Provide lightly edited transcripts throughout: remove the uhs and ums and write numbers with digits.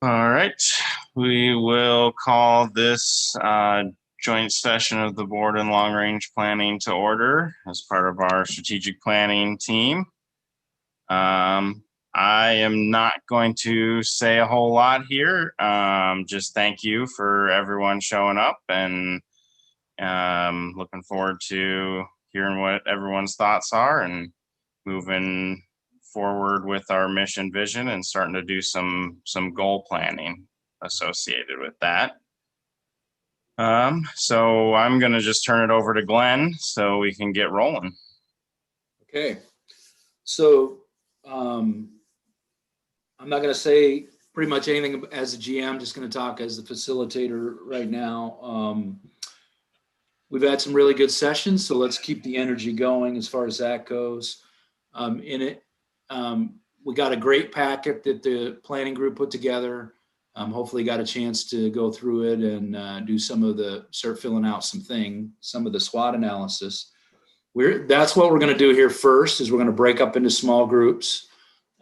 All right, we will call this joint session of the board and long range planning to order as part of our strategic planning team. I am not going to say a whole lot here. Just thank you for everyone showing up, and looking forward to hearing what everyone's thoughts are and moving forward with our mission vision and starting to do some goal planning associated with that. So I'm going to just turn it over to Glenn so we can get rolling. Okay. So I'm not going to say pretty much anything as a GM, just going to talk as the facilitator right now. We've had some really good sessions, so let's keep the energy going as far as that goes. We got a great packet that the planning group put together. Hopefully got a chance to go through it and start filling out some of the SWOT analysis. That's what we're going to do here first, is we're going to break up into small groups,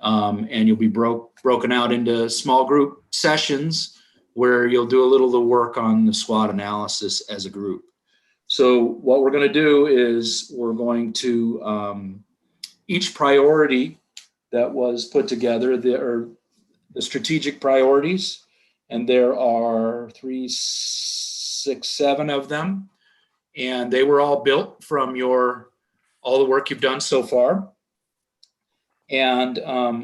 and you'll be broken out into small group sessions where you'll do a little of the work on the SWOT analysis as a group. So what we're going to do is we're going to, each priority that was put together, there are the strategic priorities, and there are 3, 6, 7 of them. And they were all built from all the work you've done so far. And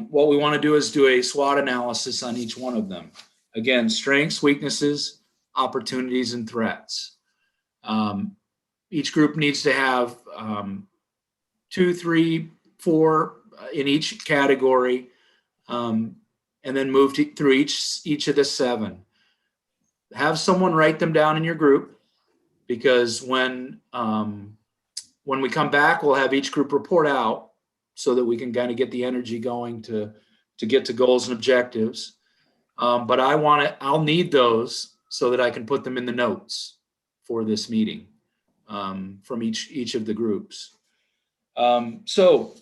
what we want to do is do a SWOT analysis on each one of them. Again, strengths, weaknesses, opportunities, and threats. Each group needs to have 2, 3, 4 in each category, and then move through each of the 7. Have someone write them down in your group, because when we come back, we'll have each group report out so that we can kind of get the energy going to get to goals and objectives. But I'll need those so that I can put them in the notes for this meeting from each of the groups. So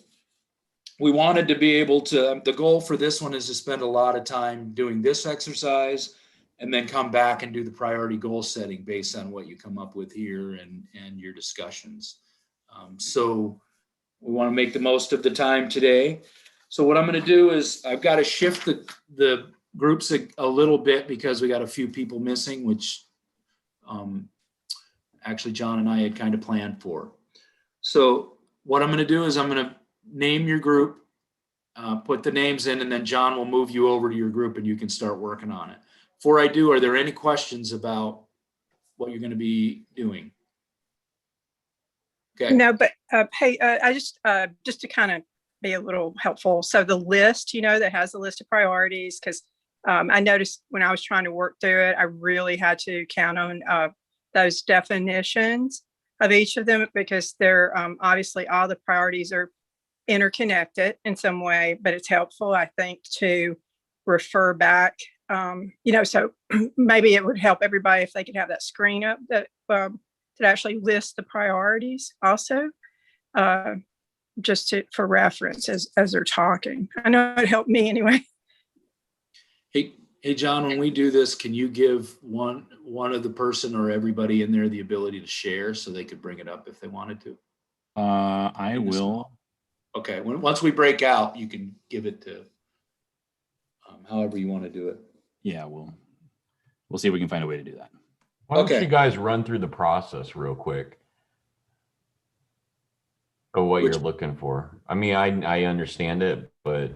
we wanted to be able to, the goal for this one is to spend a lot of time doing this exercise and then come back and do the priority goal setting based on what you come up with here and your discussions. So we want to make the most of the time today. So what I'm going to do is I've got to shift the groups a little bit because we got a few people missing, which actually John and I had kind of planned for. So what I'm going to do is I'm going to name your group, put the names in, and then John will move you over to your group and you can start working on it. Before I do, are there any questions about what you're going to be doing? Okay. No, but hey, I just to kind of be a little helpful. So the list, that has a list of priorities, because I noticed when I was trying to work through it, I really had to count on those definitions of each of them, because they're obviously all the priorities are interconnected in some way, but it's helpful, I think, to refer back, so maybe it would help everybody if they could have that screen up that actually lists the priorities also, just for reference as they're talking. I know it helped me anyway. Hey, John, when we do this, can you give one of the person or everybody in there the ability to share so they could bring it up if they wanted to? I will. Okay, once we break out, you can give it to however you want to do it. Yeah, we'll see if we can find a way to do that. Why don't you guys run through the process real quick of what you're looking for? I mean, I understand it, but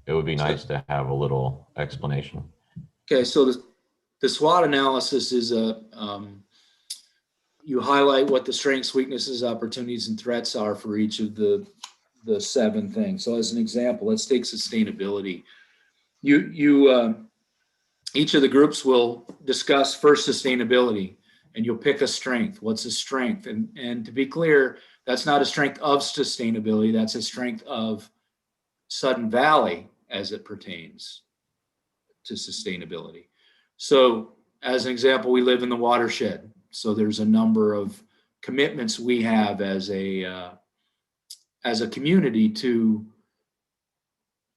it would be nice to have a little explanation. Okay, so the SWOT analysis is you highlight what the strengths, weaknesses, opportunities, and threats are for each of the 7 things. So as an example, let's take sustainability. Each of the groups will discuss first sustainability, and you'll pick a strength. What's a strength? And to be clear, that's not a strength of sustainability. That's a strength of Sudden Valley as it pertains to sustainability. So as an example, we live in the watershed. So there's a number of commitments we have as a community to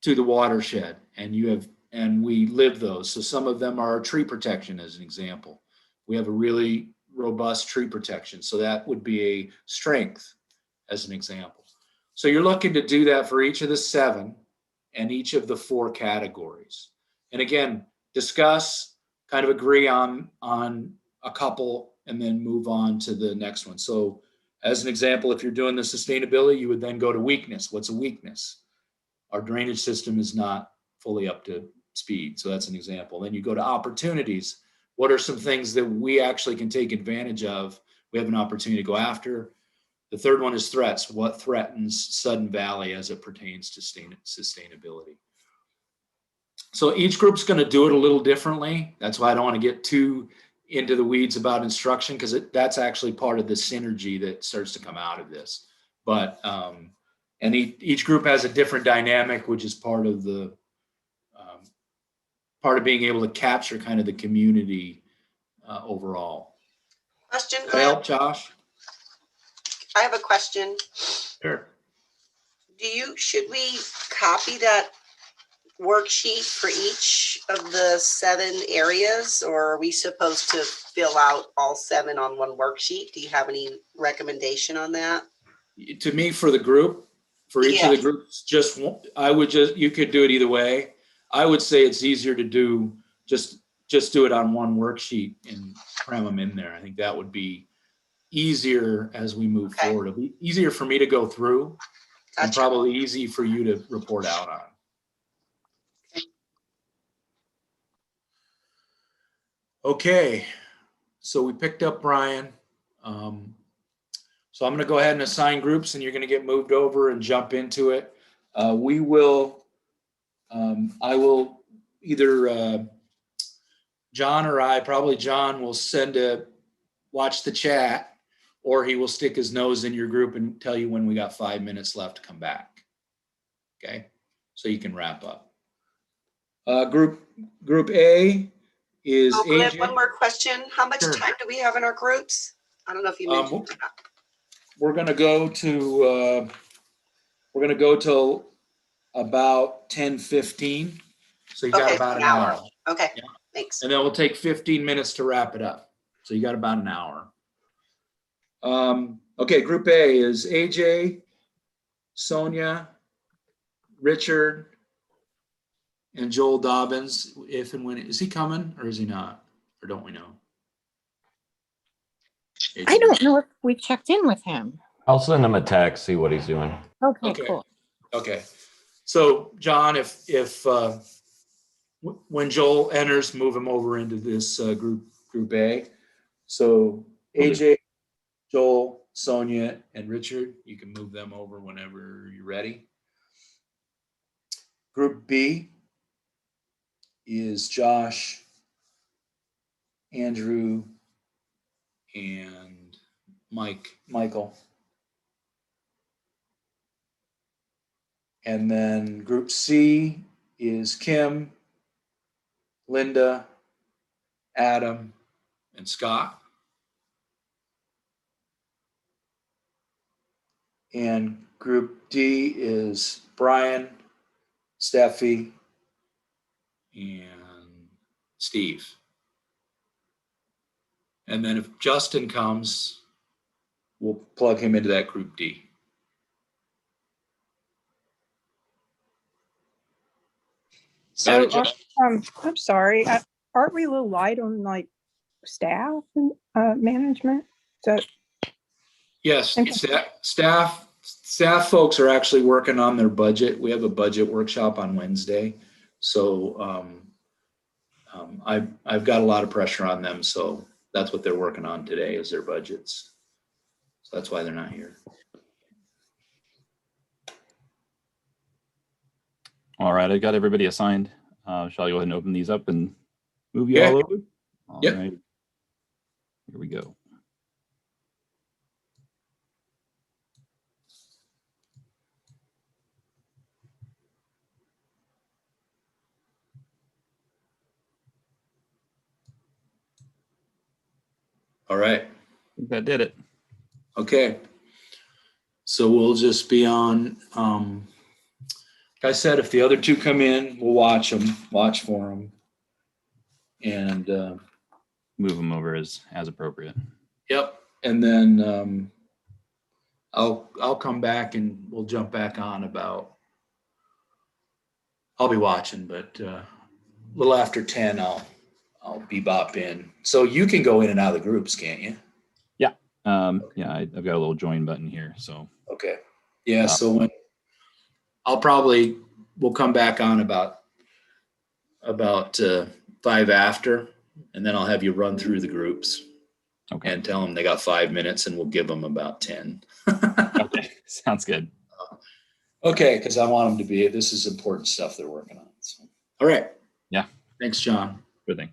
the watershed, and you have and we live those. So some of them are tree protection, as an example. We have a really robust tree protection. So that would be a strength, as an example. So you're looking to do that for each of the 7 and each of the 4 categories. And again, discuss, kind of agree on a couple, and then move on to the next one. So as an example, if you're doing the sustainability, you would then go to weakness. What's a weakness? Our drainage system is not fully up to speed. So that's an example. Then you go to opportunities. What are some things that we actually can take advantage of? We have an opportunity to go after. The third one is threats. What threatens Sudden Valley as it pertains to sustainability? So each group's going to do it a little differently. That's why I don't want to get too into the weeds about instruction, because that's actually part of the synergy that starts to come out of this. But and each group has a different dynamic, which is part of the part of being able to capture kind of the community overall. Question. Does that help, Josh? I have a question. Sure. Should we copy that worksheet for each of the 7 areas, or are we supposed to fill out all 7 on one worksheet? Do you have any recommendation on that? To me, for the group, for each of the groups, you could do it either way. I would say it's easier to do just do it on one worksheet and cram them in there. I think that would be easier as we move forward. It'll be easier for me to go through, and probably easy for you to report out on. Okay, so we picked up Brian. So I'm going to go ahead and assign groups, and you're going to get moved over and jump into it. I will either John or probably John will watch the chat, or he will stick his nose in your group and tell you when we got 5 minutes left to come back. Okay, so you can wrap up. Group A is I have AJ. one more question. How much Sure. time do we have in our groups? I don't know if you mentioned that. We're gonna go till about 10:15. So you got Okay, about an an hour. hour. Okay, Yeah. thanks. And then we'll take 15 minutes to wrap it up. So you got about an hour. Okay, Group A is AJ, Sonia, Richard, and Joel Dobbins. If and when, is he coming or is he not? Or don't we know? I don't know if we checked in with him. I'll send him a text, see what he's doing. Okay, cool. Okay. So John, when Joel enters, move him over into this group A. So AJ, Joel, Sonia, and Richard, you can move them over whenever you're ready. Group B is Josh, Andrew, and Michael. And then Group C is Kim, Linda, Adam, and Scott. And Group D is Brian, Steffi, and Steve. And then if Justin comes, we'll plug him into that Group D. So, Got it, I'm sorry, aren't we a little light on like staff and management? So, Yes, okay. staff folks are actually working on their budget. We have a budget workshop on Wednesday. So I've got a lot of pressure on them. So that's what they're working on today is their budgets. So that's why they're not here. All right, I got everybody assigned. Shall I go ahead and open these up and move you all over? All Yep. right. Here we go. All right. I think that did it. Okay. So we'll just be on like I said, if the other two come in, we'll watch for them. And Move them over as appropriate. yep. And then I'll come back and we'll jump back on about, I'll be watching, but a little after 10, I'll bebop in. So you can go in and out of the groups, can't you? Yeah. Yeah, I've got a little join button here. So Okay. Yeah. So when we'll come back on about 5 after, and then I'll have you run through the groups okay. and tell them they got 5 minutes, and we'll give them about 10. Okay. Sounds good. Okay, because I want them to be. This is important stuff they're working on. So, all right. Yeah. Thanks, John. Good thing.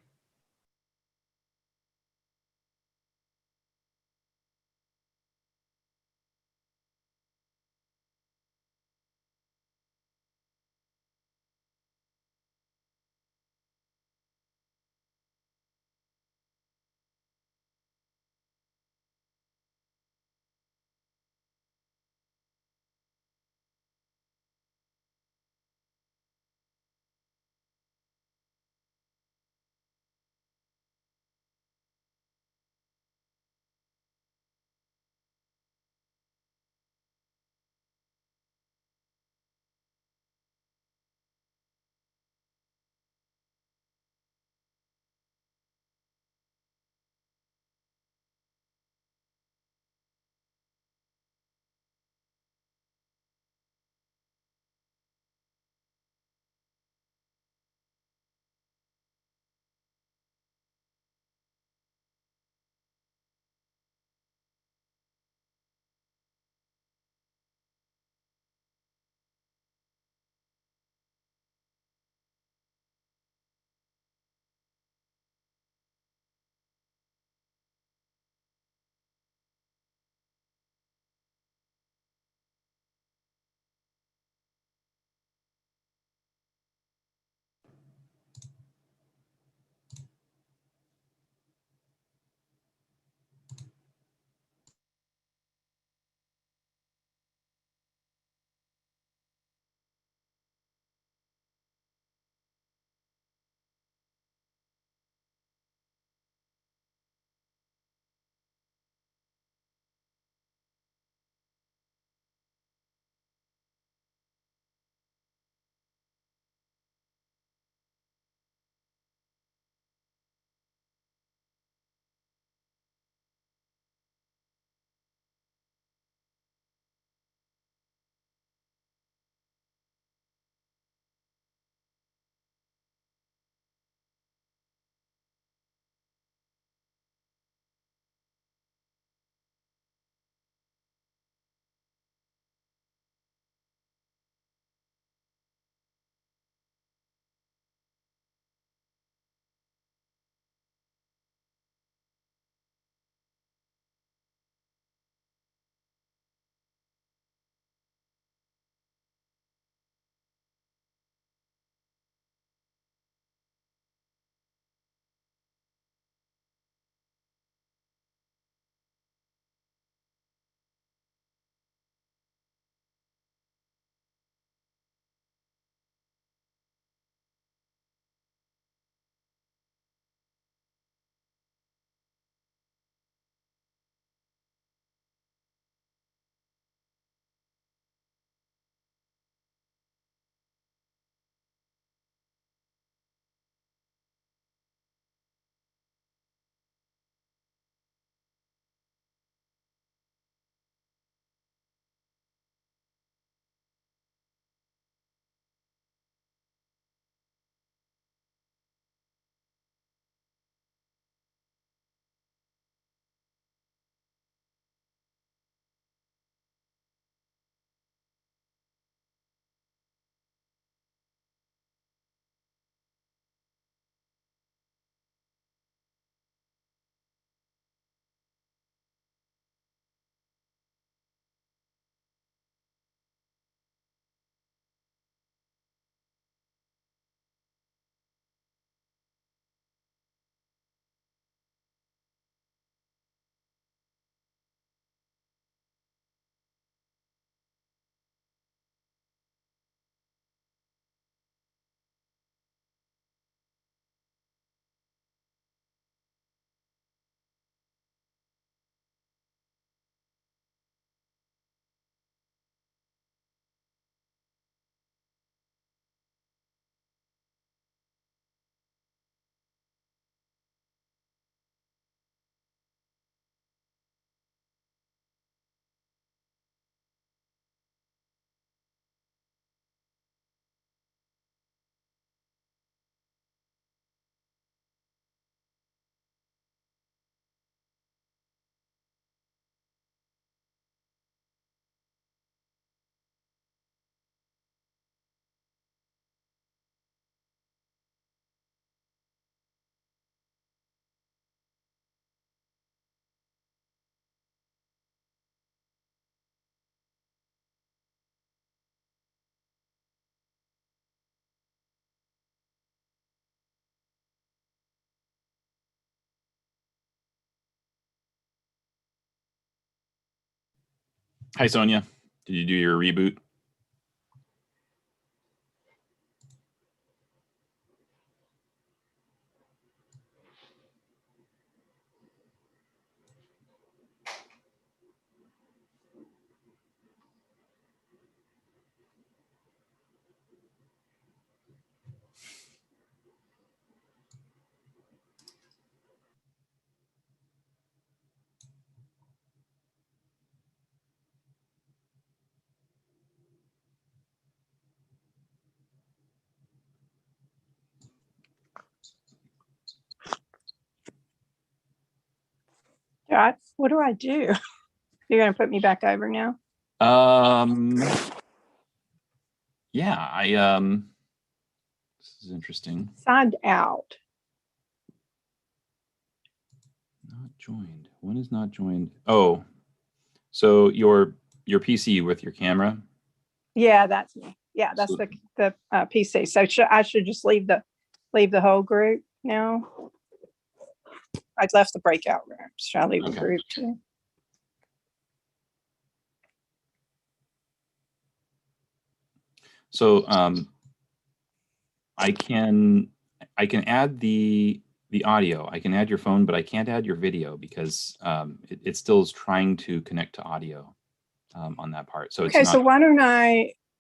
Hi, Sonia. Did you do your reboot? God, what do I do? You're going to put me back over now? Yeah, this is interesting. Signed out. Not joined. When is not joined? Oh, so your PC with your camera? Yeah, that's me. Yeah, that's the PC. So I should just leave the whole group now? I left the breakout room. Should I leave the group too? So I can add the audio. I can add your phone, but I can't add your video because it still is trying to connect to audio on that part. So Okay, it's not. so why don't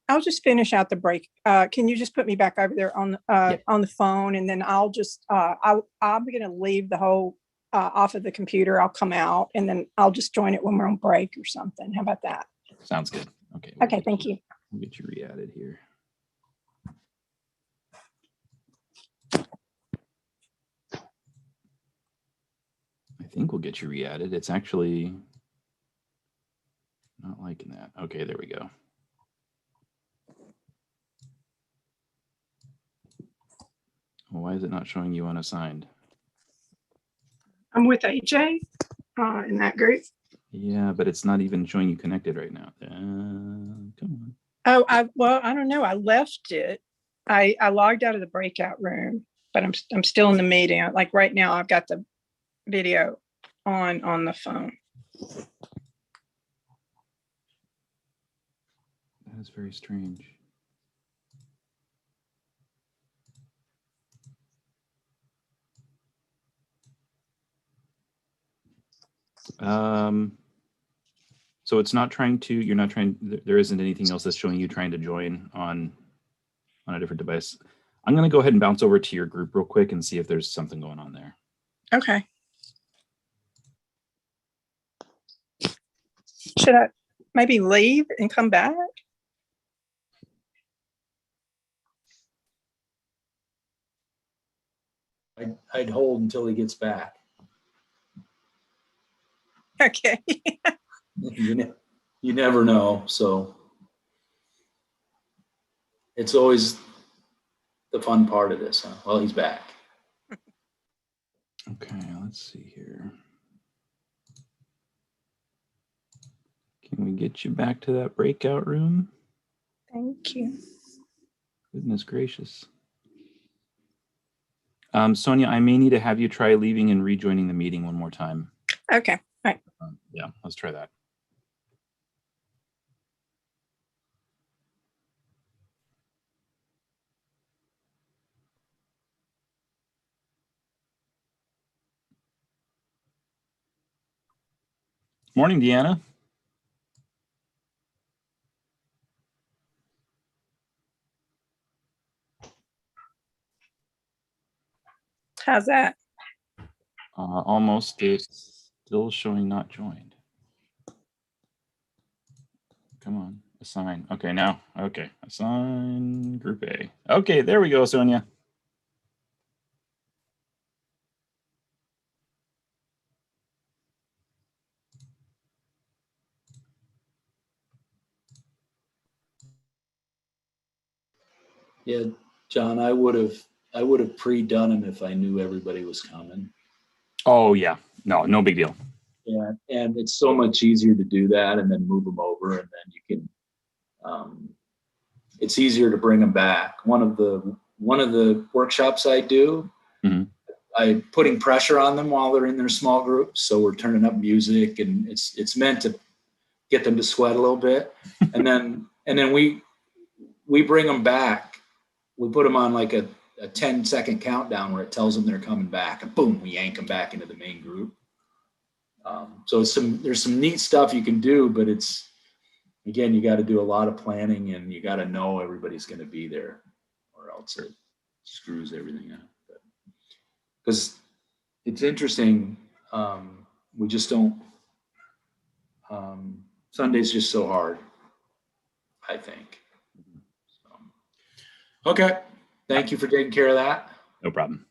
I'll just finish out the break. Can you just put me back over there on the phone, and then I'll just I'm going to leave the whole off of the computer. I'll come out, and then I'll just join it when we're on break or something. How about that? Sounds good. Okay. Okay, thank you. We'll get you re-added here. I think we'll get you re-added. It's actually not liking that. Okay, there we go. Well, why is it not showing you unassigned? I'm with AJ in that group. Yeah, but it's not even showing you connected right now. Come on. Oh, I don't know. I left it. I logged out of the breakout room, but I'm still in the meeting. Like right now, I've got the video on the phone. That is very strange. So it's not trying to, you're not trying, there isn't anything else that's showing you trying to join on a different device. I'm going to go ahead and bounce over to your group real quick and see if there's something going on there. Okay. Should I maybe leave and come back? I'd hold until he gets back. Okay. You never know. So it's always the fun part of this. Huh? Well, he's back. Okay, let's see here. Can we get you back to that breakout room? Thank you. Goodness gracious. Sonia, I may need to have you try leaving and rejoining the meeting one more time. Okay. All right. Yeah, let's try that. Morning, Deanna. How's that? Almost. It's still showing not joined. Come on, assign. Okay, now. Okay, assign group A. Okay, there we go, Sonia. Yeah, John, I would have pre-done him if I knew everybody was coming. Oh yeah, no big deal. Yeah, and it's so much easier to do that and then move them over, and then you can. It's easier to bring them back. One of the workshops I do, I'm putting pressure on them while they're in their small groups. So we're turning up music, and it's meant to get them to sweat a little bit. And then we bring them back. We put them on like a 10-second countdown where it tells them they're coming back, and boom, we yank them back into the main group. So there's some neat stuff you can do, but again, you got to do a lot of planning, and you got to know everybody's going to be there, or else it screws everything up. Because it's interesting, we just don't. Sunday's just so hard, I think. So, okay, thank you for taking care of that. No problem.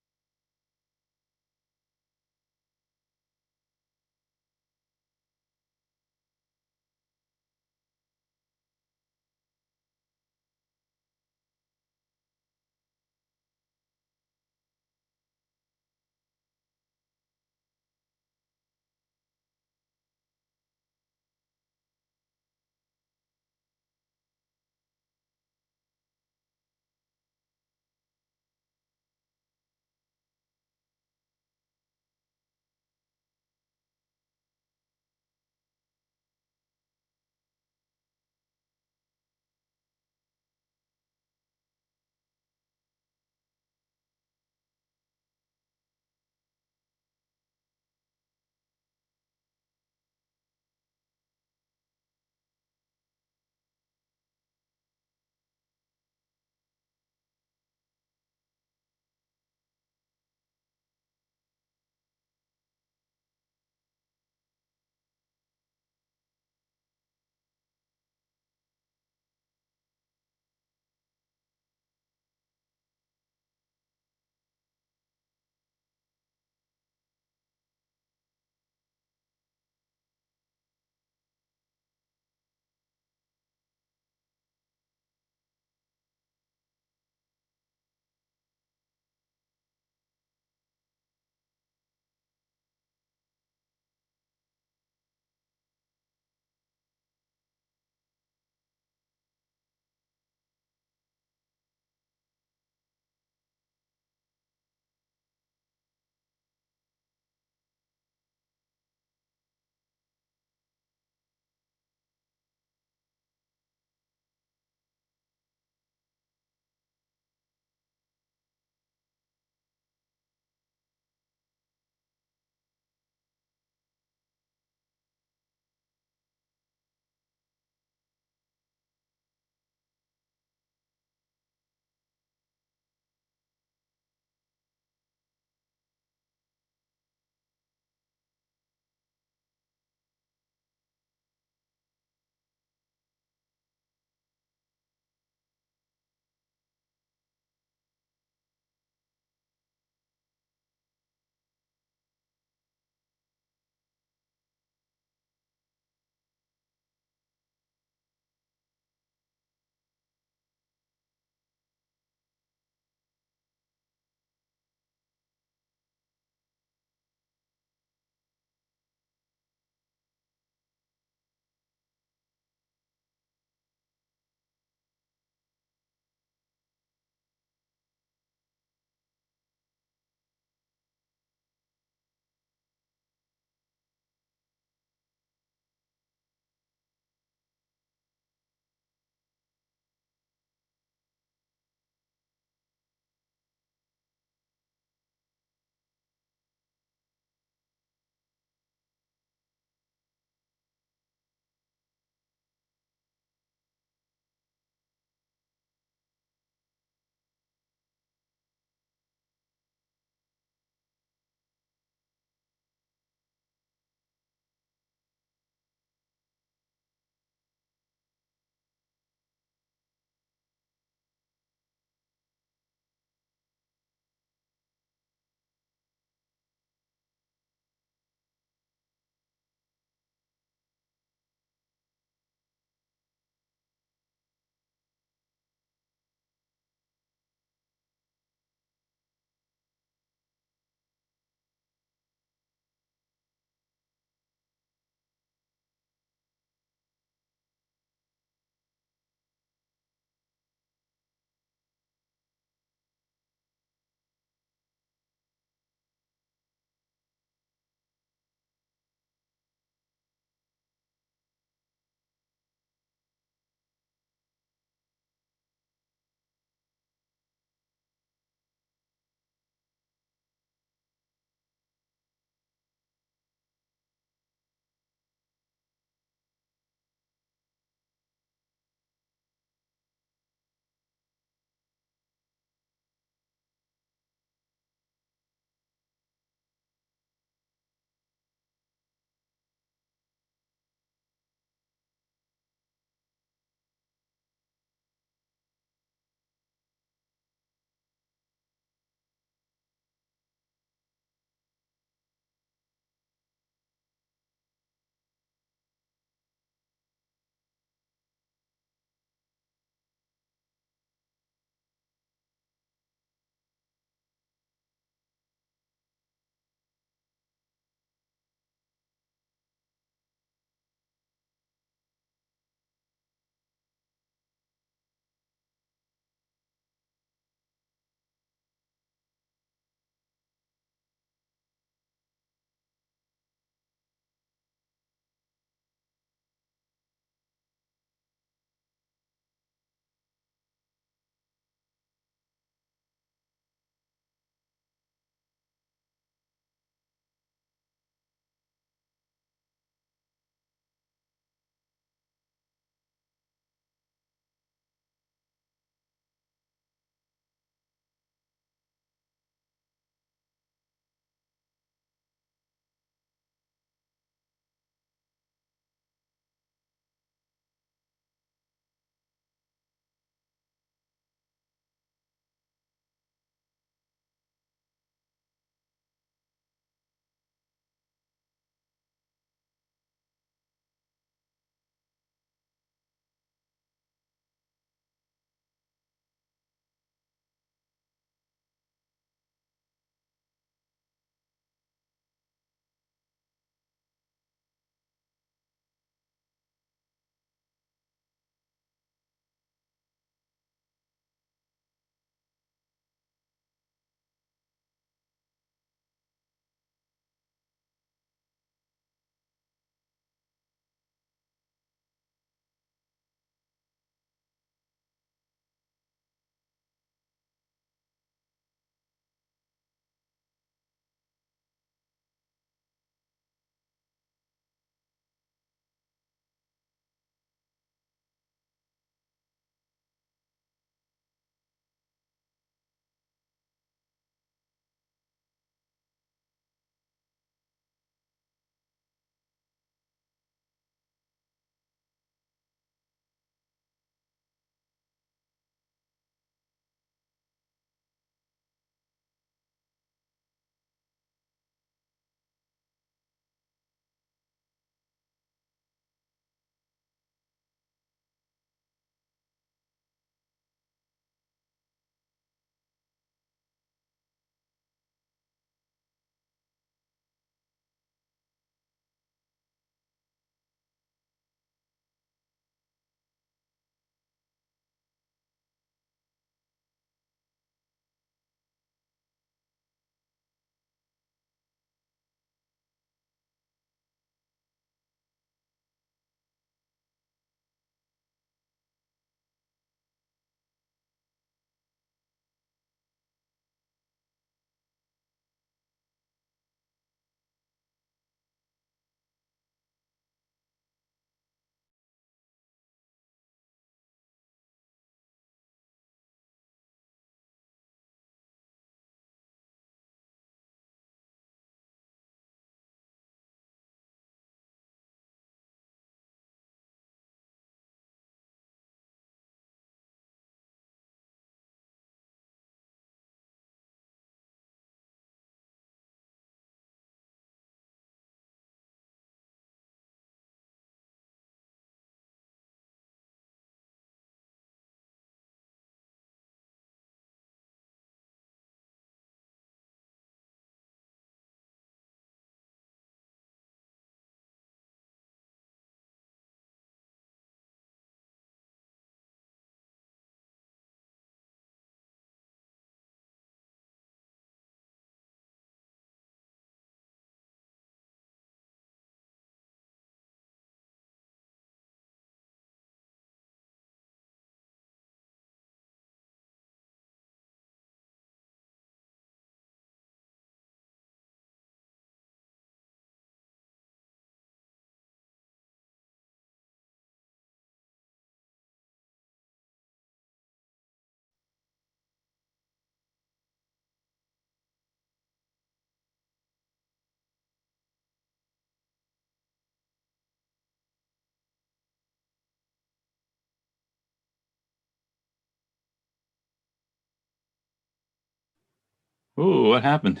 Ooh, what happened?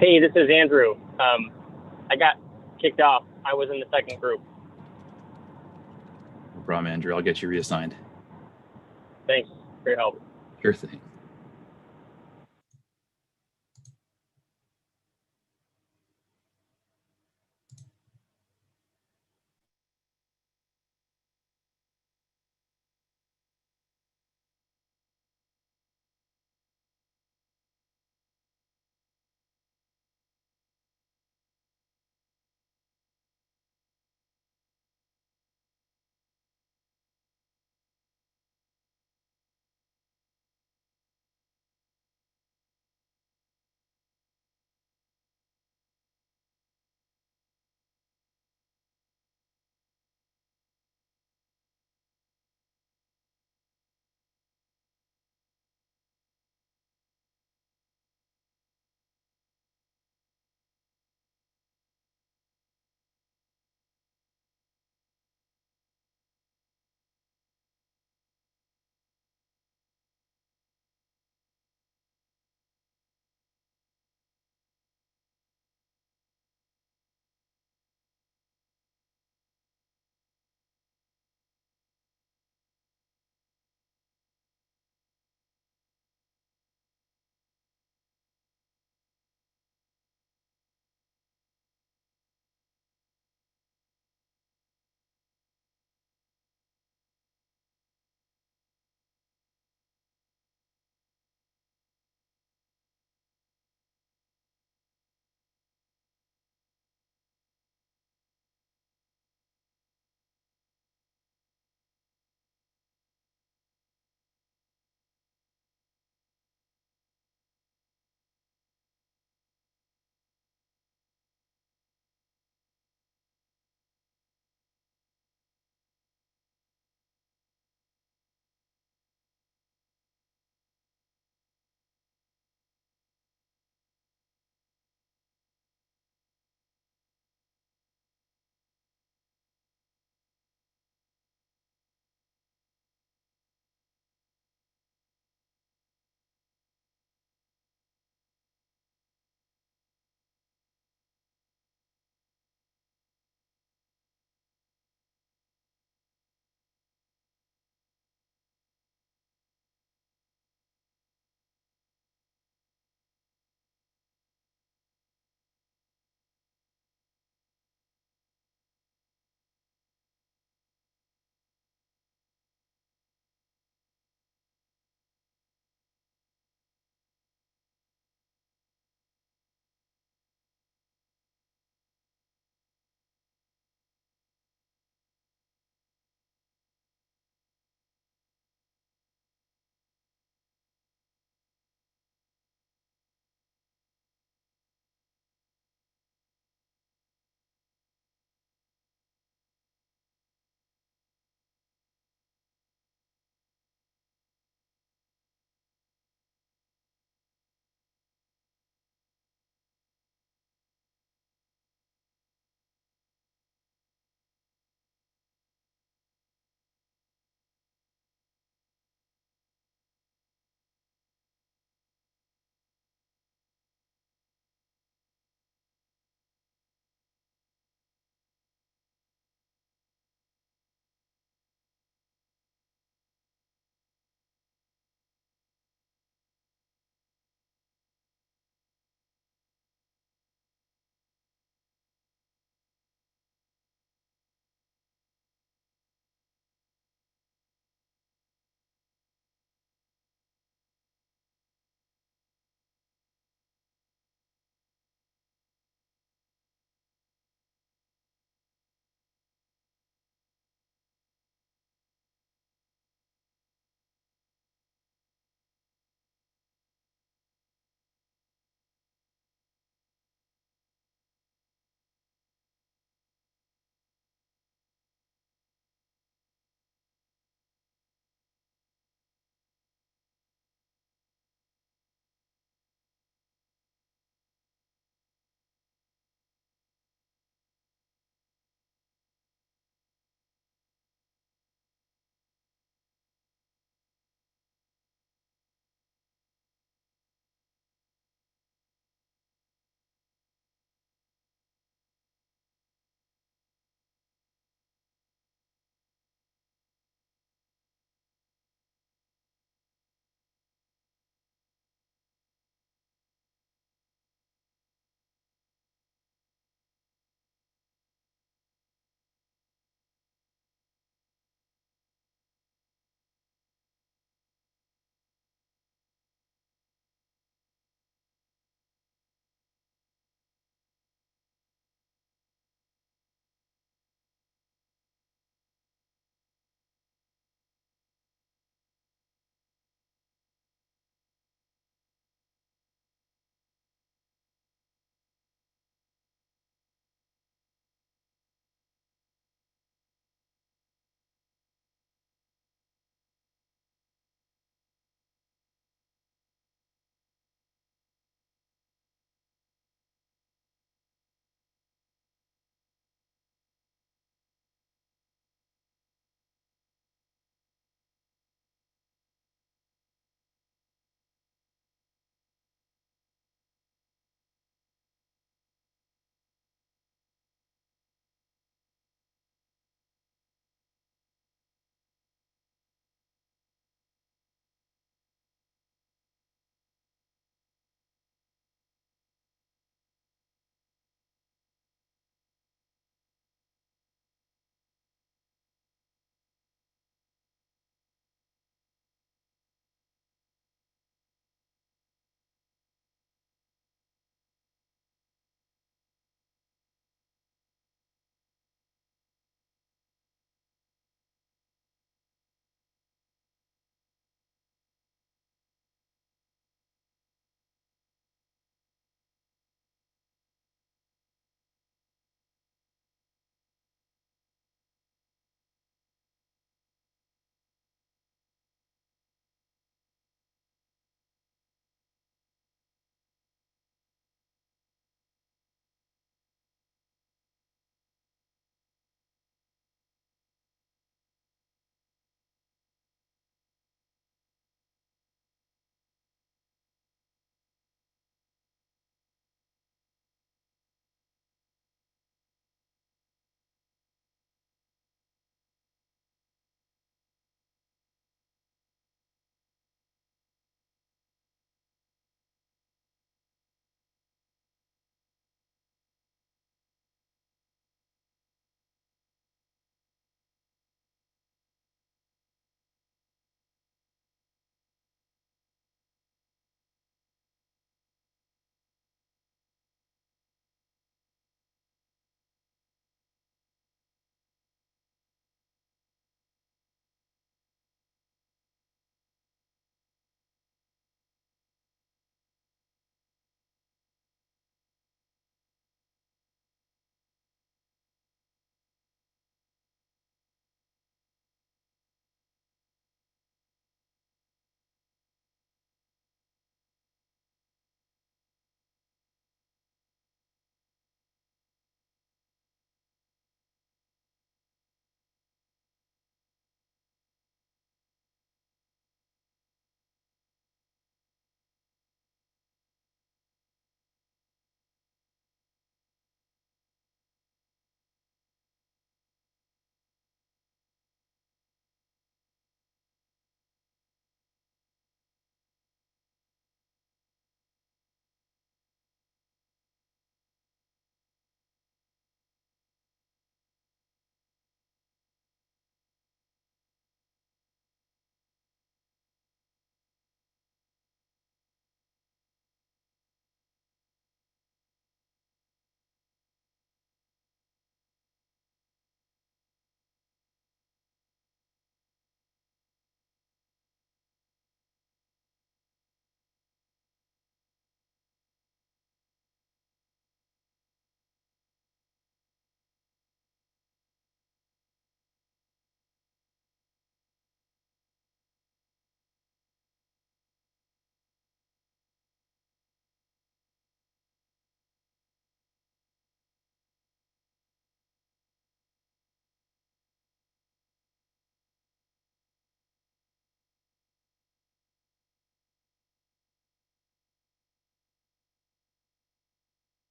Hey, this is Andrew. I got kicked off. I was in the second group. No problem, Andrew. I'll get you reassigned. Thanks for your help. Sure thing.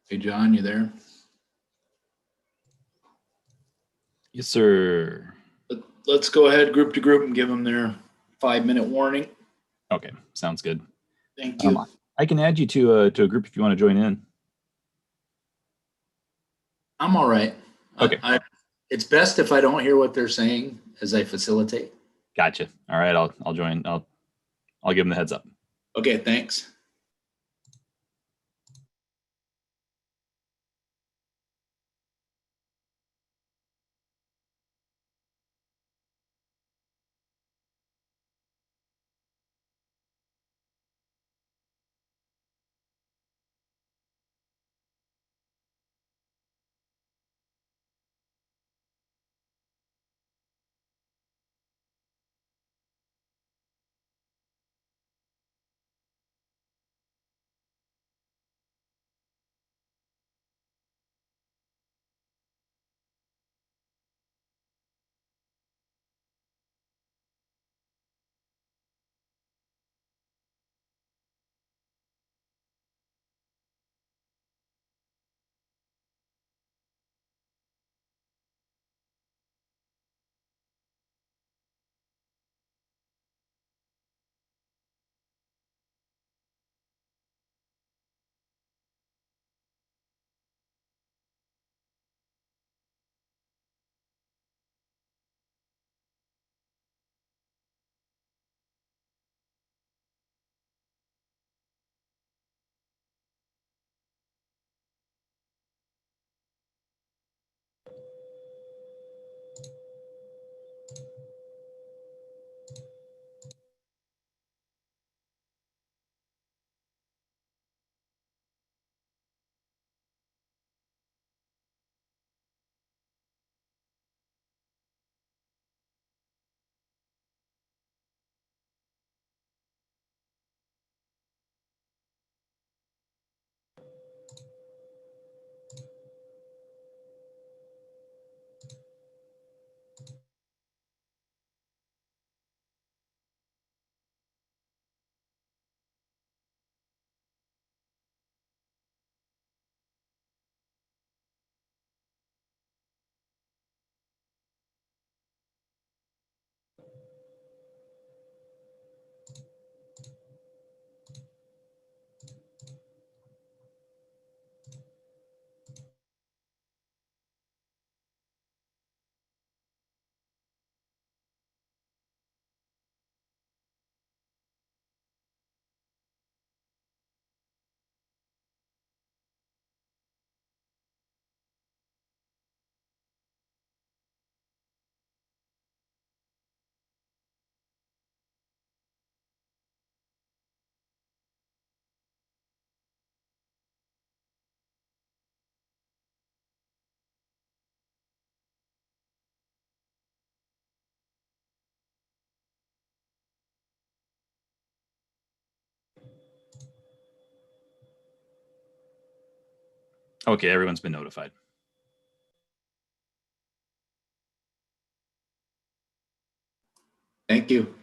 Hey, John, you there? Yes, sir. Let's go ahead group to group and give them their 5-minute warning. Okay, sounds good. Thank you. I can add you to a group if you want to join in. I'm all right. Okay. It's best if I don't hear what they're saying as I facilitate. Gotcha. All right, I'll join. I'll give them the heads up. Okay, thanks. Okay, everyone's been notified. Thank you.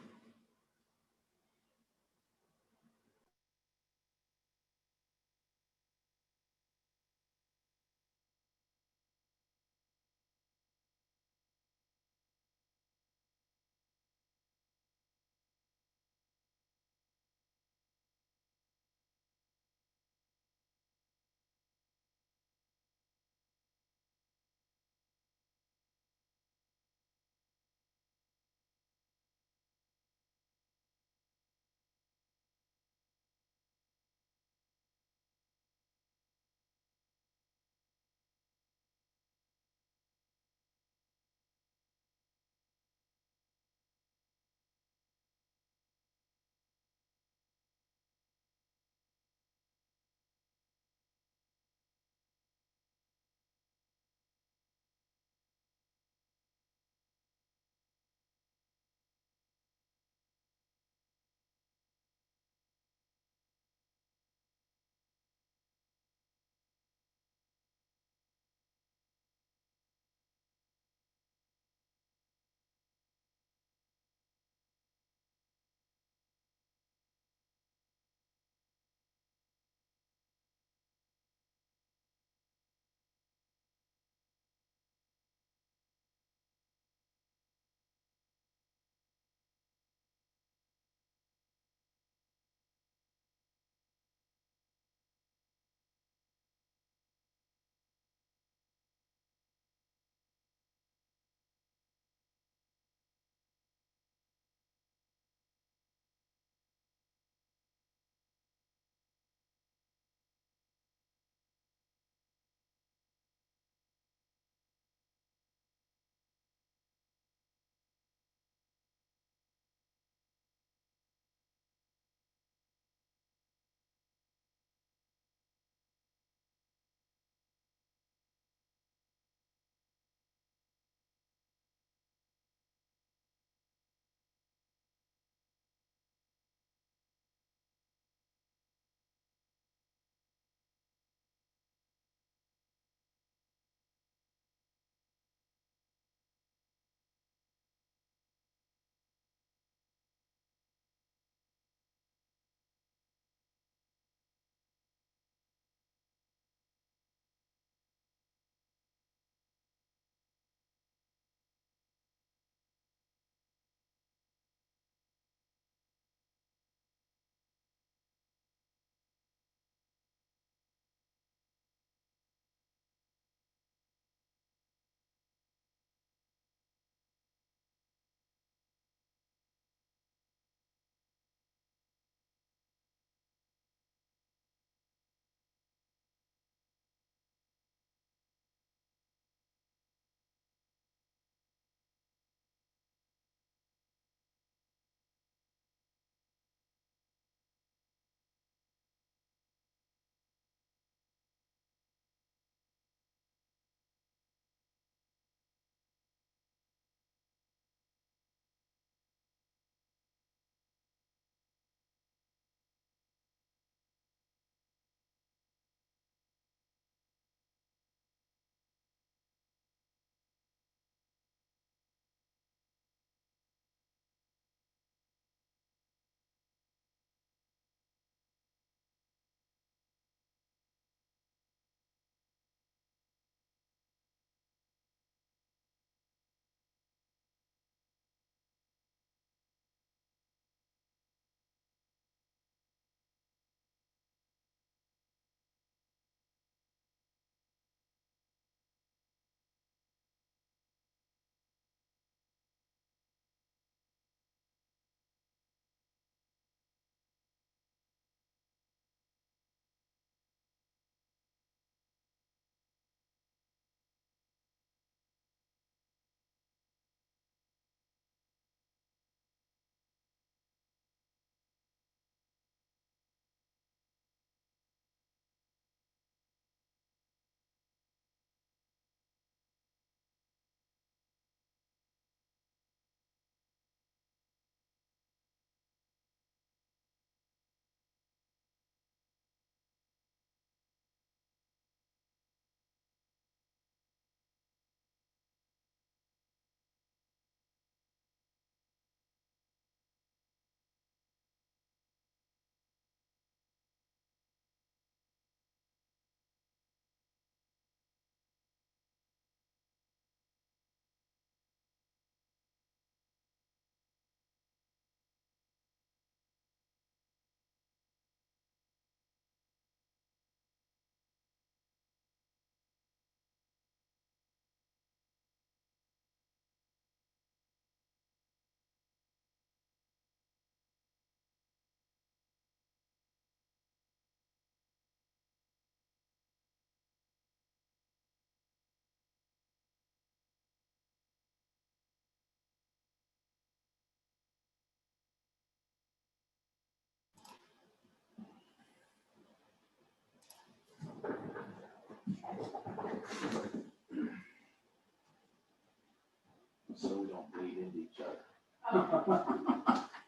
So we don't bleed into each other.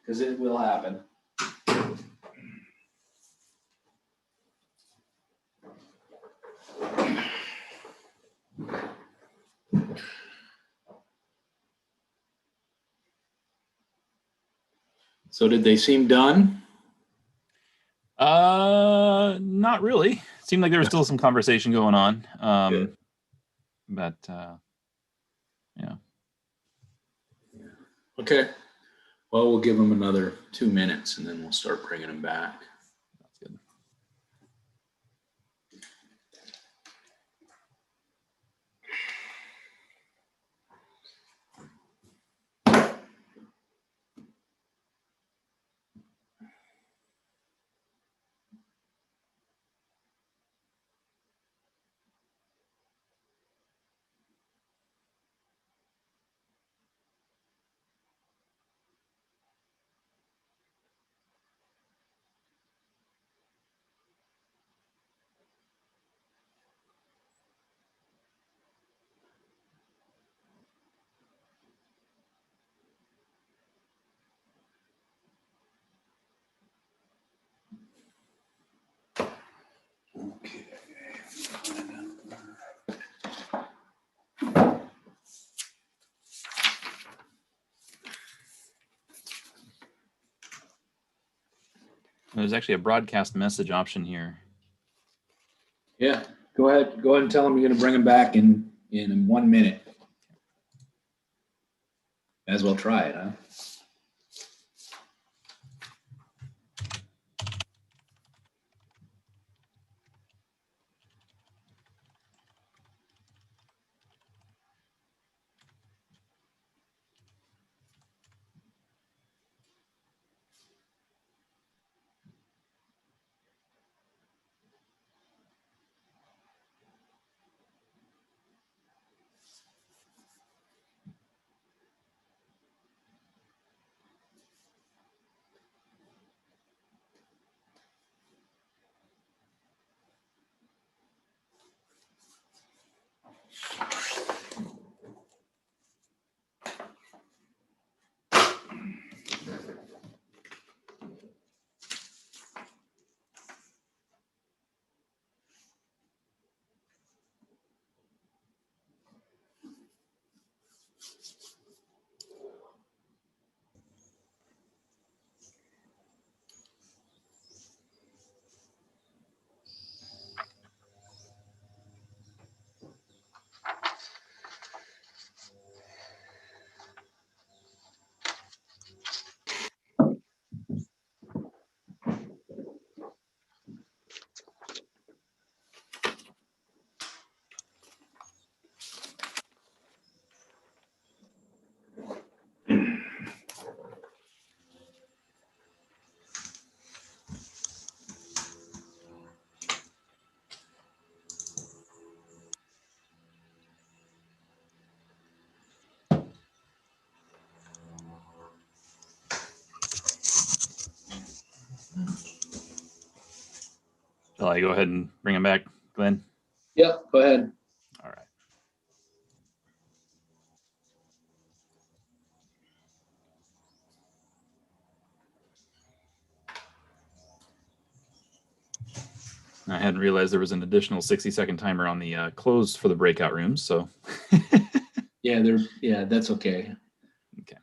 Because it will happen. So did they seem done? Not really. Seemed like there was still some conversation going on. Good. But yeah. Okay. Well, we'll give them another 2 minutes and then we'll start bringing them back. That's good. Okay. There's actually a broadcast message option here. Yeah, go ahead. Go ahead and tell them you're going to bring them back in 1 minute. As well try it, huh? Shall I go ahead and bring him back, Glenn? Yep, go ahead. All right. I hadn't realized there was an additional 60-second timer on the close for the breakout rooms. So Yeah, that's okay. Okay.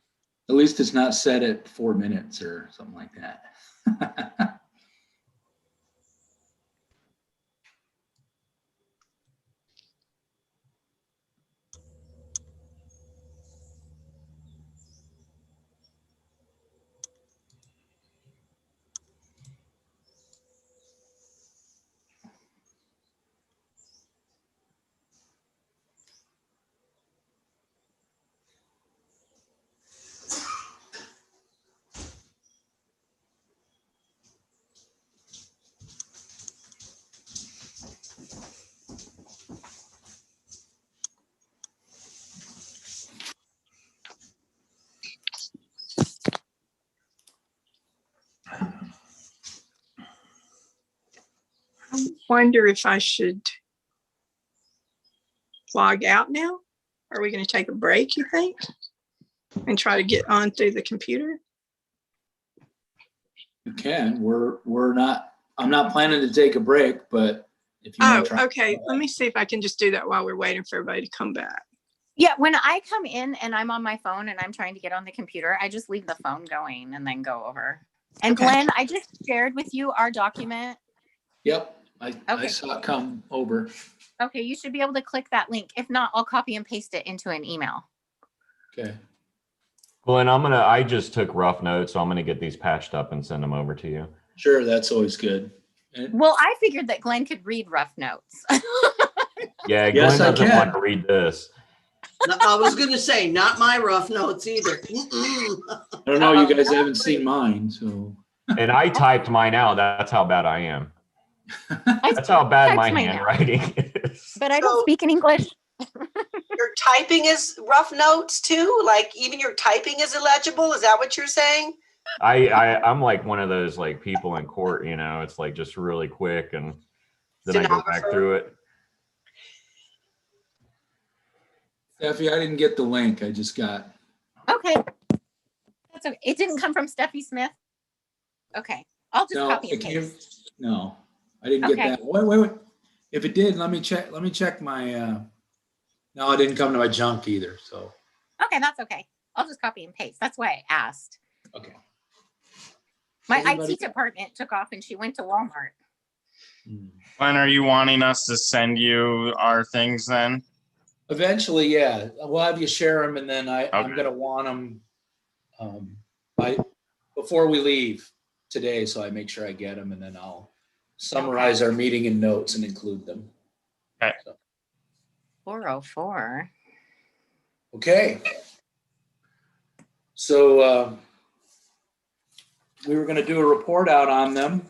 At least it's not set at 4 minutes or something like that. I wonder if I should log out now? Are we going to take a break, you think? And try to get on through the computer? You can. I'm not planning to take a break, but if you want to try. Okay. Let me see if I can just do that while we're waiting for everybody to come back. Yeah, when I come in and I'm on my phone and I'm trying to get on the computer, I just leave the phone going and then go over. And Okay. Glenn, I just shared with you our document. Yep, I Okay. saw it come over. Okay, you should be able to click that link. If not, I'll copy and paste it into an email. Okay. Glenn, I just took rough notes, so I'm gonna get these patched up and send them over to you. Sure, that's always good. Well, I figured that Glenn could read rough notes. Yeah, Yes, I Glenn doesn't can. want to read this. No, I was gonna say, not my rough notes either. I don't know, you guys haven't seen mine, so. And I typed mine out. That's how bad I am. That's how bad my Typed mine out. handwriting is. But I don't speak in English. Your typing is rough notes too? Like even your typing is illegible? Is that what you're saying? I'm like one of those like people in court, you know, it's like just really quick and then I go back Stenographer. through it. Steffi, I didn't get the link. I just got. Okay. That's okay. It didn't come from Steffi Smith. Okay. I'll just No, copy and it came. paste. No, I didn't get Okay. that. Wait. If it did, let me check my. No, it didn't come to my junk either. So. Okay, that's okay. I'll just copy and paste. That's why I asked. Okay. My Anybody- IT department took off and she went to Walmart. Glenn, are you wanting us to send you our things then? Eventually, yeah. We'll have you share them, and then I'm Okay. gonna want them before we leave today, so I make sure I get them, and then I'll summarize our meeting in notes and include them. 404. Okay. So we were gonna do a report out on them,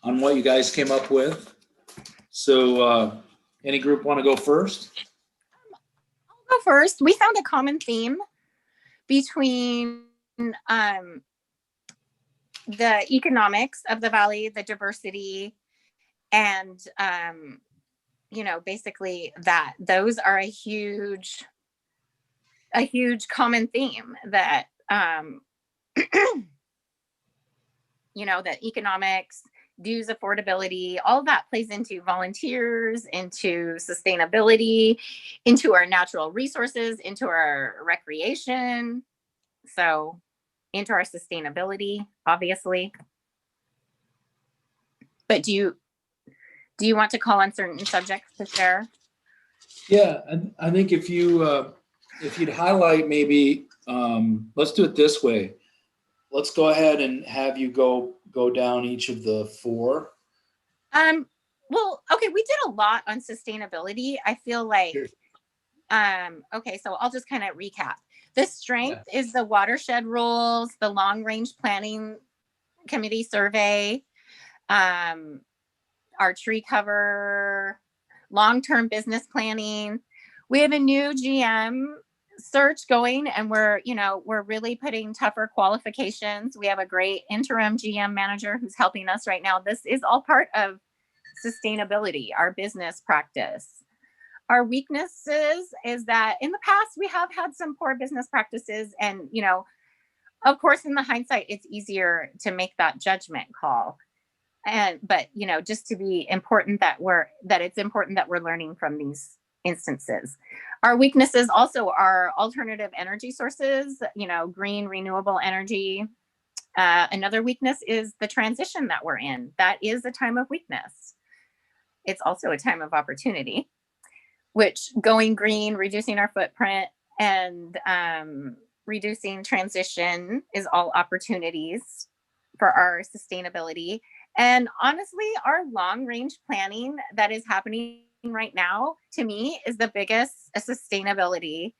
on what you guys came up with. So any group want to go first? I'll go first. We found a common theme between the economics of the valley, the diversity, and basically that those are a huge common theme that that economics, dues, affordability, all of that plays into volunteers, into sustainability, into our natural resources, into our recreation, so into our sustainability, obviously. But do you want to call on certain subjects to share? Yeah, I think if you'd highlight maybe, let's do it this way. Let's go ahead and have you go down each of the four. Well, okay, we did a lot on sustainability. I feel like, Sure. Okay, so I'll just kind of recap. The strength is the watershed rules, the long range planning committee survey, our tree cover, long-term business planning. We have a new GM search going, and we're really putting tougher qualifications. We have a great interim GM manager who's helping us right now. This is all part of sustainability, our business practice. Our weaknesses is that in the past we have had some poor business practices, and of course in the hindsight it's easier to make that judgment call. But just to be important that it's important that we're learning from these instances. Our weaknesses also are alternative energy sources, green renewable energy. Another weakness is the transition that we're in. That is a time of weakness. It's also a time of opportunity, which going green, reducing our footprint, and reducing transition is all opportunities for our sustainability. And honestly, our long range planning that is happening right now, to me, is the biggest sustainability.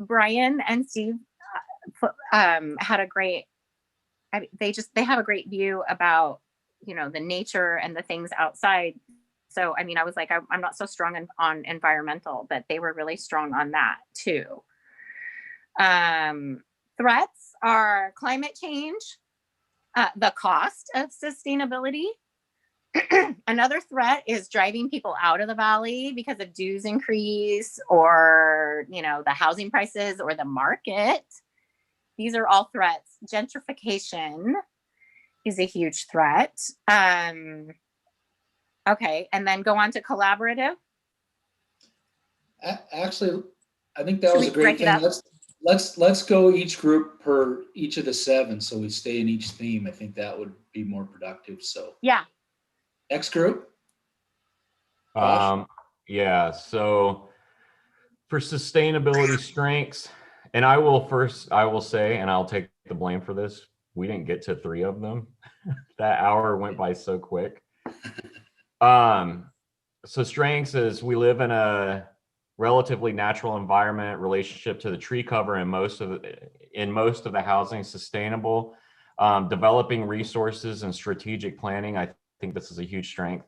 Brian and Steve had a great, they have a great view about, the nature and the things outside. So, I was like, I'm not so strong on environmental, but they were really strong on that too. Threats are climate change, the cost of sustainability, Another threat is driving people out of the valley because of dues increase or, you know, the housing prices or the market. These are all threats. Gentrification is a huge threat. Okay, and then go on to collaborative. Actually, I think that Should was we a great break it thing. up? Let's go each group per each of the 7, so we stay in each theme. I think that would be more productive. So Yeah. next group. Josh? Yeah, so for sustainability strengths, and I will say, and I'll take the blame for this, we didn't get to 3 of them. That hour went by so quick. So strengths is we live in a relatively natural environment, relationship to the tree cover in most of the housing, sustainable, developing resources and strategic planning. I think this is a huge strength.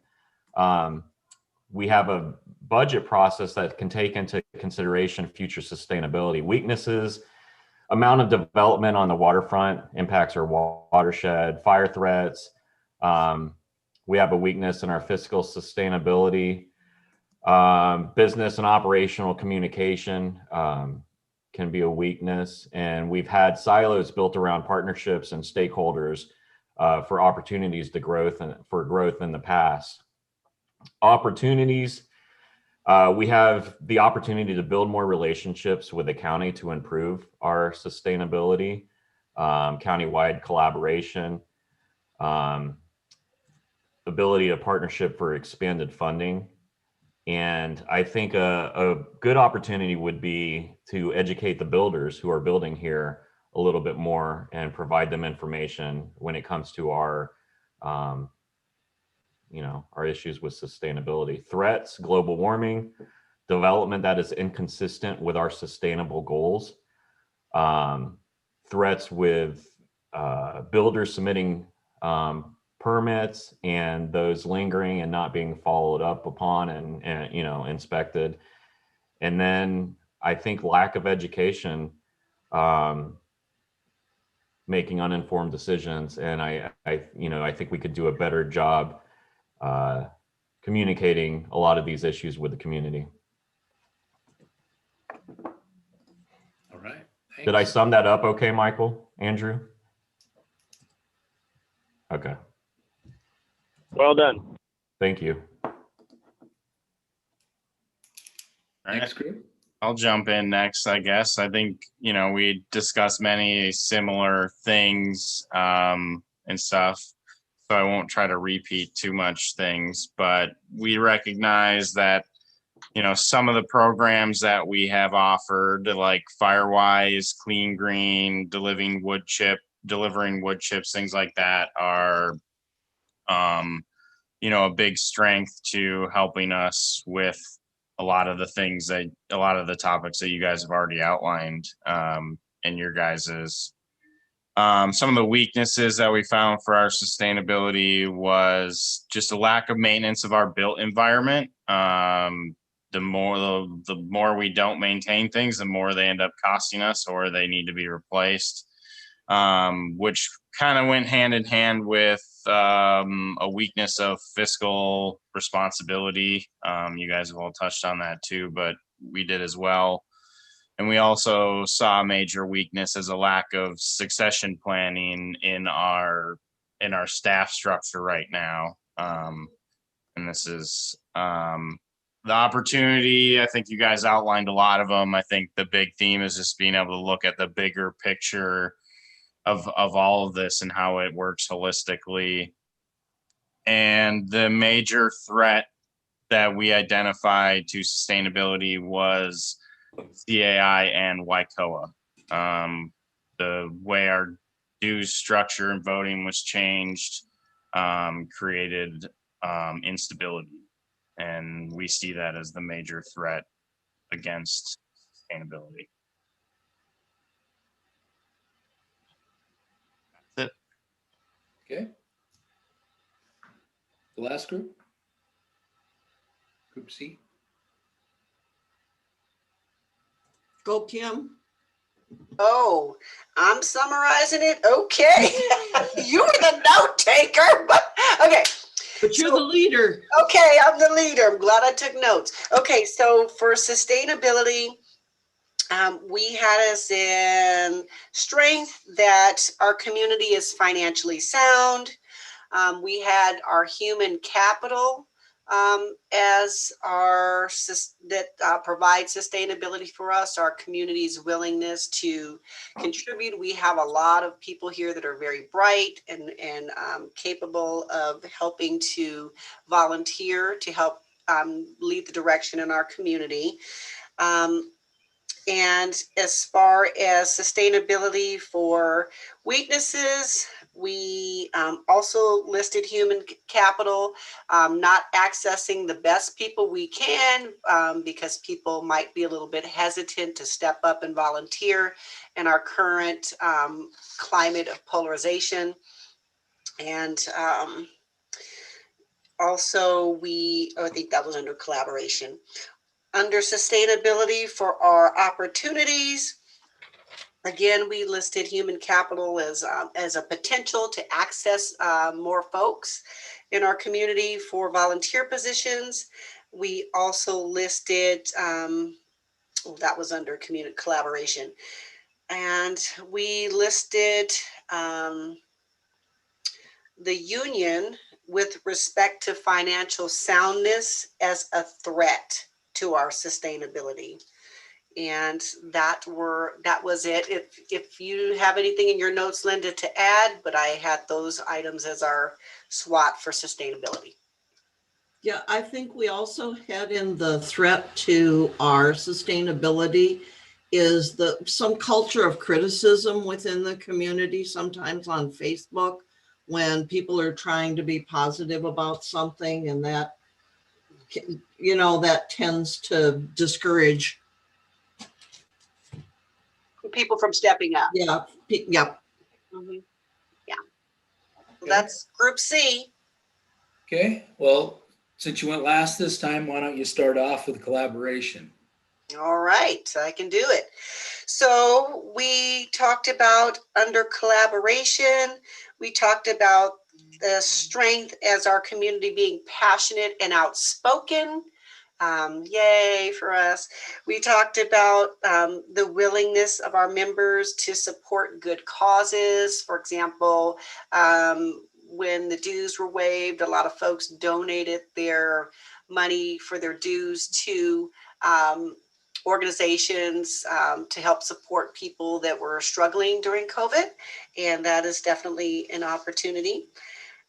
We have a budget process that can take into consideration future sustainability. Weaknesses, amount of development on the waterfront impacts our watershed, fire threats. We have a weakness in our fiscal sustainability. Business and operational communication can be a weakness. And we've had silos built around partnerships and stakeholders for opportunities to growth in the past. Opportunities, we have the opportunity to build more relationships with the county to improve our sustainability, countywide collaboration, ability to partnership for expanded funding. And I think a good opportunity would be to educate the builders who are building here a little bit more and provide them information when it comes to our issues with sustainability. Threats, global warming, development that is inconsistent with our sustainable goals. Threats with builders submitting permits and those lingering and not being followed up upon and inspected. And then I think lack of education, making uninformed decisions. And I think we could do a better job communicating a lot of these issues with the community. All right. Thanks. Did I sum that up okay, Michael, Andrew? Okay. Well done. Thank you. Next group. I'll jump in next, I guess. I think, we discussed many similar things and stuff, so I won't try to repeat too much things, but we recognize that, some of the programs that we have offered, like Firewise, Clean Green, delivering wood chips, things like that are, a big strength to helping us with a lot of the topics that you guys have already outlined in your guys's. Some of the weaknesses that we found for our sustainability was just a lack of maintenance of our built environment. The more we don't maintain things, the more they end up costing us or they need to be replaced, which kind of went hand in hand with a weakness of fiscal responsibility. You guys have all touched on that too, but we did as well. And we also saw a major weakness as a lack of succession planning in our staff structure right now. And this is the opportunity. I think you guys outlined a lot of them. I think the big theme is just being able to look at the bigger picture of all of this and how it works holistically. And the major threat that we identified to sustainability was CAI and WICOA. The way our dues structure and voting was changed created instability. And we see that as the major threat against sustainability. That's it. Okay. The last group. Group C. Go, Kim. Oh, I'm summarizing it. Okay. You were the note taker, but okay. But you're the leader. Okay, I'm the leader. I'm glad I took notes. Okay, so for sustainability, we had as in strength that our community is financially sound. We had our human capital as our that provides sustainability for us, our community's willingness to contribute. We have a lot of people here that are very bright and capable of helping to volunteer to help lead the direction in our community. And as far as sustainability for weaknesses, we also listed human capital, not accessing the best people we can because people might be a little bit hesitant to step up and volunteer in our current climate of polarization. And also I think that was under collaboration. Under sustainability for our opportunities, again, we listed human capital as a potential to access more folks in our community for volunteer positions. We also listed, that was under community collaboration. And we listed the union with respect to financial soundness as a threat to our sustainability. And that was it. If you have anything in your notes, Linda, to add, but I had those items as our SWOT for sustainability. Yeah, I think we also had in the threat to our sustainability is some culture of criticism within the community, sometimes on Facebook, when people are trying to be positive about something, and that, that tends to discourage people from stepping up. Yeah. Yep. Mm-hmm. Yeah. Well, that's Group C. Okay, well, since you went last this time, why don't you start off with collaboration? All right, I can do it. So we talked about under collaboration, we talked about the strength as our community being passionate and outspoken. Yay for us. We talked about the willingness of our members to support good causes. For example, when the dues were waived, a lot of folks donated their money for their dues to organizations to help support people that were struggling during COVID. And that is definitely an opportunity.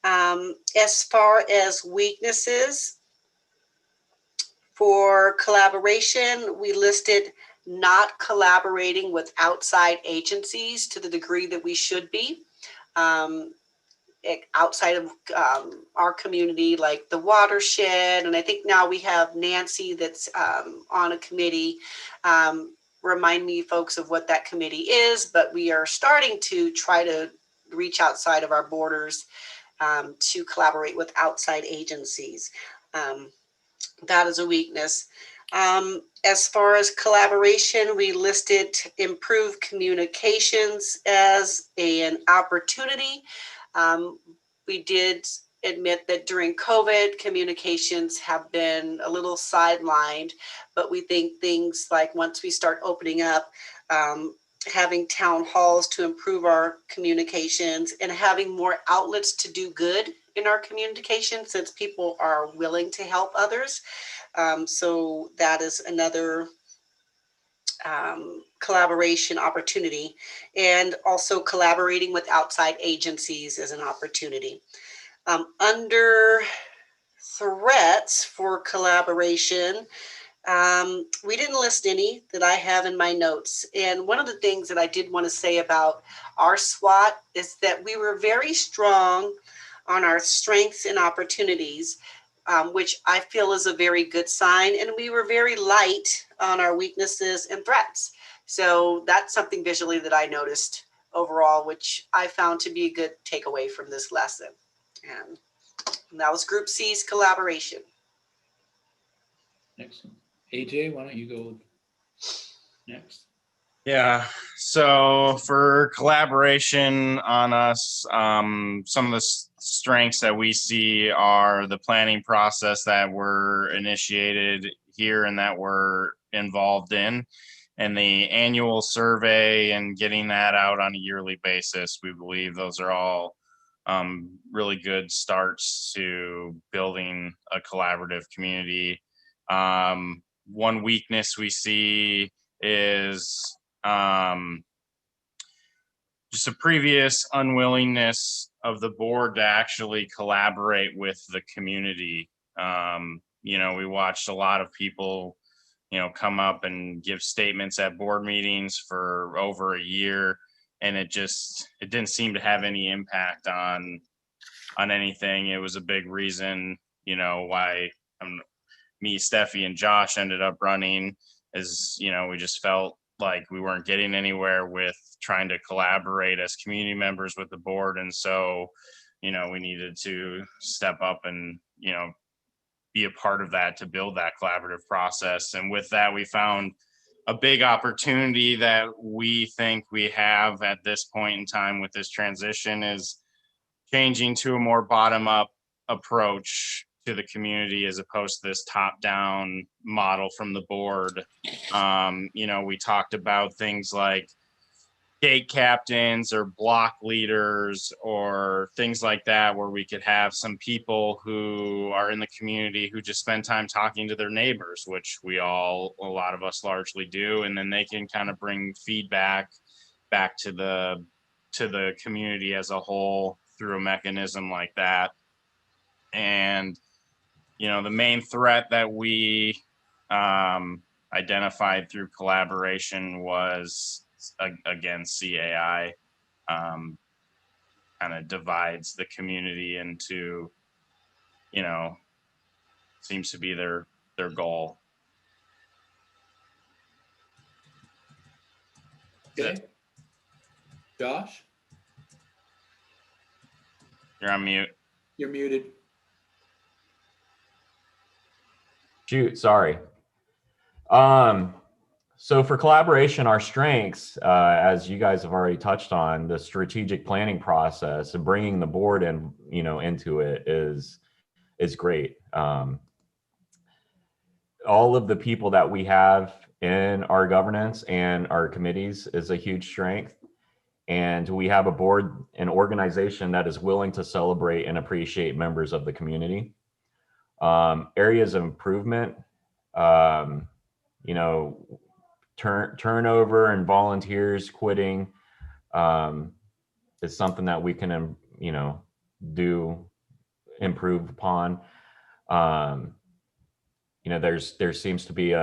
As far as weaknesses, for collaboration, we listed not collaborating with outside agencies to the degree that we should be. Outside of our community, like the watershed. And I think now we have Nancy that's on a committee. Remind me, folks, of what that committee is, but we are starting to try to reach outside of our borders to collaborate with outside agencies. That is a weakness. As far as collaboration, we listed improved communications as an opportunity. We did admit that during COVID, communications have been a little sidelined, but we think things like once we start opening up, having town halls to improve our communications and having more outlets to do good in our communication, since people are willing to help others. So that is another collaboration opportunity, and also collaborating with outside agencies is an opportunity. Under threats for collaboration, we didn't list any that I have in my notes. And one of the things that I did want to say about our SWOT is that we were very strong on our strengths and opportunities, which I feel is a very good sign. And we were very light on our weaknesses and threats. So that's something visually that I noticed overall, which I found to be a good takeaway from this lesson. And that was Group C's collaboration. Excellent. AJ, why don't you go next? Yeah, so for collaboration on us, some of the strengths that we see are the planning process that were initiated here and that we're involved in, and the annual survey and getting that out on a yearly basis. We believe those are all really good starts to building a collaborative community. One weakness we see is just a previous unwillingness of the board to actually collaborate with the community. We watched a lot of people, come up and give statements at board meetings for over a year, and it didn't seem to have any impact on anything. It was a big reason, why me, Steffi, and Josh ended up running, is, we just felt like we weren't getting anywhere with trying to collaborate as community members with the board. And so, we needed to step up and, be a part of that to build that collaborative process. And with that, we found a big opportunity that we think we have at this point in time with this transition is changing to a more bottom-up approach to the community as opposed to this top-down model from the board. We talked about things like gate captains or block leaders or things like that, where we could have some people who are in the community who just spend time talking to their neighbors, which a lot of us largely do. And then they can kind of bring feedback back to the community as a whole through a mechanism like that. And, the main threat that we identified through collaboration was, again, CAI kind of divides the community into, seems to be their goal. Okay. Josh, You're on mute. you're muted. Shoot, sorry. So for collaboration, our strengths, as you guys have already touched on, the strategic planning process and bringing the board in, into it is great. All of the people that we have in our governance and our committees is a huge strength. And we have a board and organization that is willing to celebrate and appreciate members of the community. Areas of improvement, turnover and volunteers quitting is something that we can, improve upon. There seems to be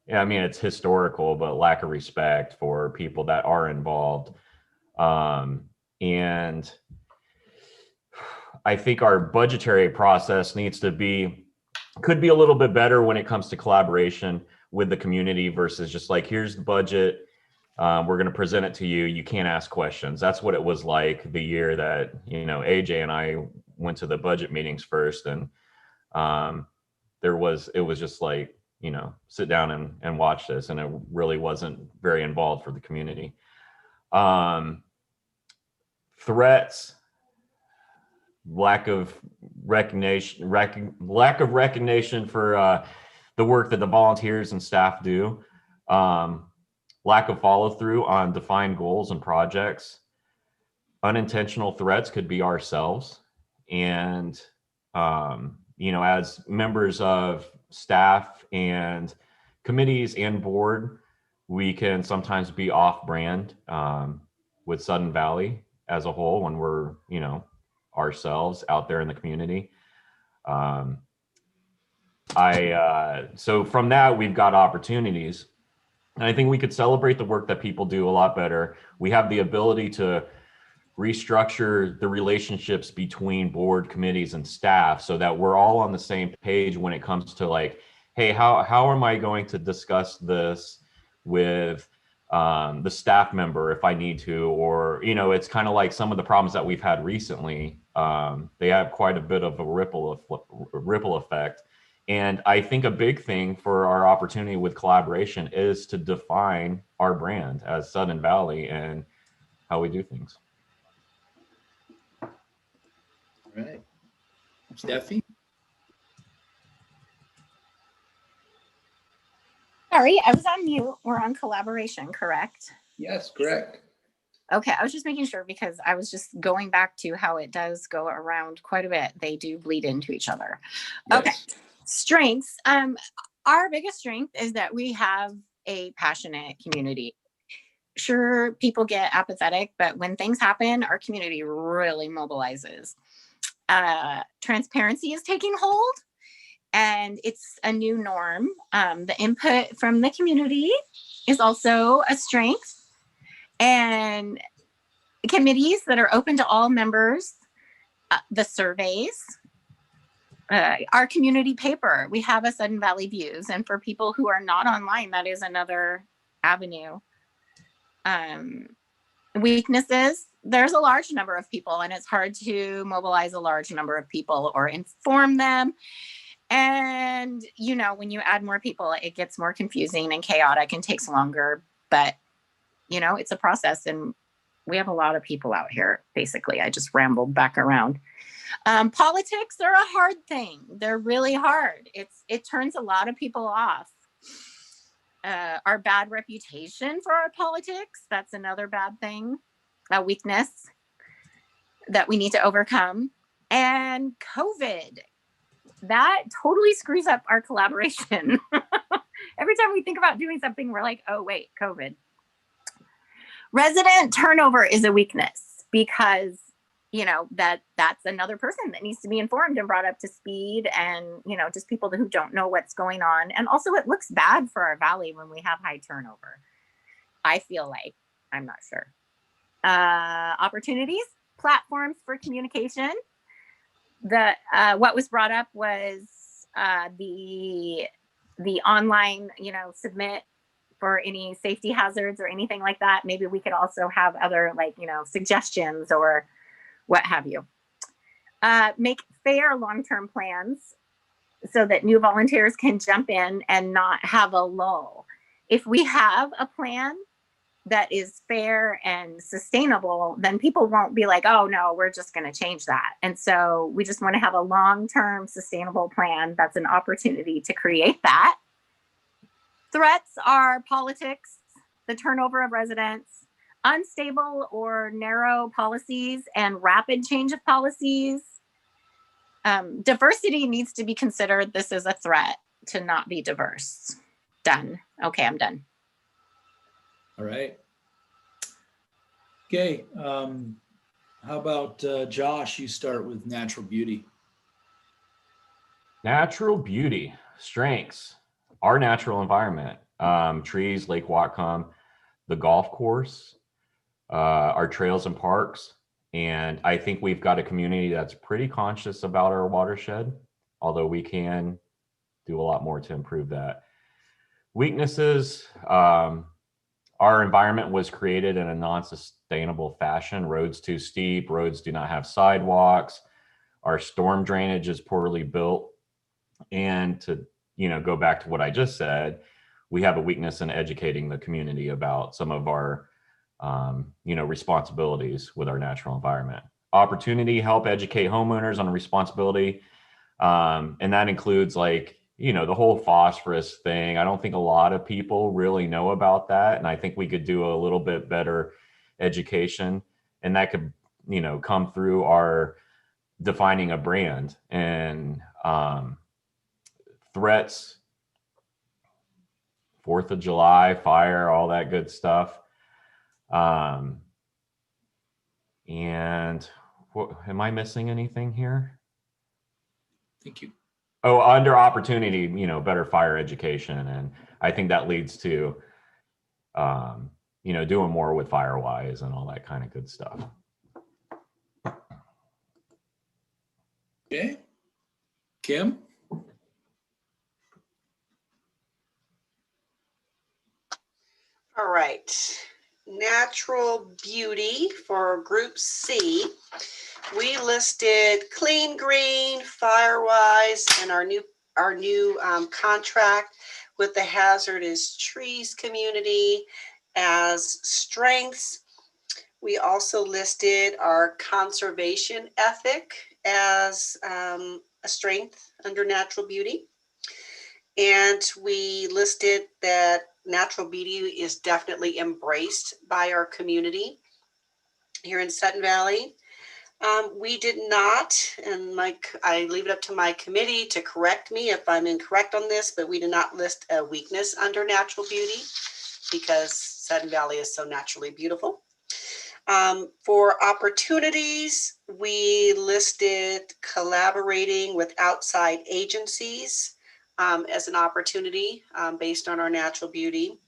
it's historical, but lack of respect for people that are involved. And I think our budgetary process could be a little bit better when it comes to collaboration with the community versus just like, here's the budget. We're going to present it to you. You can't ask questions. That's what it was like the year that, AJ and I went to the budget meetings first. And it was just like, sit down and watch this. And it really wasn't very involved for the community. Threats, lack of recognition for the work that the volunteers and staff do, lack of follow through on defined goals and projects. Unintentional threats could be ourselves. And, as members of staff and committees and board, we can sometimes be off brand with Sudden Valley as a whole when we're, ourselves out there in the community. So from that, we've got opportunities. And I think we could celebrate the work that people do a lot better. We have the ability to restructure the relationships between board, committees, and staff so that we're all on the same page when it comes to like, hey, how am I going to discuss this with the staff member if I need to? Or, it's kind of like some of the problems that we've had recently. They have quite a bit of a ripple effect. And I think a big thing for our opportunity with collaboration is to define our brand as Sudden Valley and how we do things. All right. Steffi? Sorry, I was on mute. We're on collaboration, correct? Yes, correct. Okay, I was just making sure because I was just going back to how it does go around quite a bit. They do bleed into each other. Yes. Okay, strengths. Our biggest strength is that we have a passionate community. Sure, people get apathetic, but when things happen, our community really mobilizes. Transparency is taking hold, and it's a new norm. The input from the community is also a strength. And committees that are open to all members, the surveys, our community paper. We have a Sudden Valley Views, and for people who are not online, that is another avenue. Weaknesses, there's a large number of people, and it's hard to mobilize a large number of people or inform them. And, you know, when you add more people, it gets more confusing and chaotic and takes longer, but you know, it's a process, and we have a lot of people out here. Basically, I just rambled back around. Politics are a hard thing. They're really hard. It turns a lot of people off. Our bad reputation for our politics, that's another bad thing, a weakness that we need to overcome. And COVID, that totally screws up our collaboration. Every time we think about doing something, we're like, oh, wait, COVID. Resident turnover is a weakness because, you know, that's another person that needs to be informed and brought up to speed, and, you know, just people who don't know what's going on. And also it looks bad for our valley when we have high turnover. I feel like, I'm not sure. Opportunities, platforms for communication. What was brought up was the online, you know, submit for any safety hazards or anything like that. Maybe we could also have other, like, you know, suggestions or what have you. Make fair long-term plans so that new volunteers can jump in and not have a lull. If we have a plan that is fair and sustainable, then people won't be like, oh no, we're just going to change that. And so we just want to have a long-term sustainable plan. That's an opportunity to create that. Threats are politics, the turnover of residents, unstable or narrow policies, and rapid change of policies. Diversity needs to be considered. This is a threat to not be diverse. Done. Okay, I'm done. All right. Okay. How about Josh? You start with natural beauty. Natural beauty, strengths, our natural environment, trees, Lake Whatcom, the golf course, our trails and parks. And I think we've got a community that's pretty conscious about our watershed, although we can do a lot more to improve that. Weaknesses, our environment was created in a non-sustainable fashion. Roads too steep, roads do not have sidewalks. Our storm drainage is poorly built. And to, you know, go back to what I just said, we have a weakness in educating the community about some of our, you know, responsibilities with our natural environment. Opportunity, help educate homeowners on responsibility. And that includes, like, you know, the whole phosphorus thing. I don't think a lot of people really know about that. And I think we could do a little bit better education, and that could, you know, come through our defining a brand. And threats, 4th of July, fire, all that good stuff. And what, am I missing anything here? Thank you. Oh, under opportunity, you know, better fire education. And I think that leads to, you know, doing more with Firewise and all that kind of good stuff. Okay. Kim? All right. Natural beauty for group C. We listed Clean Green, Firewise, and our new contract with the Hazardous Trees community as strengths. We also listed our conservation ethic as a strength under natural beauty. And we listed that natural beauty is definitely embraced by our community here in Sutton Valley. We did not, and I leave it up to my committee to correct me if I'm incorrect on this, but we did not list a weakness under natural beauty because Sutton Valley is so naturally beautiful. For opportunities, we listed collaborating with outside agencies as an opportunity based on our natural beauty.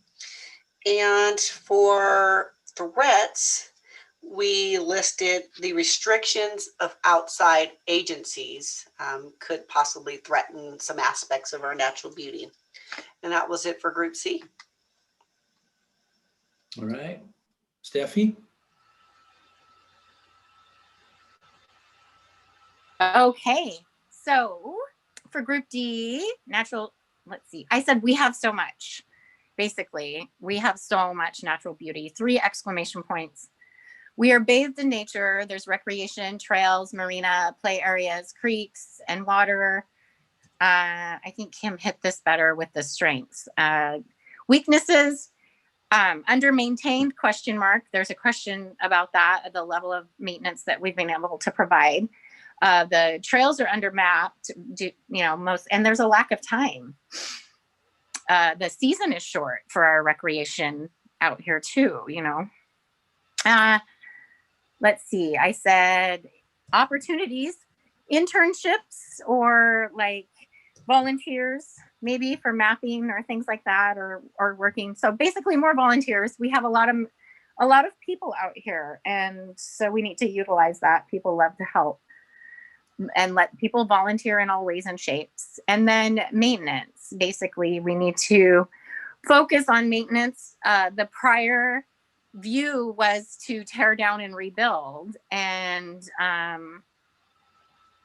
And for threats, we listed the restrictions of outside agencies could possibly threaten some aspects of our natural beauty. And that was it for Group C. All right. Steffi? Okay, so for Group D, natural, let's see, I said we have so much. Basically, we have so much natural beauty, 3 exclamation points. We are bathed in nature. There's recreation, trails, marina, play areas, creeks, and water. I think Kim hit this better with the strengths. Weaknesses, under maintained, question mark. There's a question about that, the level of maintenance that we've been able to provide. The trails are under mapped, and there's a lack of time. The season is short for our recreation out here too, let's see, I said opportunities, internships, or like volunteers, maybe for mapping or things like that, or working. So basically more volunteers. We have a lot of people out here, and so we need to utilize that. People love to help and let people volunteer in all ways and shapes. And then maintenance. Basically, we need to focus on maintenance. The prior view was to tear down and rebuild. And,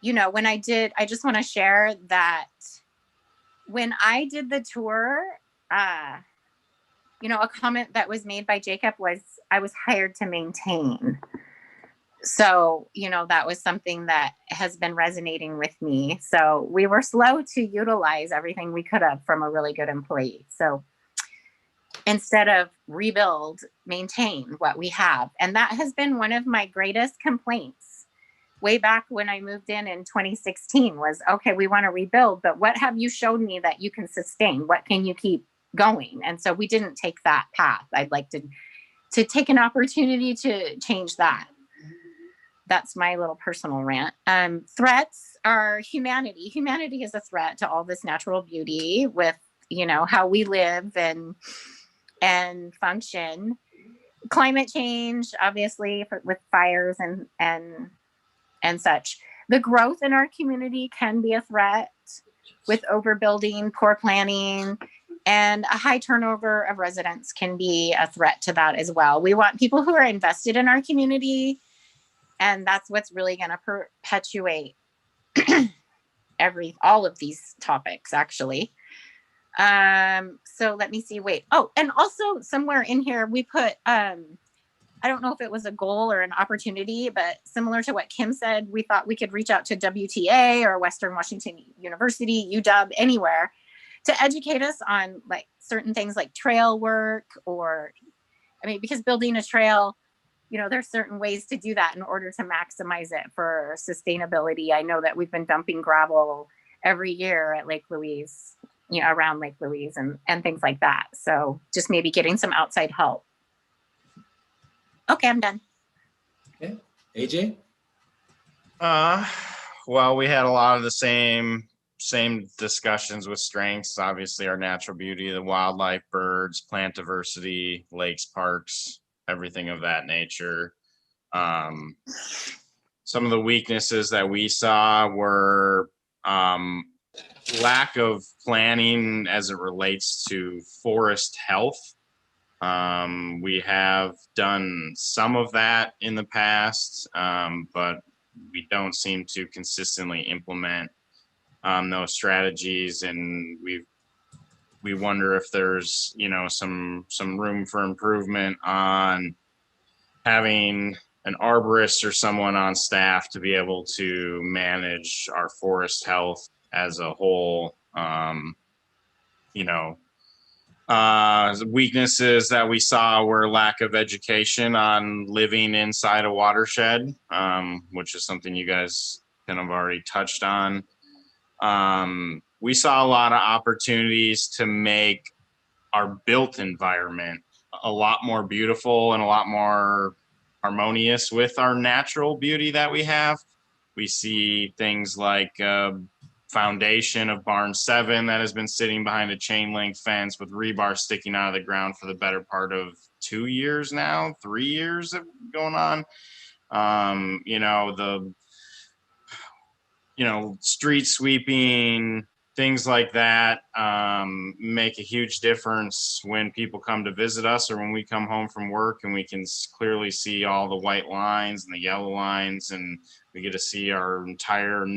when I just want to share that when I did the tour, a comment that was made by Jacob was, I was hired to maintain. So, that was something that has been resonating with me. So we were slow to utilize everything we could have from a really good employee. So instead of rebuild, maintain what we have. And that has been one of my greatest complaints way back when I moved in 2016 was, okay, we want to rebuild, but what have you shown me that you can sustain? What can you keep going? And so we didn't take that path. I'd like to take an opportunity to change that. That's my little personal rant. Threats are humanity. Humanity is a threat to all this natural beauty with, how we live and function. Climate change, obviously, with fires and such. The growth in our community can be a threat with overbuilding, poor planning, and a high turnover of residents can be a threat to that as well. We want people who are invested in our community, and that's what's really going to perpetuate all of these topics, actually. So let me see, wait. Oh, and also somewhere in here, we put, I don't know if it was a goal or an opportunity, but similar to what Kim said, we thought we could reach out to WTA or Western Washington University, UW, anywhere to educate us on like certain things like trail work because building a trail, there's certain ways to do that in order to maximize it for sustainability. I know that we've been dumping gravel every year at Lake Louise, around Lake Louise and things like that. So just maybe getting some outside help. Okay, I'm done. Okay, AJ? Well, we had a lot of the same discussions with strengths. Obviously, our natural beauty, the wildlife, birds, plant diversity, lakes, parks, everything of that nature. Some of the weaknesses that we saw were lack of planning as it relates to forest health. We have done some of that in the past, but we don't seem to consistently implement those strategies, and we wonder if there's some room for improvement on having an arborist or someone on staff to be able to manage our forest health as a whole. You know, weaknesses that we saw were lack of education on living inside a watershed, which is something you guys kind of already touched on. We saw a lot of opportunities to make our built environment a lot more beautiful and a lot more harmonious with our natural beauty that we have. We see things like foundation of barn 7 that has been sitting behind a chain link fence with rebar sticking out of the ground for the better part of 2 years now, 3 years going on. Street sweeping, things like that make a huge difference when people come to visit us or when we come home from work and we can clearly see all the white lines and the yellow lines, and we get to see our entire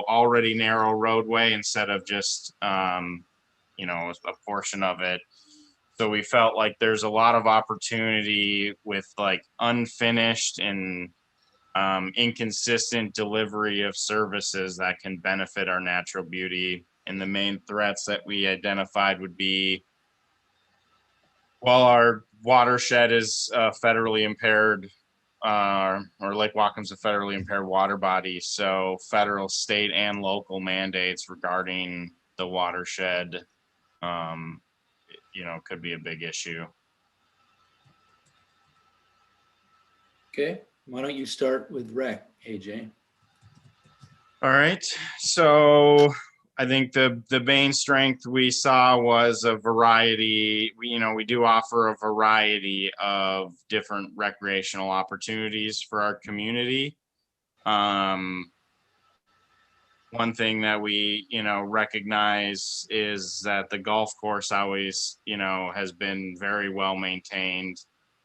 already narrow roadway instead of just, a portion of it. So we felt like there's a lot of opportunity with like unfinished and inconsistent delivery of services that can benefit our natural beauty. And the main threats that we identified would be, well, our watershed is federally impaired, or Lake Whatcom's a federally impaired water body. So federal, state, and local mandates regarding the watershed, could be a big issue. Okay, why don't you start with rec, AJ? All right, so I think the main strength we saw was a variety. We do offer a variety of different recreational opportunities for our community. One thing that we, recognize is that the golf course always, has been very well maintained.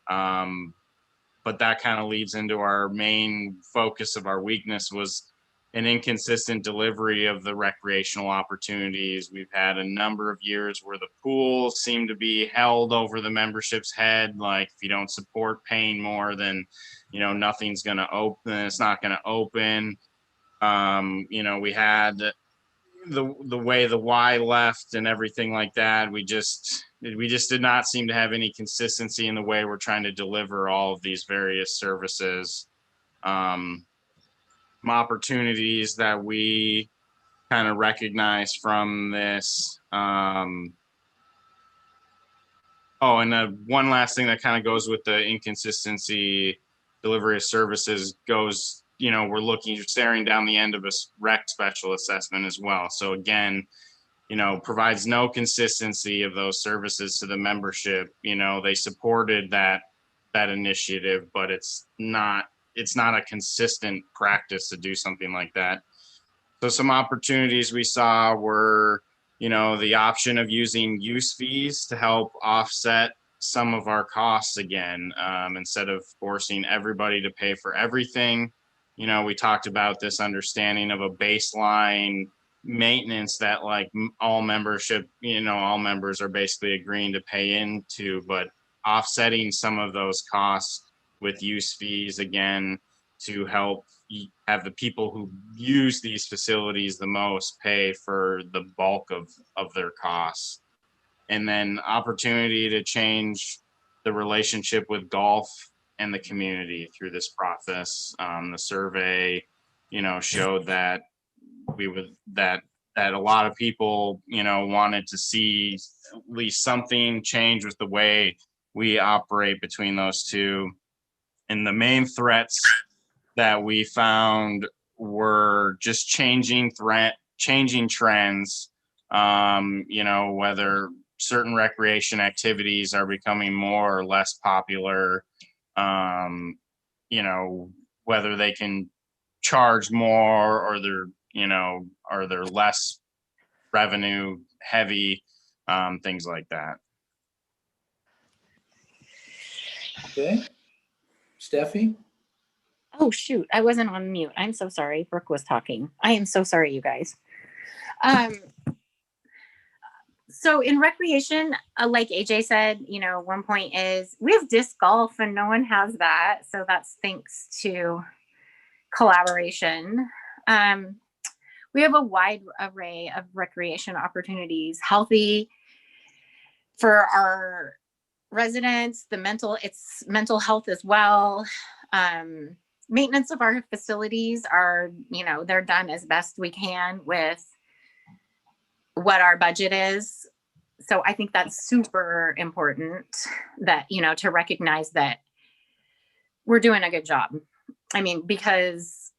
But that kind of leads into our main focus of our weakness was an inconsistent delivery of the recreational opportunities. We've had a number of years where the pool seemed to be held over the membership's head. Like, if you don't support paying more, then, nothing's going to open. It's not going to open. We had the way the Y left and everything like that. We just did not seem to have any consistency in the way we're trying to deliver all of these various services. Some opportunities that we kind of recognize from this. And one last thing that kind of goes with the inconsistency delivery of services goes, we're staring down the end of a rec special assessment as well. So again, provides no consistency of those services to the membership. They supported that initiative, but it's not a consistent practice to do something like that. So some opportunities we saw were, the option of using use fees to help offset some of our costs again, instead of forcing everybody to pay for everything. We talked about this understanding of a baseline maintenance that like all members are basically agreeing to pay into, but offsetting some of those costs with use fees again to help have the people who use these facilities the most pay for the bulk of their costs. And then opportunity to change the relationship with golf and the community through this process. The survey, showed that that a lot of people, wanted to see at least something change with the way we operate between those two. And the main threats that we found were just changing trends, whether certain recreation activities are becoming more or less popular, whether they can charge more or they're less revenue heavy, things like that. Okay, Steffi? Oh, shoot. I wasn't on mute. I'm so sorry. Brooke was talking. I am so sorry, you guys. So in recreation, like AJ said, you know, one point is we have disc golf and no one has that. So that's thanks to collaboration. We have a wide array of recreation opportunities, healthy for our residents, it's mental health as well. Maintenance of our facilities are, you know, they're done as best we can with what our budget is. So I think that's super important that, you know, to recognize that we're doing a good job. I mean, because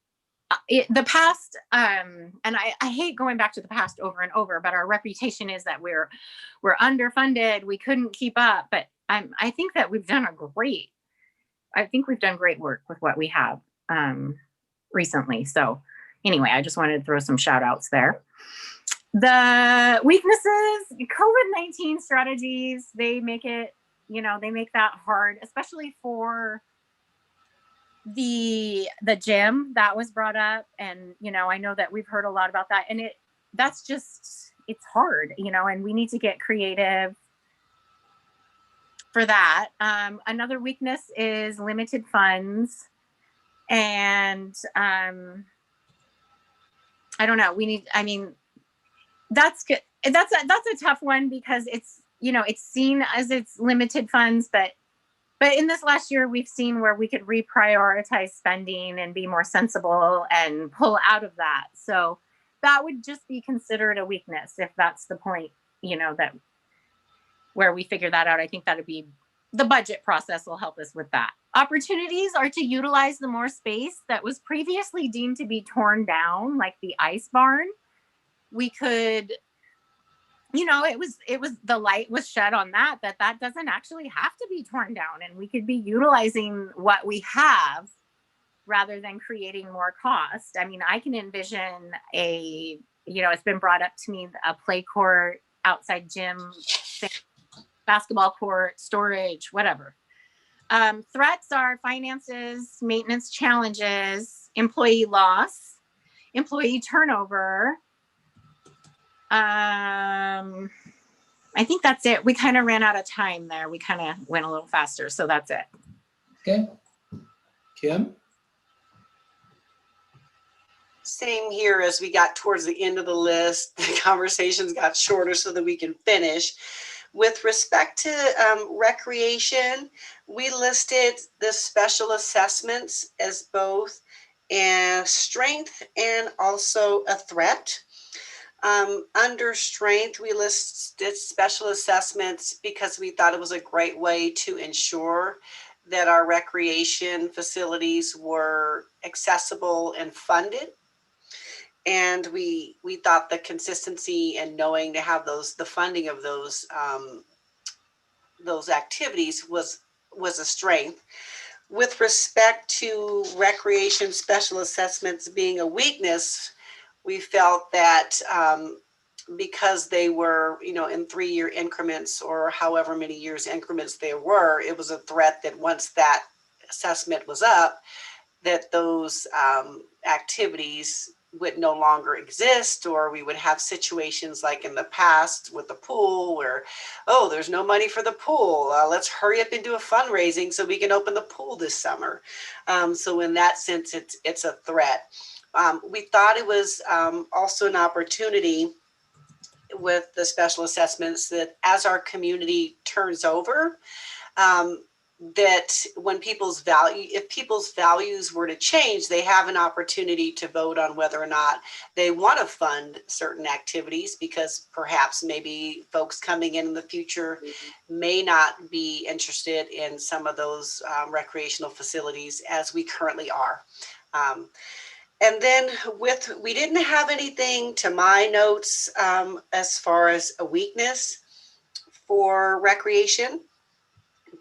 the past, and I hate going back to the past over and over, but our reputation is that we're underfunded, we couldn't keep up. But I think that we've done great work with what we have recently. So anyway, I just wanted to throw some shout outs there. The weaknesses, COVID-19 strategies, they make it, you know, they make that hard, especially for the gym that was brought up. And, you know, I know that we've heard a lot about that, and it's hard, you know, and we need to get creative for that. Another weakness is limited funds. And I don't know, that's good. That's a tough one because it's, you know, it's seen as it's limited funds, but in this last year, we've seen where we could reprioritize spending and be more sensible and pull out of that. So that would just be considered a weakness if that's the point, you know, that where we figure that out. I think that would be the budget process will help us with that. Opportunities are to utilize the more space that was previously deemed to be torn down, like the ice barn. We could, you know, it was the light was shed on that doesn't actually have to be torn down, and we could be utilizing what we have rather than creating more cost. I mean, I can envision you know, it's been brought up to me, a play court, outside gym, basketball court, storage, whatever. Threats are finances, maintenance challenges, employee loss, employee turnover. I think that's it. We kind of ran out of time there. We kind of went a little faster, so that's it. Okay. Kim? Same here. As we got towards the end of the list, the conversations got shorter so that we can finish. With respect to recreation, we listed the special assessments as both a strength and also a threat. Under strength, we listed special assessments because we thought it was a great way to ensure that our recreation facilities were accessible and funded. And we thought the consistency and knowing to have the funding of those activities was a strength. With respect to recreation special assessments being a weakness, we felt that because they were, you know, in 3-year increments or however many years increments they were, it was a threat that once that assessment was up, that those activities would no longer exist, or we would have situations like in the past with the pool where, oh, there's no money for the pool. Let's hurry up and do a fundraising so we can open the pool this summer. So in that sense, it's a threat. We thought it was also an opportunity with the special assessments that as our community turns over, that when if people's values were to change, they have an opportunity to vote on whether or not they want to fund certain activities, because perhaps maybe folks coming in the future may not be interested in some of those recreational facilities as we currently are. And then we didn't have anything to my notes as far as a weakness for recreation.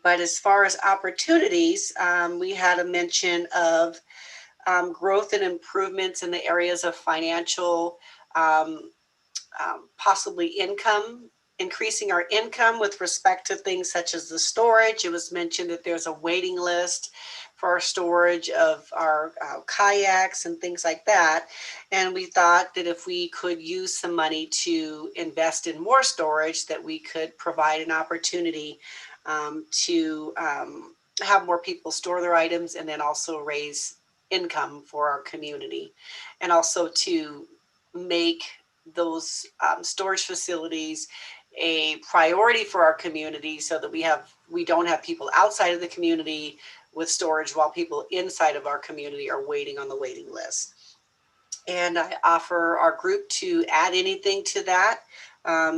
But as far as opportunities, we had a mention of growth and improvements in the areas of financial, possibly income increasing our income with respect to things such as the storage. It was mentioned that there's a waiting list for our storage of our kayaks and things like that. And we thought that if we could use some money to invest in more storage, that we could provide an opportunity to have more people store their items and then also raise income for our community, and also to make those storage facilities a priority for our community, so that we don't have people outside of the community with storage while people inside of our community are waiting on the waiting list. And I offer our group to add anything to that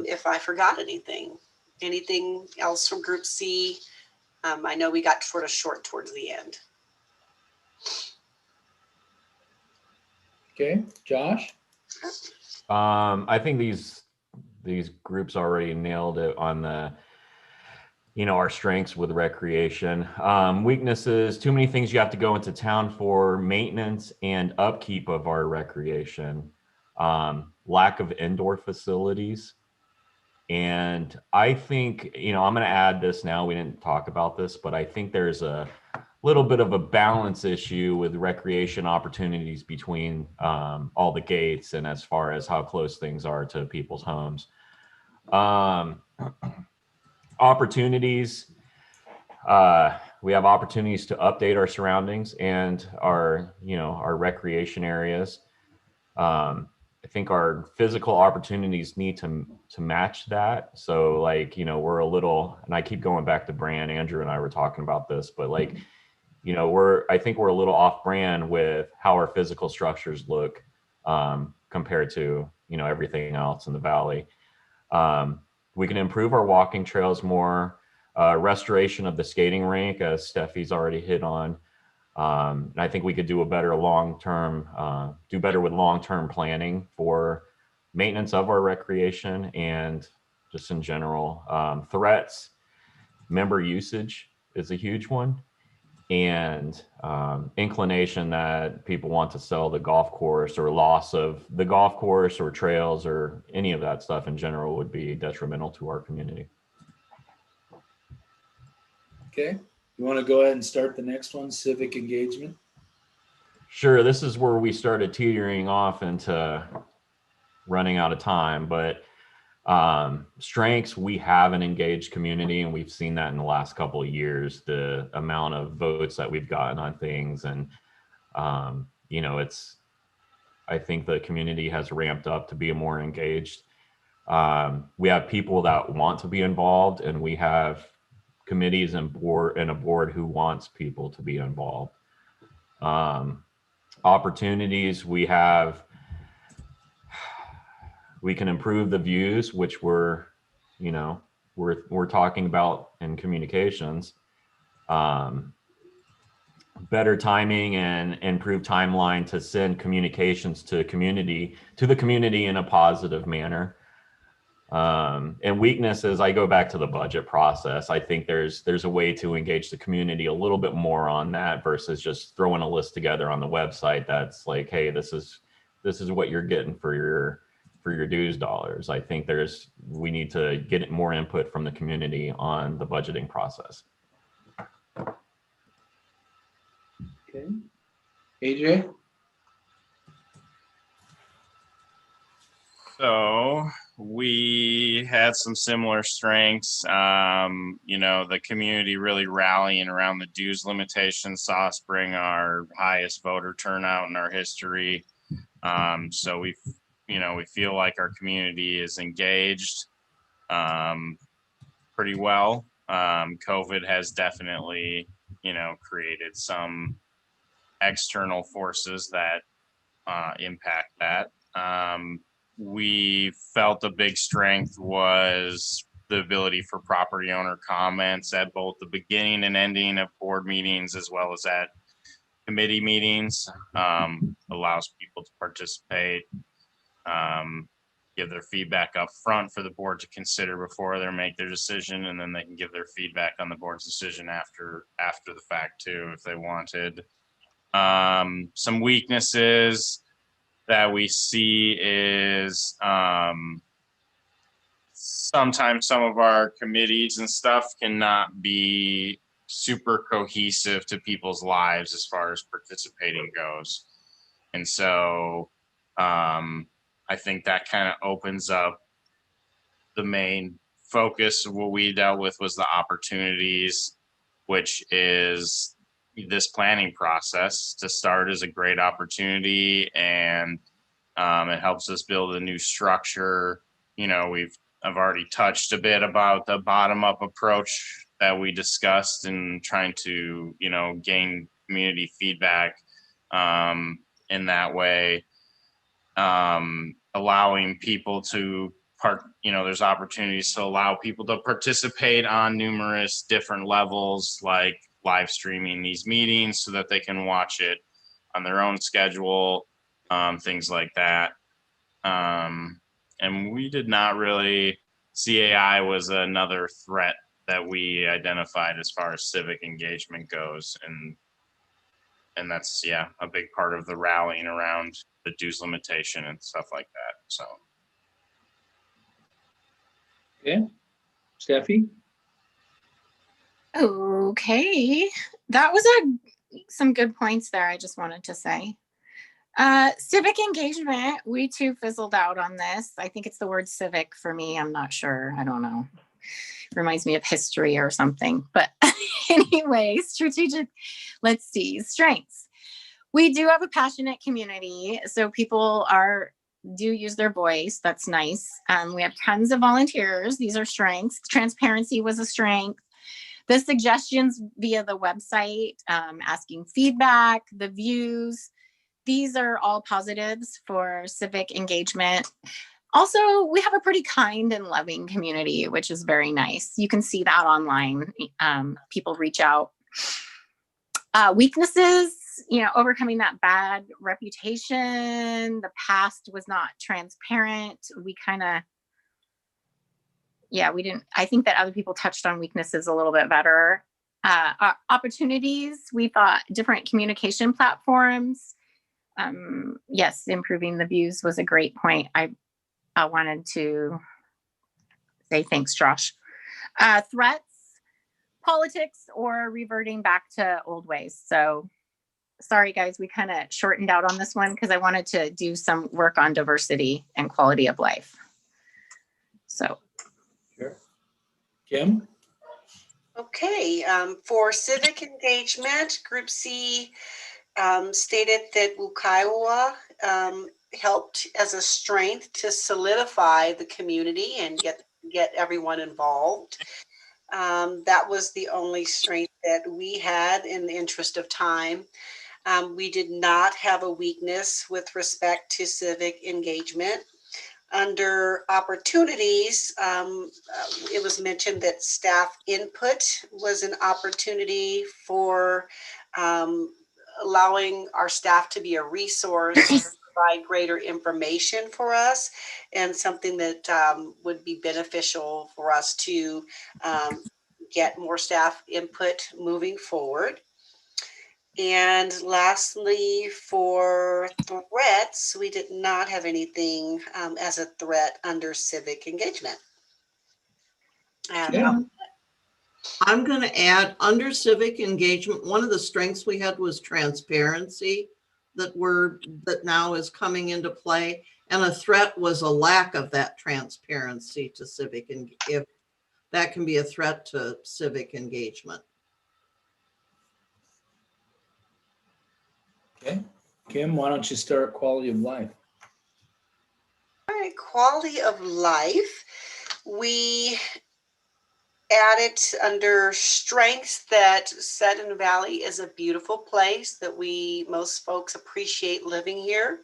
if I forgot anything. Anything else from Group C? I know we got sort of short towards the end. Okay, Josh? I think these groups already nailed it on the, our strengths with recreation. Weaknesses, too many things you have to go into town for, maintenance and upkeep of our recreation, lack of indoor facilities. And I think, I'm going to add this now. We didn't talk about this, but I think there's a little bit of a balance issue with recreation opportunities between all the gates and as far as how close things are to people's homes. Opportunities. We have opportunities to update our surroundings and our recreation areas. I think our physical opportunities need to match that. So we're a little, and I keep going back to brand. Andrew and I were talking about this, but I think we're a little off brand with how our physical structures look compared to, everything else in the valley. We can improve our walking trails more, restoration of the skating rink, as Steffi's already hit on. And I think we could do a better do better with long-term planning for maintenance of our recreation and just in general. Threats, member usage is a huge one. And inclination that people want to sell the golf course, or loss of the golf course or trails or any of that stuff in general would be detrimental to our community. Okay, you want to go ahead and start the next one, civic engagement? Sure, this is where we started teetering off into running out of time, but strengths, we have an engaged community, and we've seen that in the last couple of years, the amount of votes that we've gotten on things. And I think the community has ramped up to be more engaged. We have people that want to be involved, and we have committees and a board who wants people to be involved. Opportunities, we can improve the views, which we're talking about in communications. Better timing and improved timeline to send communications to the community in a positive manner. And weaknesses, I go back to the budget process. I think there's a way to engage the community a little bit more on that versus just throwing a list together on the website that's like, hey, this is what you're getting for your dues dollars. I think we need to get more input from the community on the budgeting process. Okay, AJ? So we had some similar strengths. The community really rallying around the dues limitation saw us bring our highest voter turnout in our history. So we feel like our community is engaged pretty well. COVID has definitely, created some external forces that impact that. We felt a big strength was the ability for property owner comments at both the beginning and ending of board meetings, as well as at committee meetings. Allows people to participate, give their feedback up front for the board to consider before they make their decision, and then they can give their feedback on the board's decision after the fact too, if they wanted. Some weaknesses that we see is sometimes some of our committees and stuff cannot be super cohesive to people's lives as far as participating goes. And so I think that kind of opens up the main focus of what we dealt with was the opportunities, which is this planning process to start is a great opportunity, and it helps us build a new structure. You know, I've already touched a bit about the bottom-up approach that we discussed and trying to, you know, gain community feedback in that way, allowing people to there's opportunities to allow people to participate on numerous different levels, like live streaming these meetings so that they can watch it on their own schedule, things like that. And we did not really see AI was another threat that we identified as far as civic engagement goes. And that's, yeah, a big part of the rallying around the dues limitation and stuff like that. So. Okay, Steffi? Okay, that was some good points there. I just wanted to say. Civic engagement, we too fizzled out on this. I think it's the word civic for me. I'm not sure. I don't know. Reminds me of history or something. But anyway, strategic, let's see, strengths. We do have a passionate community. So people do use their voice. That's nice. We have tons of volunteers. These are strengths. Transparency was a strength. The suggestions via the website, asking feedback, the views, these are all positives for civic engagement. Also, we have a pretty kind and loving community, which is very nice. You can see that online. People reach out. Weaknesses, overcoming that bad reputation. The past was not transparent. We didn't, I think that other people touched on weaknesses a little bit better. Opportunities, we thought different communication platforms. Yes, improving the views was a great point. I wanted to say thanks, Josh. Threats, politics, or reverting back to old ways. So sorry, guys, we kind of shortened out on this one because I wanted to do some work on diversity and quality of life. So. Sure. Kim? Okay, for civic engagement, Group C stated that Wukaiwa helped as a strength to solidify the community and get everyone involved. That was the only strength that we had in the interest of time. We did not have a weakness with respect to civic engagement. Under opportunities, it was mentioned that staff input was an opportunity for allowing our staff to be a resource to provide greater information for us, and something that would be beneficial for us to get more staff input moving forward. And lastly, for threats, we did not have anything as a threat under civic engagement. And Yeah. I'm going to add, under civic engagement, one of the strengths we had was transparency that now is coming into play. And a threat was a lack of that transparency to civic, and if that can be a threat to civic engagement. Okay. Kim, why don't you start quality of life? all right, quality of life, we added under strengths that Seton Valley is a beautiful place, that most folks appreciate living here,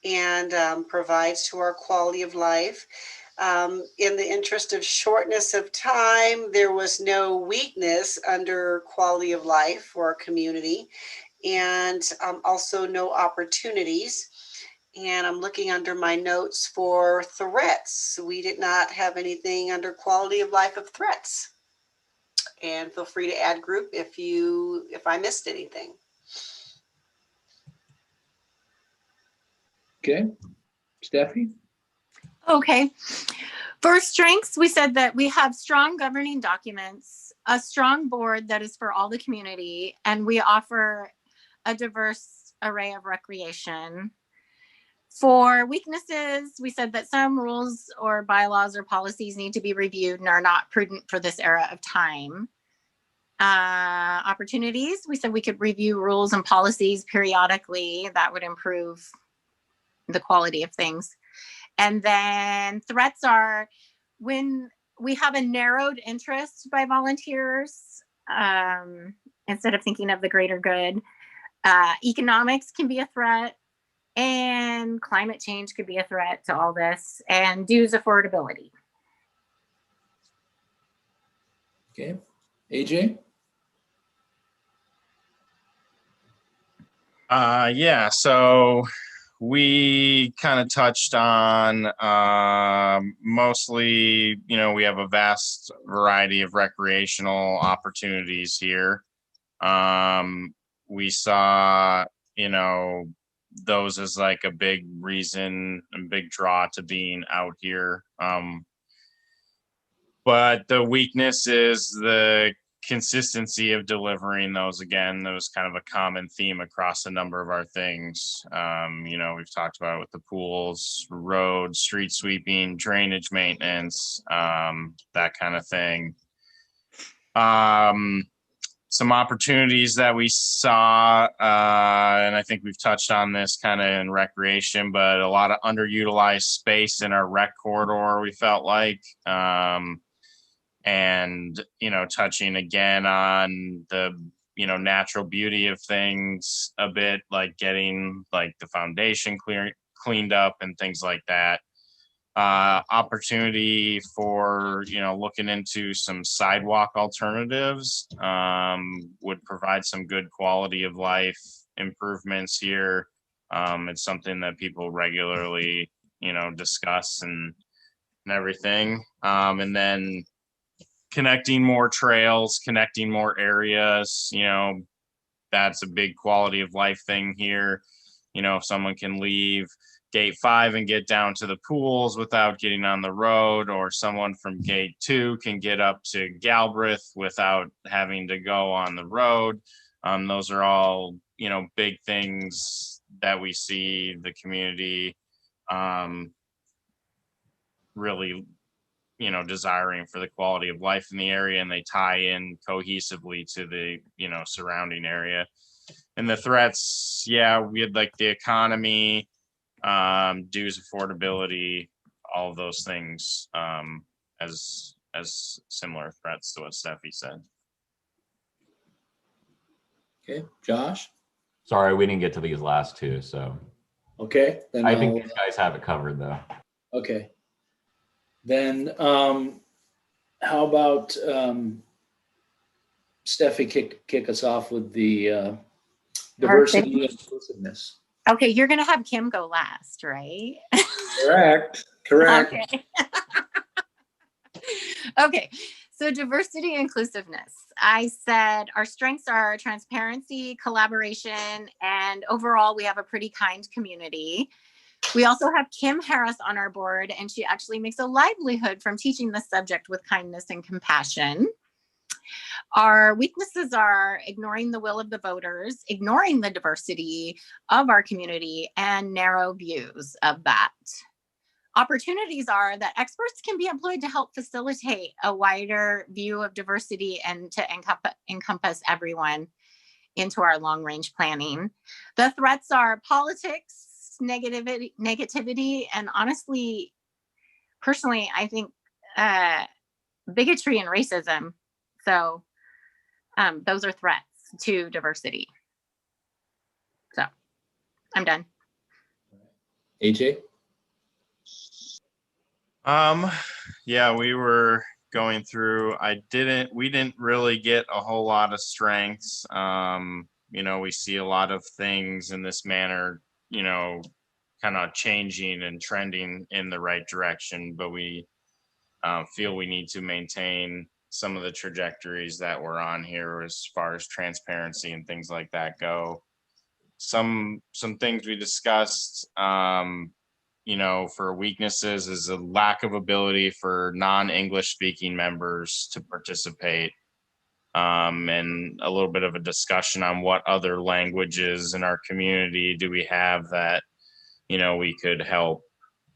and provides to our quality of life. In the interest of shortness of time, there was no weakness under quality of life for our community, and also no opportunities. And I'm looking under my notes for threats. We did not have anything under quality of life of threats. And feel free to add group if I missed anything. Okay. Steffi? Okay. For strengths, we said that we have strong governing documents, a strong board that is for all the community, and we offer a diverse array of recreation. For weaknesses, we said that some rules or bylaws or policies need to be reviewed and are not prudent for this era of time. Opportunities, we said we could review rules and policies periodically. That would improve the quality of things. And then threats are when we have a narrowed interest by volunteers, instead of thinking of the greater good. Economics can be a threat, and climate change could be a threat to all this, and dues affordability. Okay, AJ? Yeah, so we kind of touched on mostly, we have a vast variety of recreational opportunities here. We saw, those as like a big reason and big draw to being out here. But the weakness is the consistency of delivering those. Again, that was kind of a common theme across a number of our things. We've talked about it with the pools, roads, street sweeping, drainage maintenance, that kind of thing. Some opportunities that we saw, and I think we've touched on this kind of in recreation, but a lot of underutilized space in our rec corridor, we felt like. And touching again on the natural beauty of things a bit, like getting like the foundation cleaned up and things like that. Opportunity for looking into some sidewalk alternatives would provide some good quality of life improvements here. It's something that people regularly discuss and everything. And then connecting more trails, connecting more areas, that's a big quality of life thing here. If someone can leave gate 5 and get down to the pools without getting on the road, or someone from gate 2 can get up to Galbraith without having to go on the road. Those are all, big things that we see the community really desiring for the quality of life in the area, and they tie in cohesively to the surrounding area. And the threats, yeah, we had like the economy, dues affordability, all of those things as similar threats to what Steffi said. Okay, Josh? Sorry, we didn't get to these last two, so Okay, then I think these guys have it covered though. Okay. Then how about Steffi kick us off with the diversity and inclusiveness. Okay, you're gonna have Kim go last, right? Correct. Okay. Okay, so diversity and inclusiveness. I said our strengths are transparency, collaboration, and overall we have a pretty kind community. We also have Kim Harris on our board, and she actually makes a livelihood from teaching this subject with kindness and compassion. Our weaknesses are ignoring the will of the voters, ignoring the diversity of our community, and narrow views of that. Opportunities are that experts can be employed to help facilitate a wider view of diversity and to encompass everyone into our long-range planning. The threats are politics, negativity, and honestly, personally, I think bigotry and racism. So those are threats to diversity. So I'm done. AJ? Yeah, we were going through, we didn't really get a whole lot of strengths. We see a lot of things in this manner, kind of changing and trending in the right direction, but we feel we need to maintain some of the trajectories that we're on here as far as transparency and things like that go. Some things we discussed, for weaknesses is a lack of ability for non-English speaking members to participate. And a little bit of a discussion on what other languages in our community do we have that, we could help,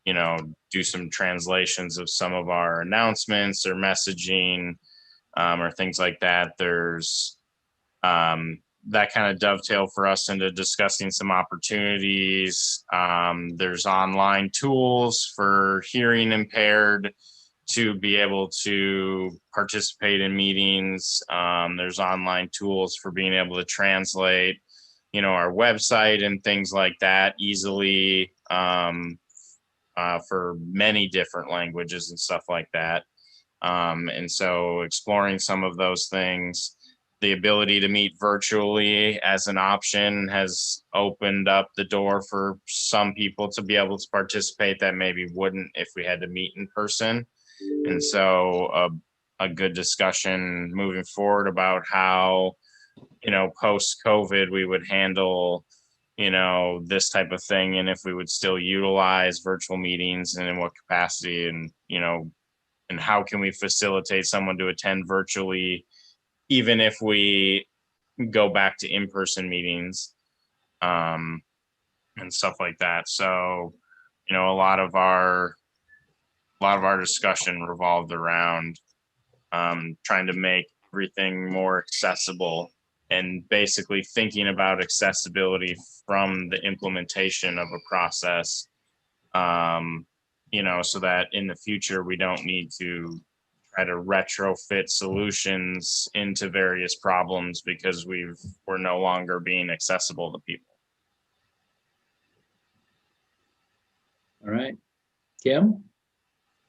do some translations of some of our announcements or messaging, or things like that. There's that kind of dovetail for us into discussing some opportunities. There's online tools for hearing impaired to be able to participate in meetings. There's online tools for being able to translate, our website and things like that easily, for many different languages and stuff like that. And so exploring some of those things, the ability to meet virtually as an option has opened up the door for some people to be able to participate that maybe wouldn't if we had to meet in person. And so a good discussion moving forward about how, post-COVID we would handle, this type of thing, and if we would still utilize virtual meetings and in what capacity, and, and how can we facilitate someone to attend virtually, even if we go back to in-person meetings, and stuff like that. So, a lot of our discussion revolved around trying to make everything more accessible, and basically thinking about accessibility from the implementation of a process, so that in the future we don't need to try to retrofit solutions into various problems because we're no longer being accessible to people. All right, Kim?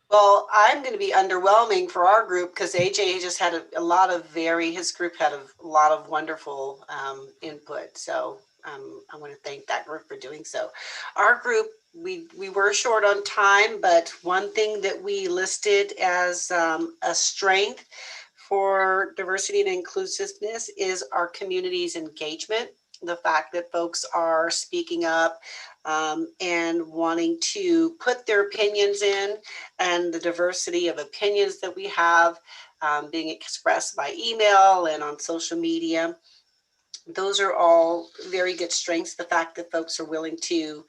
Well, I'm going to be underwhelming for our group because AJ just had his group had a lot of wonderful input. So I want to thank that group for doing so. Our group, we were short on time, but one thing that we listed as a strength for diversity and inclusiveness is our community's engagement. The fact that folks are speaking up and wanting to put their opinions in, and the diversity of opinions that we have being expressed by email and on social media. Those are all very good strengths. The fact that folks are willing to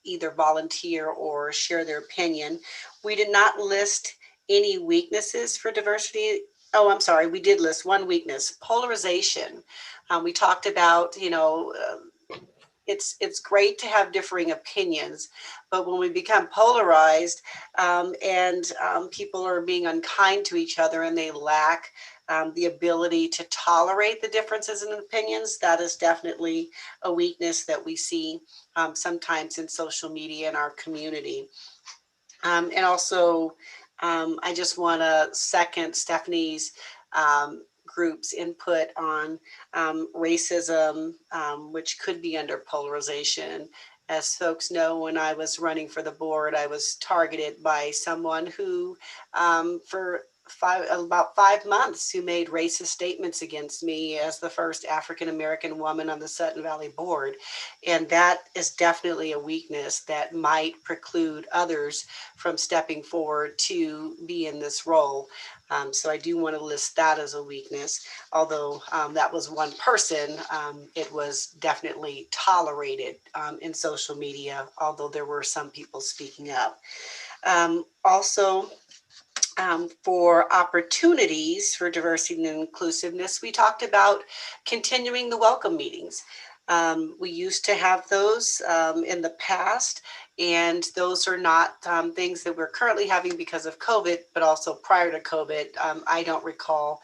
either volunteer or share their opinion. We did not list any weaknesses for diversity. Oh, I'm sorry. We did list one weakness: polarization. We talked about, it's great to have differing opinions, but when we become polarized and people are being unkind to each other and they lack the ability to tolerate the differences in opinions, that is definitely a weakness that we see sometimes in social media in our community. And also, I just want to second Stephanie's group's input on racism, which could be under polarization. As folks know, when I was running for the board, I was targeted by someone who, for about 5 months, who made racist statements against me as the first African-American woman on the Sutton Valley board. And that is definitely a weakness that might preclude others from stepping forward to be in this role. So I do want to list that as a weakness. Although that was one person, it was definitely tolerated in social media, although there were some people speaking up. Also, for opportunities for diversity and inclusiveness, we talked about continuing the welcome meetings. We used to have those in the past, and those are not things that we're currently having because of COVID, but also prior to COVID, I don't recall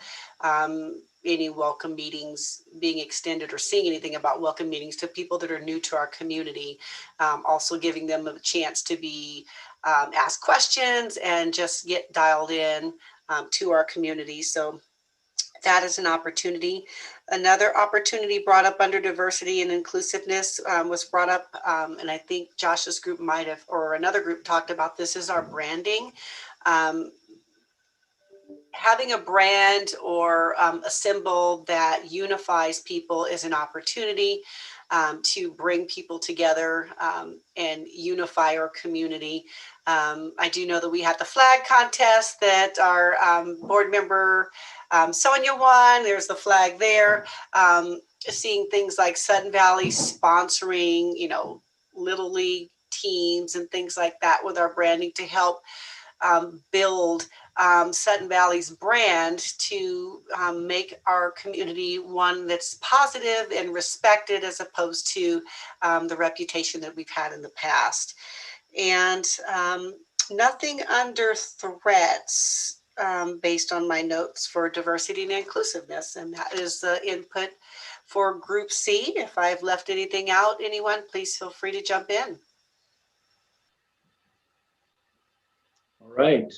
any welcome meetings being extended or seeing anything about welcome meetings to people that are new to our community. Also giving them a chance to be ask questions and just get dialed in to our community. So that is an opportunity. Another opportunity brought up under diversity and inclusiveness was brought up, and I think Josh's group might have, or another group talked about this, is our branding. Having a brand or a symbol that unifies people is an opportunity. to bring people together and unify our community. I do know that we had the flag contest that our board member Sonia won. There's the flag there. Seeing things like Sutton Valley sponsoring, Little League teams and things like that with our branding to help build Sutton Valley's brand to make our community one that's positive and respected, as opposed to the reputation that we've had in the past. And nothing under threats based on my notes for diversity and inclusiveness. And that is the input for Group C. If I've left anything out, anyone, please feel free to jump in. All right.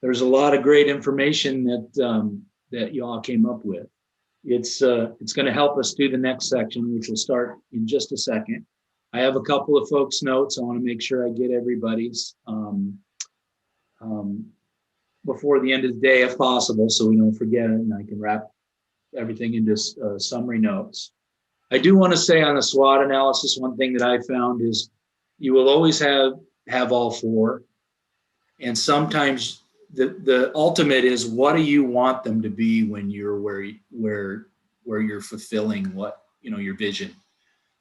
There's a lot of great information that you all came up with. It's going to help us do the next section, which will start in just a second. I have a couple of folks' notes. I want to make sure I get everybody's before the end of the day, if possible, so we don't forget it, and I can wrap everything into summary notes. I do want to say on the SWOT analysis, one thing that I found is you will always have all four, and sometimes the ultimate is, what do you want them to be when you're where you're fulfilling what your vision.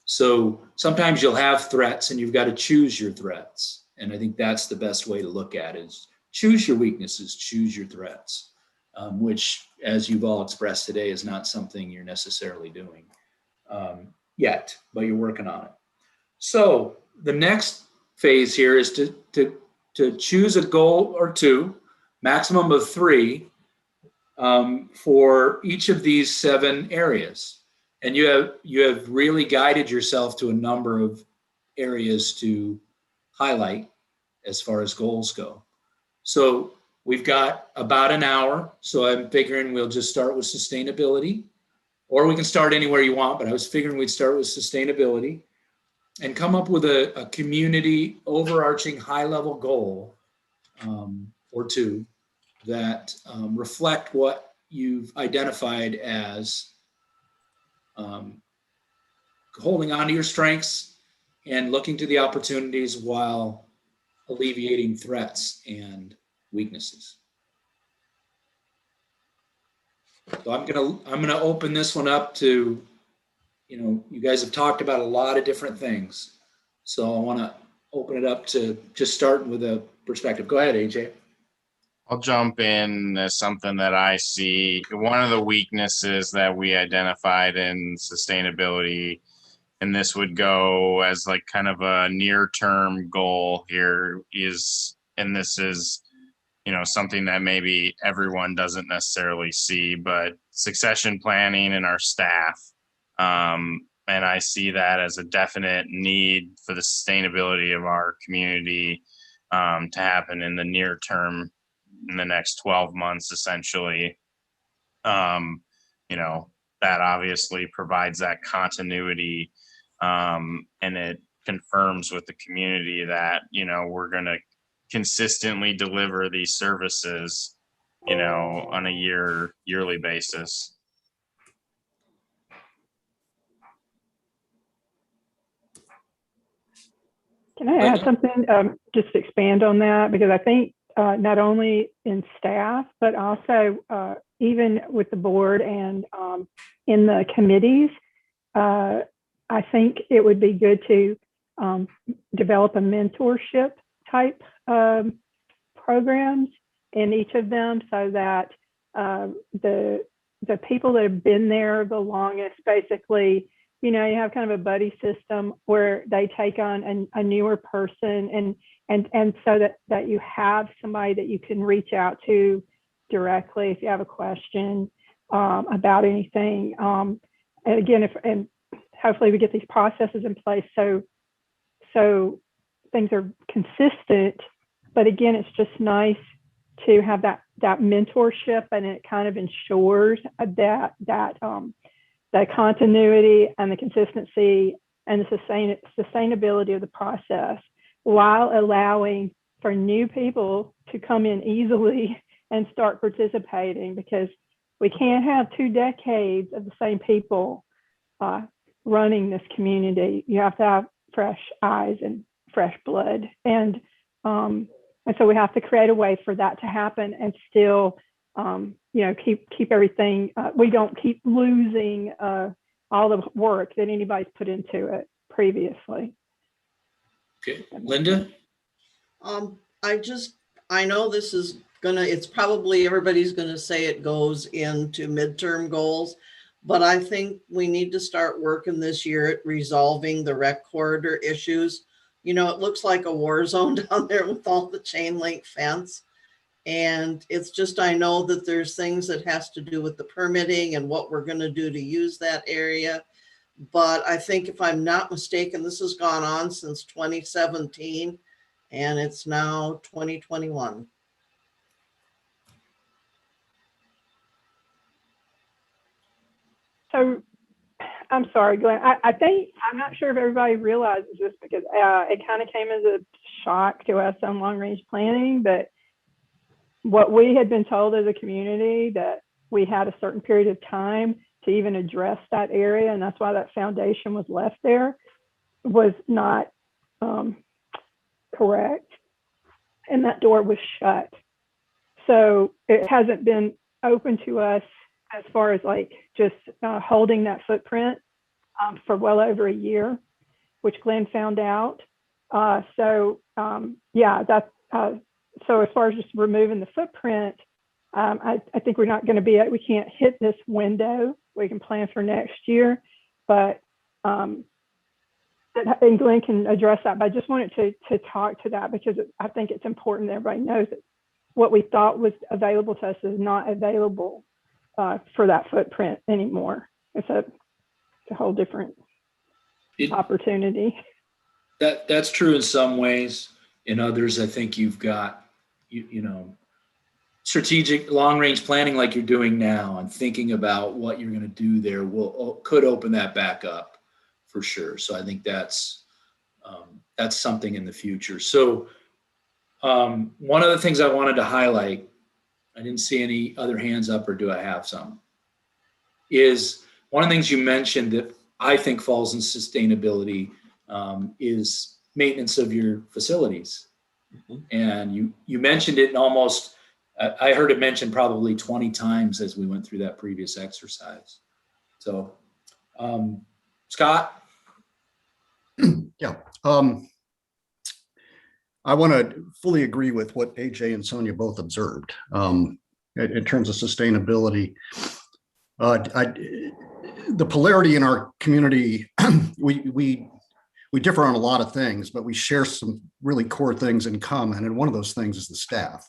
So sometimes you'll have threats and you've got to choose your threats, and I think that's the best way to look at it, is choose your weaknesses, choose your threats, which, as you've all expressed today, is not something you're necessarily doing yet, but you're working on it. So the next phase here is to choose a goal or two, maximum of 3, for each of these 7 areas. And you have really guided yourself to a number of areas to highlight as far as goals go. So we've got about an hour. So I'm figuring we'll just start with sustainability, or we can start anywhere you want, but I was figuring we'd start with sustainability and come up with a community overarching high-level goal or two that reflect what you've identified as holding on to your strengths and looking to the opportunities while alleviating threats and weaknesses. So I'm gonna open this one up to, you guys have talked about a lot of different things. So I want to open it up to just starting with a perspective. Go ahead, AJ. I'll jump in as something that I see. One of the weaknesses that we identified in sustainability, and this would go as like kind of a near-term goal here, is, and this is, something that maybe everyone doesn't necessarily see, but succession planning in our staff. And I see that as a definite need for the sustainability of our community to happen in the near term, in the next 12 months, essentially. That obviously provides that continuity, and it confirms with the community that, we're going to consistently deliver these services, on a yearly basis. Can I add something, just to expand on that? Because I think not only in staff, but also even with the board and in the committees, I think it would be good to develop a mentorship type programs in each of them, so that the people that have been there the longest, basically, you have kind of a buddy system where they take on a newer person, and so that you have somebody that you can reach out to directly if you have a question about anything. And again, and hopefully we get these processes in place so things are consistent. But again, it's just nice to have that mentorship, and it kind of ensures that continuity and the consistency and the sustainability of the process, while allowing for new people to come in easily and start participating, because we can't have 2 decades of the same people running this community. You have to have fresh eyes and fresh blood. And so we have to create a way for that to happen and still, keep everything, we don't keep losing all the work that anybody's put into it previously. Okay, Linda? I know this is it's probably everybody's gonna say it goes into midterm goals, but I think we need to start working this year at resolving the rec corridor issues. It looks like a war zone down there with all the chain link fence. And it's just, I know that there's things that has to do with the permitting and what we're gonna do to use that area. But I think if I'm not mistaken, this has gone on since 2017 and it's now 2021. So I'm sorry, Glenn. I think, I'm not sure if everybody realizes this because it kind of came as a shock to us on long range planning, but what we had been told as a community that we had a certain period of time to even address that area, and that's why that foundation was left there, was not correct. And that door was shut. So it hasn't been open to us as far as like just holding that footprint for well over a year, which Glenn found out. So as far as just removing the footprint, I think we're not going to we can't hit this window. We can plan for next year, but and Glenn can address that. But I just wanted to talk to that because I think it's important that everybody knows that what we thought was available to us is not available for that footprint anymore. It's a whole different opportunity. That's true in some ways. In others, I think you've got, strategic long-range planning like you're doing now and thinking about what you're going to do there could open that back up for sure. So I think that's something in the future. So one of the things I wanted to highlight, I didn't see any other hands up, or do I have some? Is one of the things you mentioned that I think falls in sustainability is maintenance of your facilities. Mm-hmm. And you mentioned it in almost, I heard it mentioned probably 20 times as we went through that previous exercise. So, Scott? Yeah. I want to fully agree with what AJ and Sonia both observed in terms of sustainability. The polarity in our community, we differ on a lot of things, but we share some really core things in common. And one of those things is the staff.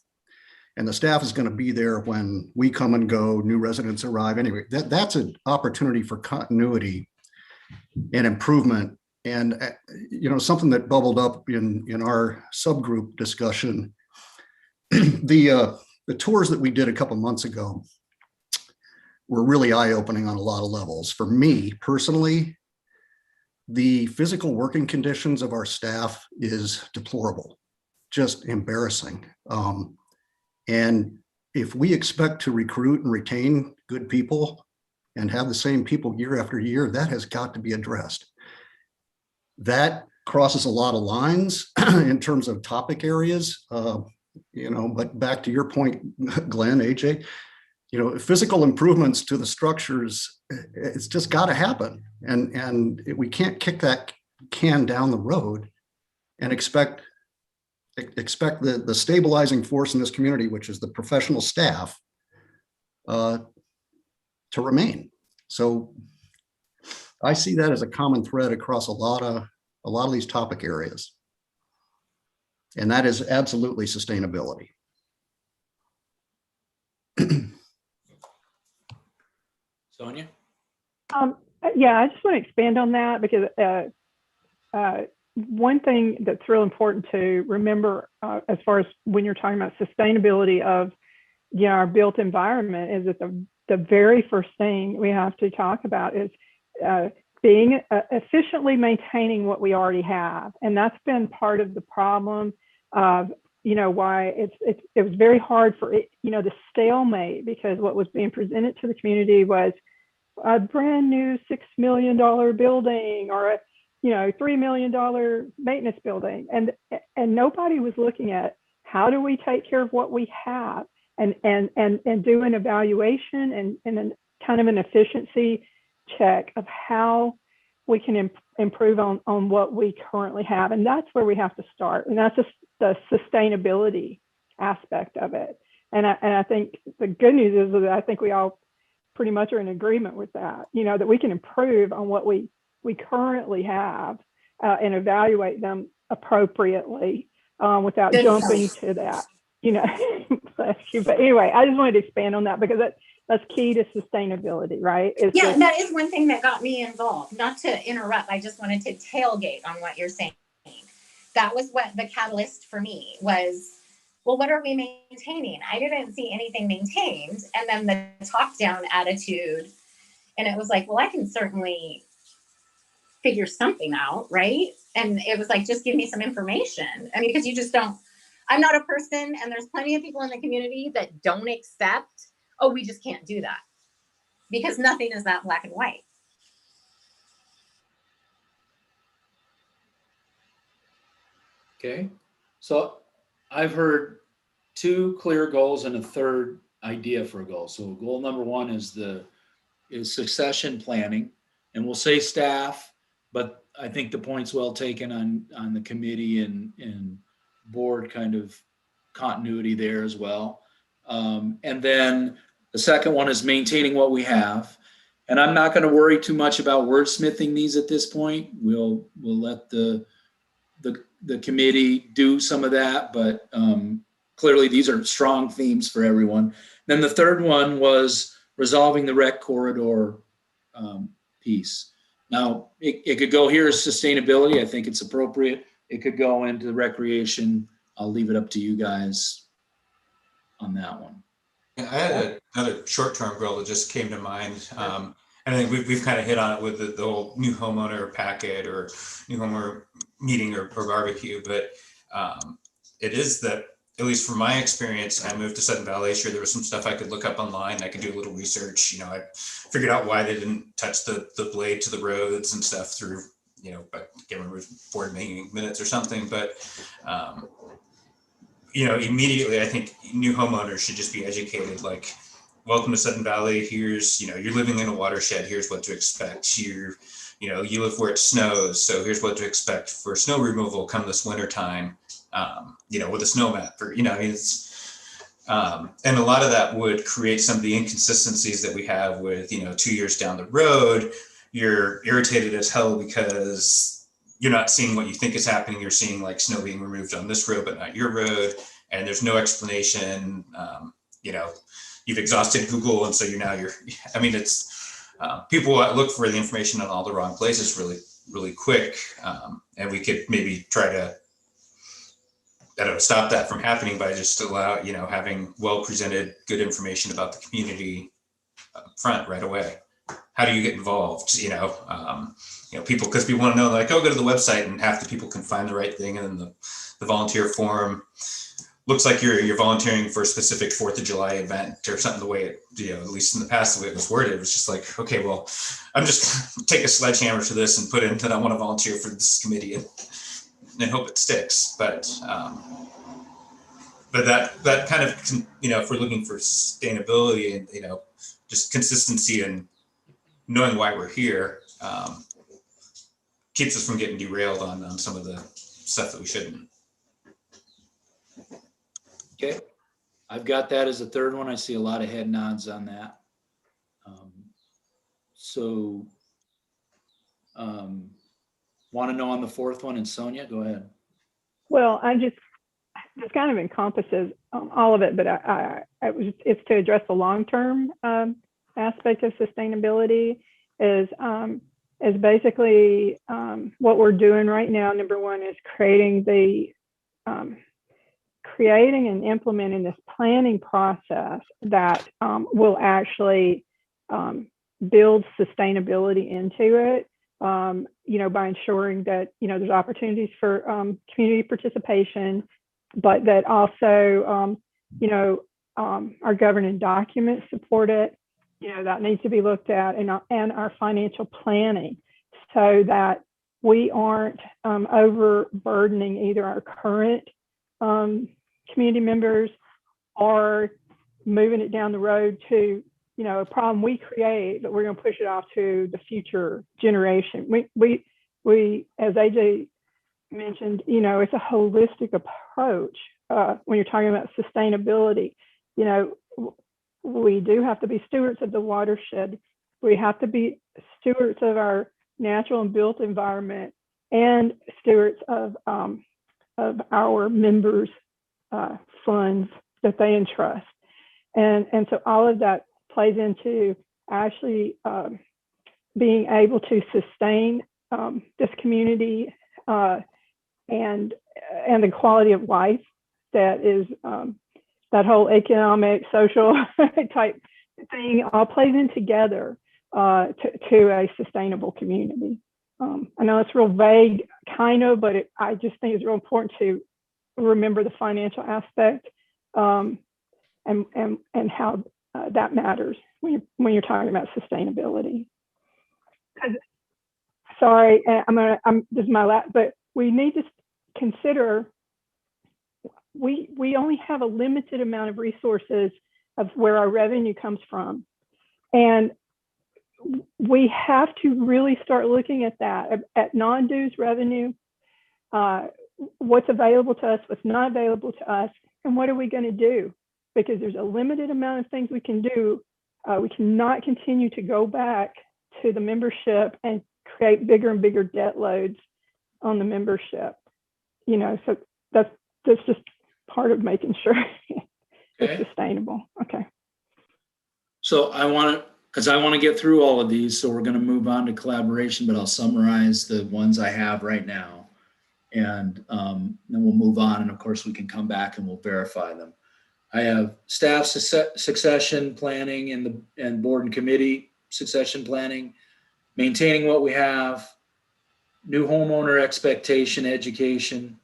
And the staff is going to be there when we come and go, new residents arrive. Anyway, that's an opportunity for continuity and improvement. And, something that bubbled up in our subgroup discussion, the tours that we did a couple months ago were really eye-opening on a lot of levels. For me personally, the physical working conditions of our staff is deplorable, just embarrassing. And if we expect to recruit and retain good people and have the same people year after year, that has got to be addressed. That crosses a lot of lines in terms of topic areas, but back to your point, Glenn, AJ, physical improvements to the structures, it's just got to happen. And we can't kick that can down the road and expect the stabilizing force in this community, which is the professional staff, to remain. So I see that as a common thread across a lot of these topic areas. And that is absolutely sustainability. Sonia? Yeah, I just want to expand on that because one thing that's real important to remember as far as when you're talking about sustainability of our built environment is that the very first thing we have to talk about is being efficiently maintaining what we already have. And that's been part of the problem of why it was very hard for the stalemate, because what was being presented to the community was a brand new $6 million building or a, $3 million maintenance building. And nobody was looking at how do we take care of what we have and do an evaluation and a kind of an efficiency check of how we can improve on what we currently have. And that's where we have to start. And that's just the sustainability aspect of it. And I think the good news is that I think we all pretty much are in agreement with that, that we can improve on what we currently have and evaluate them appropriately without jumping to that, Bless you. But anyway, I just wanted to expand on that because that's key to sustainability, right? Yeah, that is one thing that got me involved. Not to interrupt, I just wanted to tailgate on what you're saying. That was what the catalyst for me was. Well, what are we maintaining? I didn't see anything maintained. And then the top down attitude. And it was like, well, I can certainly figure something out, right? And it was like, just give me some information. I mean, because you just don't, I'm not a person, and there's plenty of people in the community that don't accept, oh, we just can't do that. Because nothing is that black and white. Okay, so I've heard 2 clear goals and a third idea for a goal. So goal number 1 is succession planning, and we'll say staff, but I think the point's well taken on the committee and board kind of continuity there as well. And then the second one is maintaining what we have. And I'm not going to worry too much about wordsmithing these at this point. We'll let the committee do some of that, but clearly these are strong themes for everyone. Then the third one was resolving the rec corridor piece. Now, it could go here as sustainability. I think it's appropriate. It could go into recreation. I'll leave it up to you guys on that one. Yeah, I had another short-term goal that just came to mind. And I think we've kind of hit on it with the whole new homeowner packet or new homeowner meeting or barbecue, but it is that, at least from my experience, I moved to Sudden Valley. Sure, there was some stuff I could look up online. I could do a little research. I figured out why they didn't touch the blade to the roads and stuff through, I can't remember, board meeting minutes or something. But, immediately I think new homeowners should just be educated, like, welcome to Sudden Valley. Here's, you're living in a watershed. Here's what to expect. You live where it snows. So here's what to expect for snow removal come this winter time. With a snow map or, it's, and a lot of that would create some of the inconsistencies that we have with, 2 years down the road, you're irritated as hell because you're not seeing what you think is happening. You're seeing like snow being removed on this road, but not your road. And there's no explanation. You've exhausted Google. And so it's, people look for the information on all the wrong places really, really quick. And we could maybe try to, stop that from happening by just having well-presented good information about the community up front right away. How do you get involved? People, because people want to know, like, go to the website, and half the people can find the right thing. And then the volunteer form looks like you're volunteering for a specific 4th of July event or something. The way it, at least in the past, the way it was worded, it was just like, okay, well, I'm just gonna take a sledgehammer to this and put in that I want to volunteer for this committee and hope it sticks. But that kind of, if we're looking for sustainability and, just consistency and knowing why we're here, keeps us from getting derailed on some of the stuff that we shouldn't. Okay, I've got that as a third one. I see a lot of head nods on that. Want to know on the fourth one, and Sonia, go ahead. Well, this kind of encompasses all of it, but it's to address the long-term aspect of sustainability is basically what we're doing right now. Number one is creating and implementing this planning process that will actually build sustainability into it, by ensuring that, there's opportunities for community participation, but that also, our governing documents support it. that needs to be looked at, and our financial planning, so that we aren't overburdening either our current community members or moving it down the road to, a problem we create, but we're going to push it off to the future generation. We as AJ mentioned, it's a holistic approach when you're talking about sustainability. We do have to be stewards of the watershed. We have to be stewards of our natural and built environment, and stewards of our members' funds that they entrust. And so all of that plays into actually being able to sustain this community and the quality of life that is that whole economic, social type thing all plays in together to a sustainable community. I know it's real vague, kind of, but I just think it's real important to remember the financial aspect and how that matters when you're talking about sustainability. Sorry, this is my last, but we need to consider we only have a limited amount of resources of where our revenue comes from, and we have to really start looking at that, at non-dues revenue, what's available to us, what's not available to us, and what are we going to do? Because there's a limited amount of things we can do. We cannot continue to go back to the membership and create bigger and bigger debt loads on the membership. So that's just part of making sure it's sustainable. Okay. So I want to get through all of these, so we're going to move on to collaboration, but I'll summarize the ones I have right now, and then we'll move on. And of course, we can come back and we'll verify them. I have staff succession planning and board and committee succession planning, maintaining what we have, new homeowner expectation education,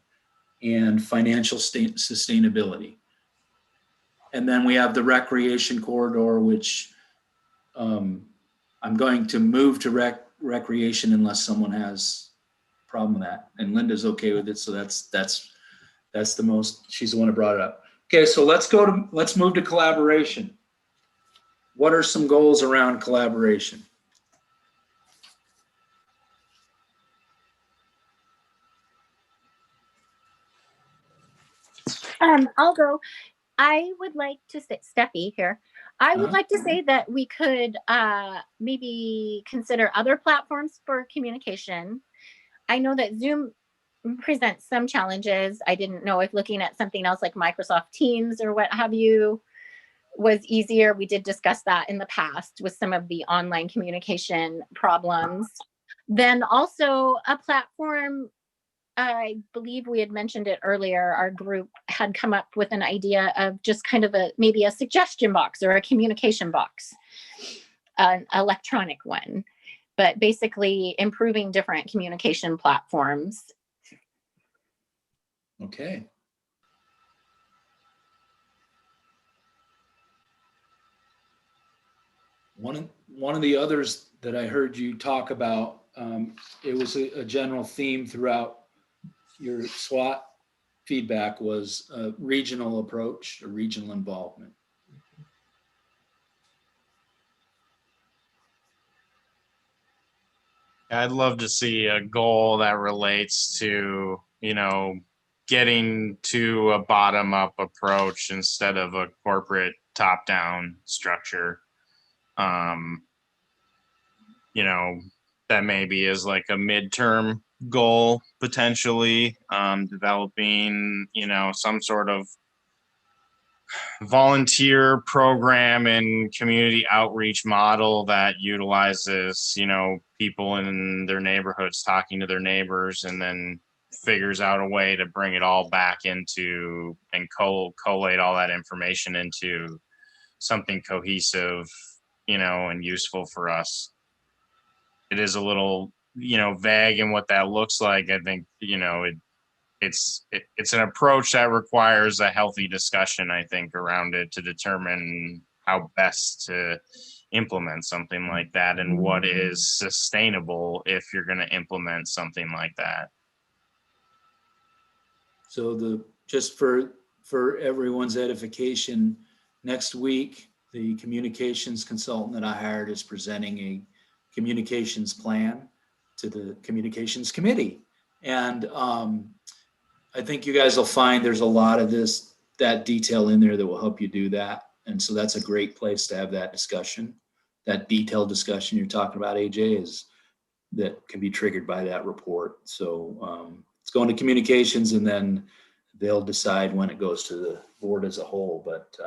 and financial sustainability. And then we have the recreation corridor, which I'm going to move to recreation unless someone has a problem with that. And Linda's okay with it, so that's the most. She's the one who brought it up. Okay, so let's move to collaboration. What are some goals around collaboration? I'll go. I would like to say, Steffi here. I would like to say that we could maybe consider other platforms for communication. I know that Zoom presents some challenges. I didn't know if looking at something else like Microsoft Teams or what have you was easier. We did discuss that in the past with some of the online communication problems. Then also a platform, I believe we had mentioned it earlier, our group had come up with an idea of just kind of maybe a suggestion box or a communication box, an electronic one, but basically improving different communication platforms. Okay. One of the others that I heard you talk about, it was a general theme throughout your SWOT feedback, was a regional approach, a regional involvement. I'd love to see a goal that relates to, getting to a bottom-up approach instead of a corporate top-down structure. That maybe is like a midterm goal, potentially, developing, some sort of volunteer program and community outreach model that utilizes, people in their neighborhoods talking to their neighbors, and then figures out a way to bring it all back into and collate all that information into something cohesive, and useful for us. It is a little, vague in what that looks like. I think, it's an approach that requires a healthy discussion, I think, around it to determine how best to implement something like that, and what is sustainable if you're going to implement something like that. So just for everyone's edification, next week, the communications consultant that I hired is presenting a communications plan to the communications committee. And I think you guys will find there's a lot of that detail in there that will help you do that. And so that's a great place to have that discussion. That detailed discussion you're talking about, AJ, that can be triggered by that report. So it's going to communications, and then they'll decide when it goes to the board as a whole. But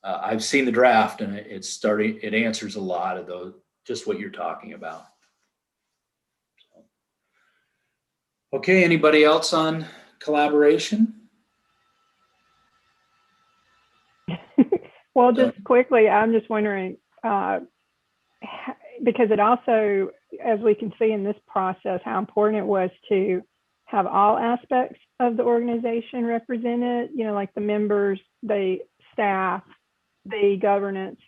I've seen the draft, and it answers a lot of those, just what you're talking about. Okay, anybody else on collaboration? Well, just quickly, I'm just wondering, because it also, as we can see in this process, how important it was to have all aspects of the organization represented, like the members, the staff, the governance.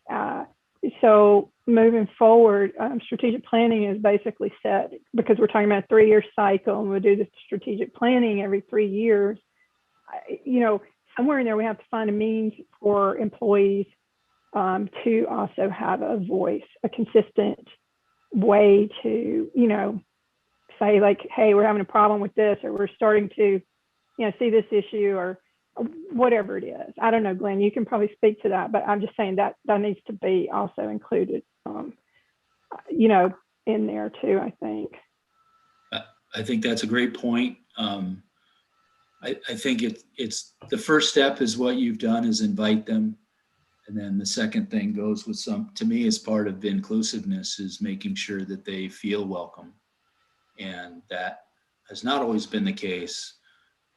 So moving forward, strategic planning is basically set, because we're talking about a 3-year cycle, and we'll do the strategic planning every 3 years. Somewhere in there, we have to find a means for employees to also have a voice, a consistent way to, say like, hey, we're having a problem with this, or we're starting to, see this issue, or whatever it is. I don't know, Glenn, you can probably speak to that, but I'm just saying that needs to be also included, in there too, I think. I think that's a great point. I think it's the first step is what you've done is invite them. And then the second thing goes with to me, as part of inclusiveness, is making sure that they feel welcome. And that has not always been the case.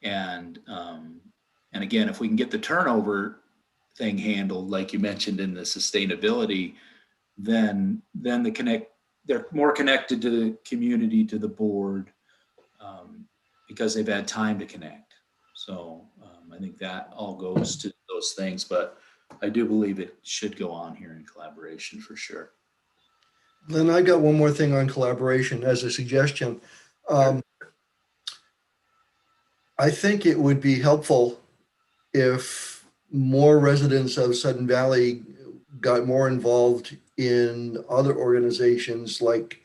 And again, if we can get the turnover thing handled, like you mentioned in the sustainability, then they're more connected to the community, to the board, because they've had time to connect. So I think that all goes to those things, but I do believe it should go on here in collaboration for sure. Then I got one more thing on collaboration as a suggestion. I think it would be helpful if more residents of Sudden Valley got more involved in other organizations like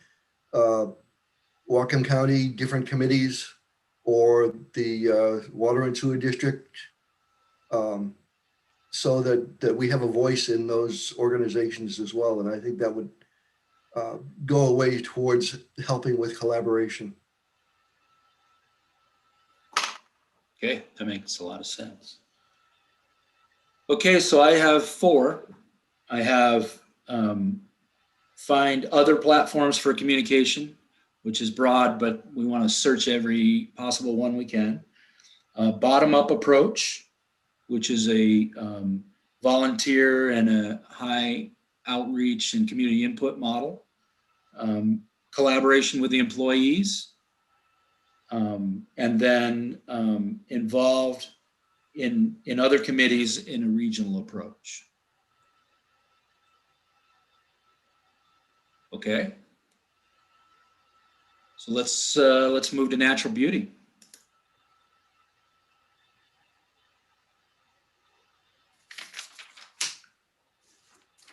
Whatcom County, different committees, or the Water and Sewer District, so that we have a voice in those organizations as well. And I think that would go a way towards helping with collaboration. Okay, that makes a lot of sense. Okay, so I have 4. I have find other platforms for communication, which is broad, but we want to search every possible one we can. Bottom-up approach, which is a volunteer and a high outreach and community input model. Collaboration with the employees, and then involved in other committees in a regional approach. Okay. So let's move to natural beauty.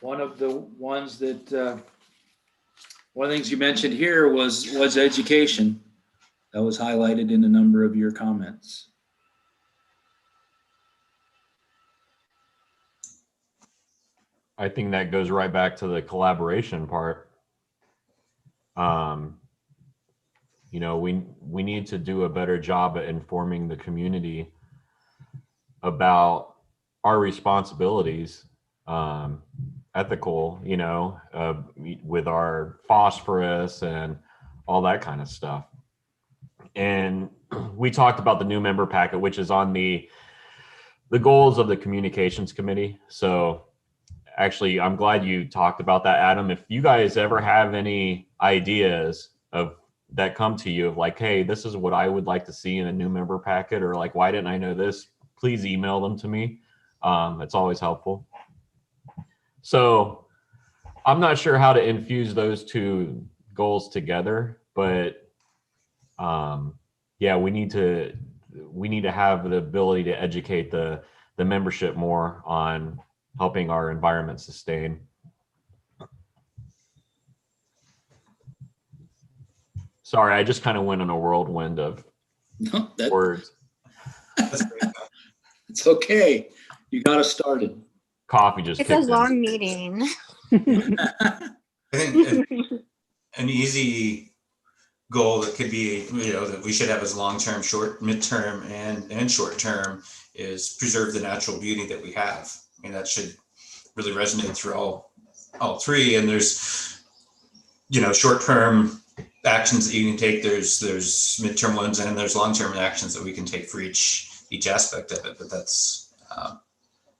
One of the ones that one of the things you mentioned here was education. That was highlighted in a number of your comments. I think that goes right back to the collaboration part. We need to do a better job at informing the community about our responsibilities, ethical, with our phosphorus and all that kind of stuff. And we talked about the new member packet, which is on the goals of the communications committee. So actually, I'm glad you talked about that, Adam. If you guys ever have any ideas that come to you of like, hey, this is what I would like to see in a new member packet, or like, why didn't I know this? Please email them to me. It's always helpful. So I'm not sure how to infuse those two goals together, but yeah, we need to have the ability to educate the membership more on helping our environment sustain. Sorry, I just kind of went on a whirlwind of No, words. it's okay. You got us started. Coffee just It's a kicked in. long meeting. I think an easy goal that could be, that we should have as long-term, short, midterm, and short-term is preserve the natural beauty that we have. I mean, that should really resonate through all three. And there's, short-term actions that you can take. There's midterm ones, and there's long-term actions that we can take for each aspect of it. But that's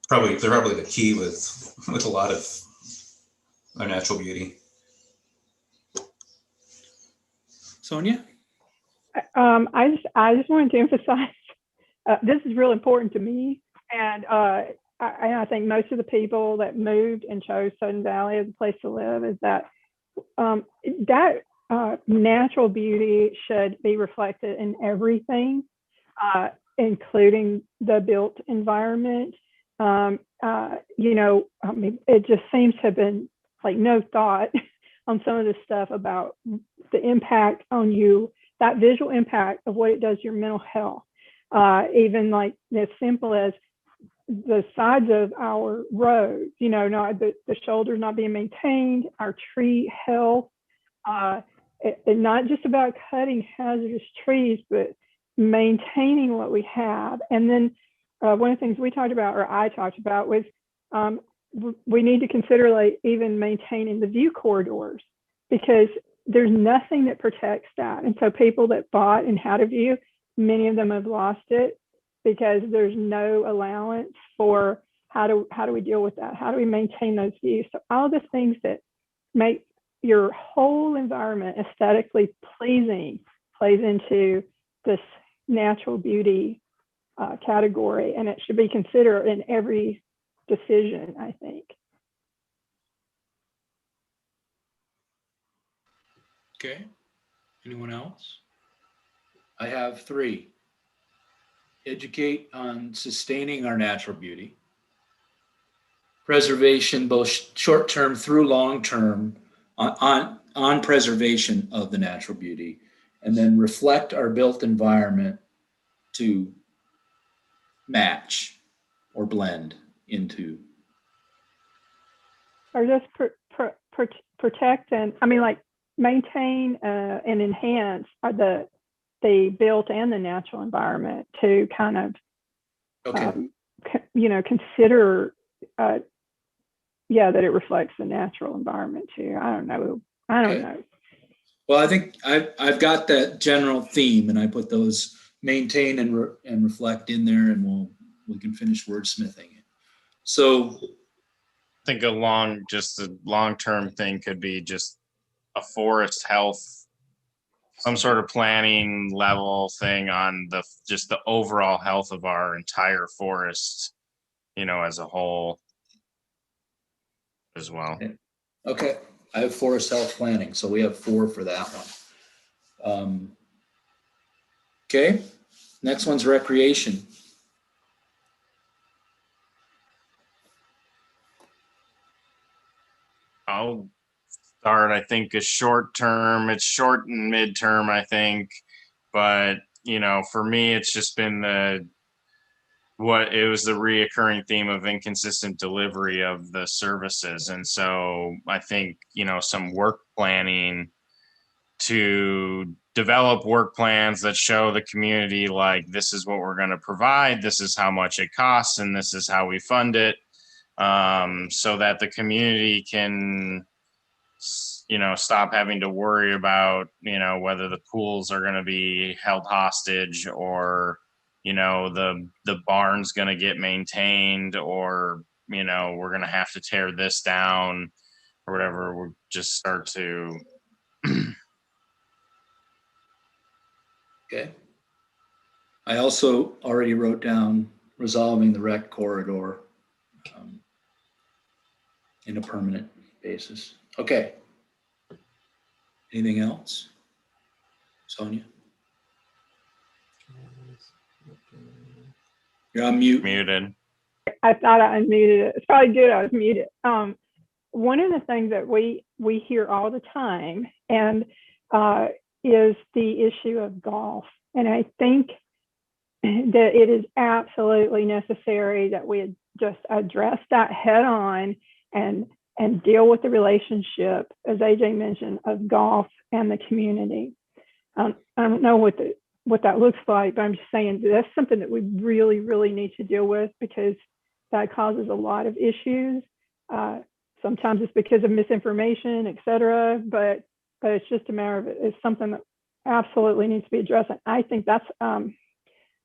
probably the key with a lot of our natural beauty. Sonia? I just wanted to emphasize this is real important to me, and I think most of the people that moved and chose Sudden Valley as a place to live is that natural beauty should be reflected in everything, including the built environment. It just seems to have been like no thought on some of this stuff about the impact on you, that visual impact of what it does to your mental health. Even like as simple as the sides of our roads, not the shoulders not being maintained, our tree health, and not just about cutting hazardous trees, but maintaining what we have. And then one of the things we talked about, or I talked about, was we need to consider like even maintaining the view corridors, because there's nothing that protects that. And so people that bought and had a view, many of them have lost it because there's no allowance for how do we deal with that? How do we maintain those views? So all the things that make your whole environment aesthetically pleasing plays into this natural beauty category, and it should be considered in every decision, I think. Okay. Anyone else? I have 3. Educate on sustaining our natural beauty. Preservation, both short-term through long-term, on preservation of the natural beauty. And then reflect our built environment to match or blend into. Or just protect and, maintain and enhance the built and the natural environment to kind of, consider, that it reflects the natural environment too. I don't know. Well, I think I've got that general theme, and I put those maintain and reflect in there, and we can finish wordsmithing it. So I think a long-term thing could be just a forest health, some sort of planning level thing on the overall health of our entire forest, as a whole as well. Okay. I have forest health planning, so we have 4 for that one. Okay. Next one's recreation. I'll start. I think it's short and midterm, I think, but for me, it's just been the reoccurring theme of inconsistent delivery of the services. And so I think, some work planning to develop work plans that show the community, like, this is what we're going to provide, this is how much it costs, and this is how we fund it, so that the community can, stop having to worry about, whether the pools are going to be held hostage, or the barn's going to get maintained, or we're going to have to tear this down or whatever. We'll just start to Okay. I also already wrote down resolving the rec corridor in a permanent basis. Okay. Anything else? Sonia? You're on mute. Muted. I thought I unmuted it. It's probably good I was muted. One of the things that we hear all the time and is the issue of golf. And I think that it is absolutely necessary that we just address that head on and deal with the relationship, as AJ mentioned, of golf and the community. I don't know what that looks like, but I'm just saying that's something that we really, really need to deal with because that causes a lot of issues. Sometimes it's because of misinformation, et cetera, but it's just a matter of it's something that absolutely needs to be addressed. And I think that's,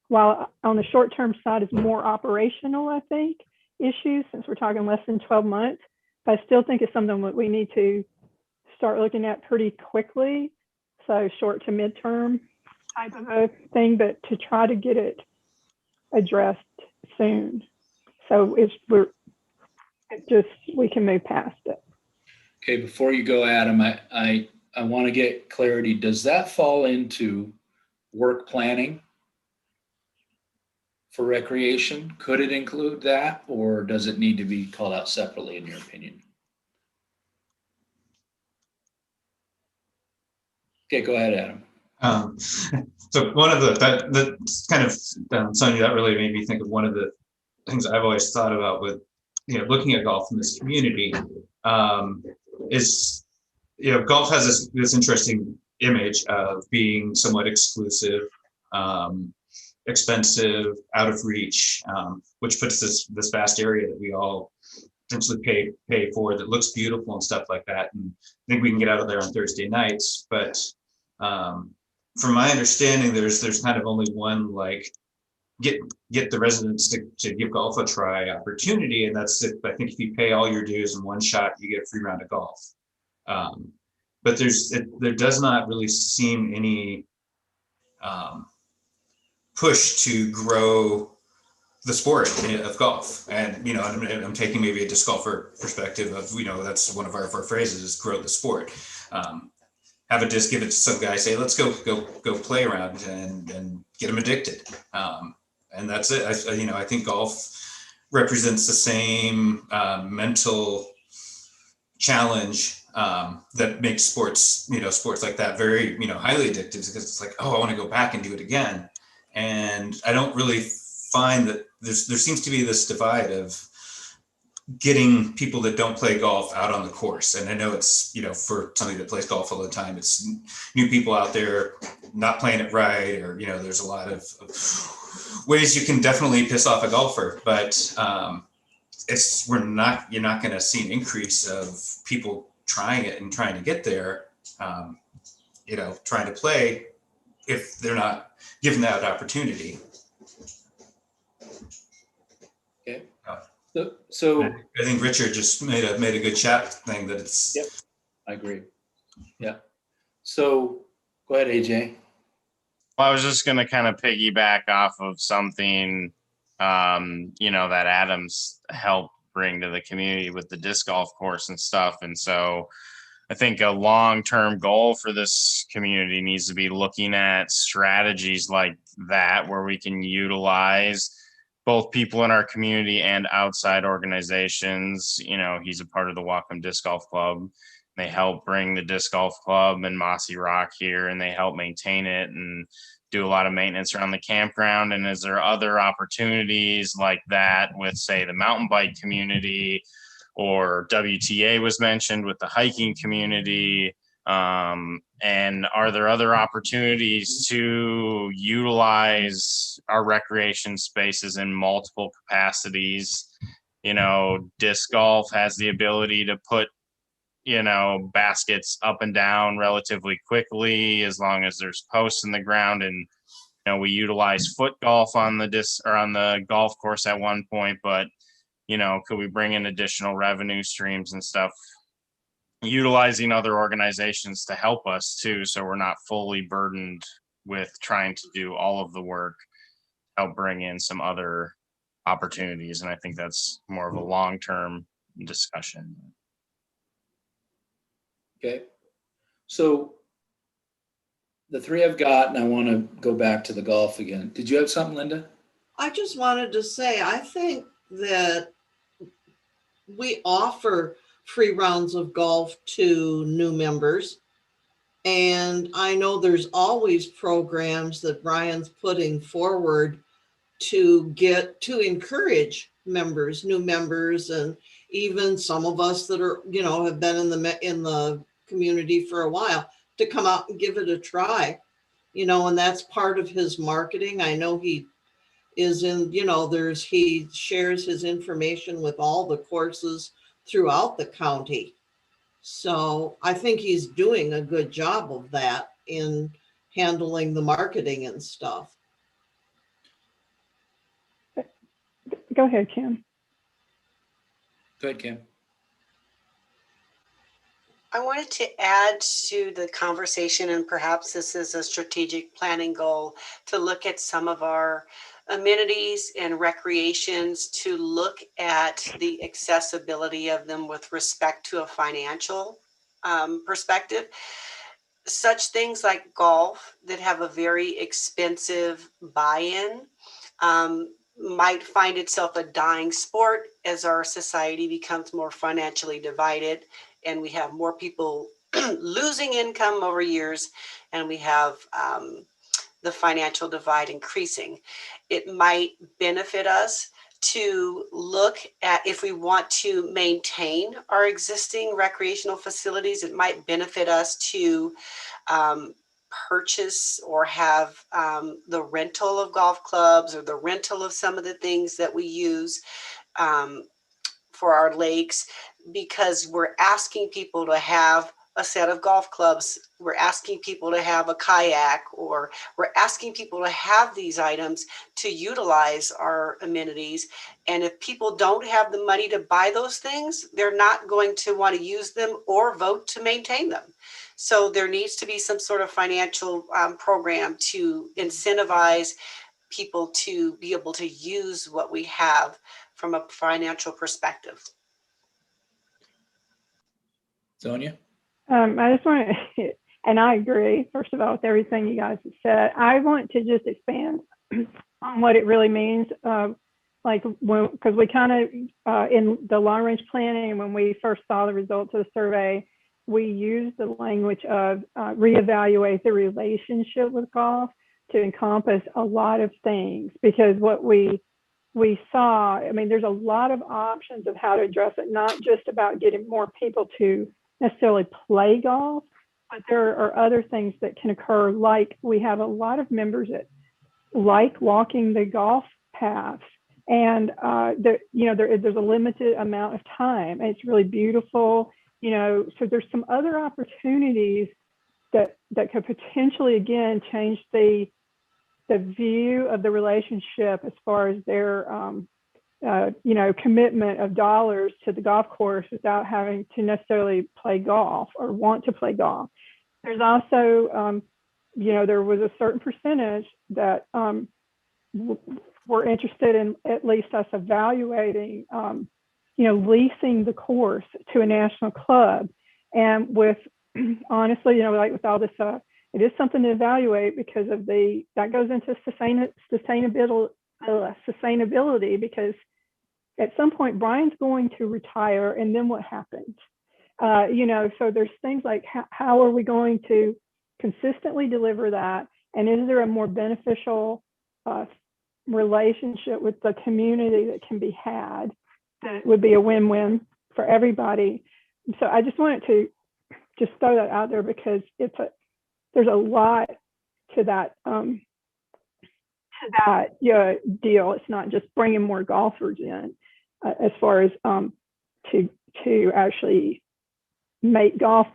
while on the short-term side is more operational, I think, issues, since we're talking less than 12 months, but I still think it's something that we need to start looking at pretty quickly. So short to midterm type of a thing, but to try to get it addressed soon. So we can move past it. Okay, before you go, Adam, I want to get clarity. Does that fall into work planning for recreation? Could it include that, or does it need to be called out separately, in your opinion? Okay, go ahead, Adam. So one of that kind of Sonia, that really made me think of one of the things I've always thought about with looking at golf in this community is golf has this interesting image of being somewhat exclusive, expensive, out of reach, which puts this vast area that we all essentially pay for that looks beautiful and stuff like that. And I think we can get out of there on Thursday nights, but from my understanding, there's kind of only one get the residents to give golf a try opportunity, and that's it. I think if you pay all your dues in one shot, you get a free round of golf. But there does not really seem any push to grow the sport of golf. And I'm taking maybe a disc golfer perspective of that's one of our phrases is grow the sport. Have a disc, give it to some guy, say let's go play around and get them addicted. And that's it. I think golf represents the same mental challenge that makes sports like that very highly addictive, because it's like, oh, I want to go back and do it again. And I don't really find that there seems to be this divide of getting people that don't play golf out on the course. And I know it's, for somebody that plays golf all the time, it's new people out there not playing it right, or, there's a lot of ways you can definitely piss off a golfer, but you're not going to see an increase of people trying it and trying to get there, trying to play if they're not given that opportunity. Okay. So I think Richard just made a good chat thing that it's. Yep, I agree. Yeah. So go ahead, AJ. Well, I was just going to kind of piggyback off of something, that Adam's helped bring to the community with the disc golf course and stuff. And so I think a long-term goal for this community needs to be looking at strategies like that, where we can utilize both people in our community and outside organizations. He's a part of the Whatcom Disc Golf Club. They help bring the disc golf club and Mossy Rock here, and they help maintain it and do a lot of maintenance around the campground. And is there other opportunities like that with, say, the mountain bike community, or WTA was mentioned with the hiking community? And are there other opportunities to utilize our recreation spaces in multiple capacities? Disc golf has the ability to put, baskets up and down relatively quickly, as long as there's posts in the ground. And, we utilize foot golf on the disc or on the golf course at one point, but, could we bring in additional revenue streams and stuff, utilizing other organizations to help us too, so we're not fully burdened with trying to do all of the work, help bring in some other opportunities. And I think that's more of a long-term discussion. Okay. So the three I've got, and I want to go back to the golf again. Did you have something, Linda? I just wanted to say, I think that we offer free rounds of golf to new members. And I know there's always programs that Brian's putting forward to encourage members, new members, and even some of us that are, have been in the community for a while to come out and give it a try, and that's part of his marketing. I know he is in, he shares his information with all the courses throughout the county. So I think he's doing a good job of that in handling the marketing and stuff. Go ahead, Kim. Go ahead, Kim. I wanted to add to the conversation, and perhaps this is a strategic planning goal, to look at some of our amenities and recreations, to look at the accessibility of them with respect to a financial perspective. Such things like golf that have a very expensive buy-in might find itself a dying sport as our society becomes more financially divided and we have more people losing income over years, and we have the financial divide increasing. It might benefit us to look at, if we want to maintain our existing recreational facilities, it might benefit us to purchase or have the rental of golf clubs or the rental of some of the things that we use for our lakes, because we're asking people to have a set of golf clubs. We're asking people to have a kayak, or we're asking people to have these items to utilize our amenities. And if people don't have the money to buy those things, they're not going to want to use them or vote to maintain them. So there needs to be some sort of financial program to incentivize people to be able to use what we have from a financial perspective. Sonia? I just want to, and I agree, first of all, with everything you guys have said. I want to just expand on what it really means. Because we kind of, in the long range planning, when we first saw the results of the survey, we used the language of reevaluate the relationship with golf to encompass a lot of things, because what we saw, I mean, there's a lot of options of how to address it, not just about getting more people to necessarily play golf, but there are other things that can occur. Like, we have a lot of members that like walking the golf paths, and there's a limited amount of time, and it's really beautiful, so there's some other opportunities that could potentially, again, change the view of the relationship as far as their commitment of dollars to the golf course without having to necessarily play golf or want to play golf. There's also, there was a certain percentage that were interested in at least us evaluating, leasing the course to a national club. And with, honestly, like with all this, it is something to evaluate, because of that goes into sustainability, because at some point Brian's going to retire, and then what happens? So there's things like how are we going to consistently deliver that, and is there a more beneficial relationship with the community that can be had that would be a win-win for everybody? So I just wanted to just throw that out there, because there's a lot to that deal. It's not just bringing more golfers in, as far as to actually make golf,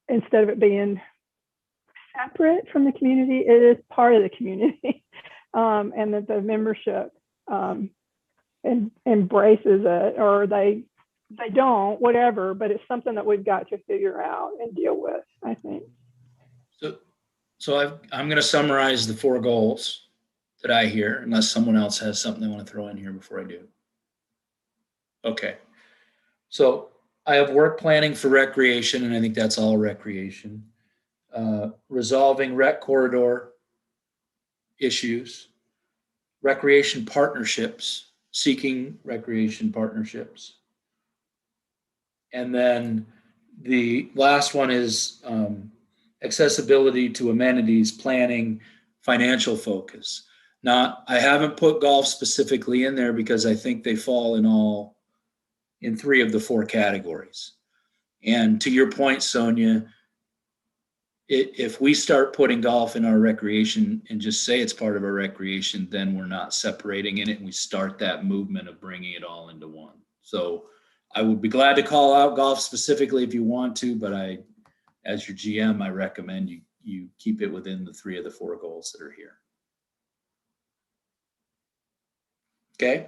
instead of it being separate from the community, it is part of the community, and that the membership embraces it, or they don't, whatever. But it's something that we've got to figure out and deal with, I think. So I'm going to summarize the 4 goals that I hear, unless someone else has something they want to throw in here before I do. Okay. So I have work planning for recreation, and I think that's all recreation. Resolving rec corridor issues, recreation partnerships, seeking recreation partnerships. And then the last one is accessibility to amenities, planning, financial focus. I haven't put golf specifically in there because I think they fall in 3 of the 4 categories. And to your point, Sonia, if we start putting golf in our recreation and just say it's part of our recreation, then we're not separating in it, and we start that movement of bringing it all into one. So I would be glad to call out golf specifically if you want to, but as your GM, I recommend you keep it within the 3 of the 4 goals that are here. Okay.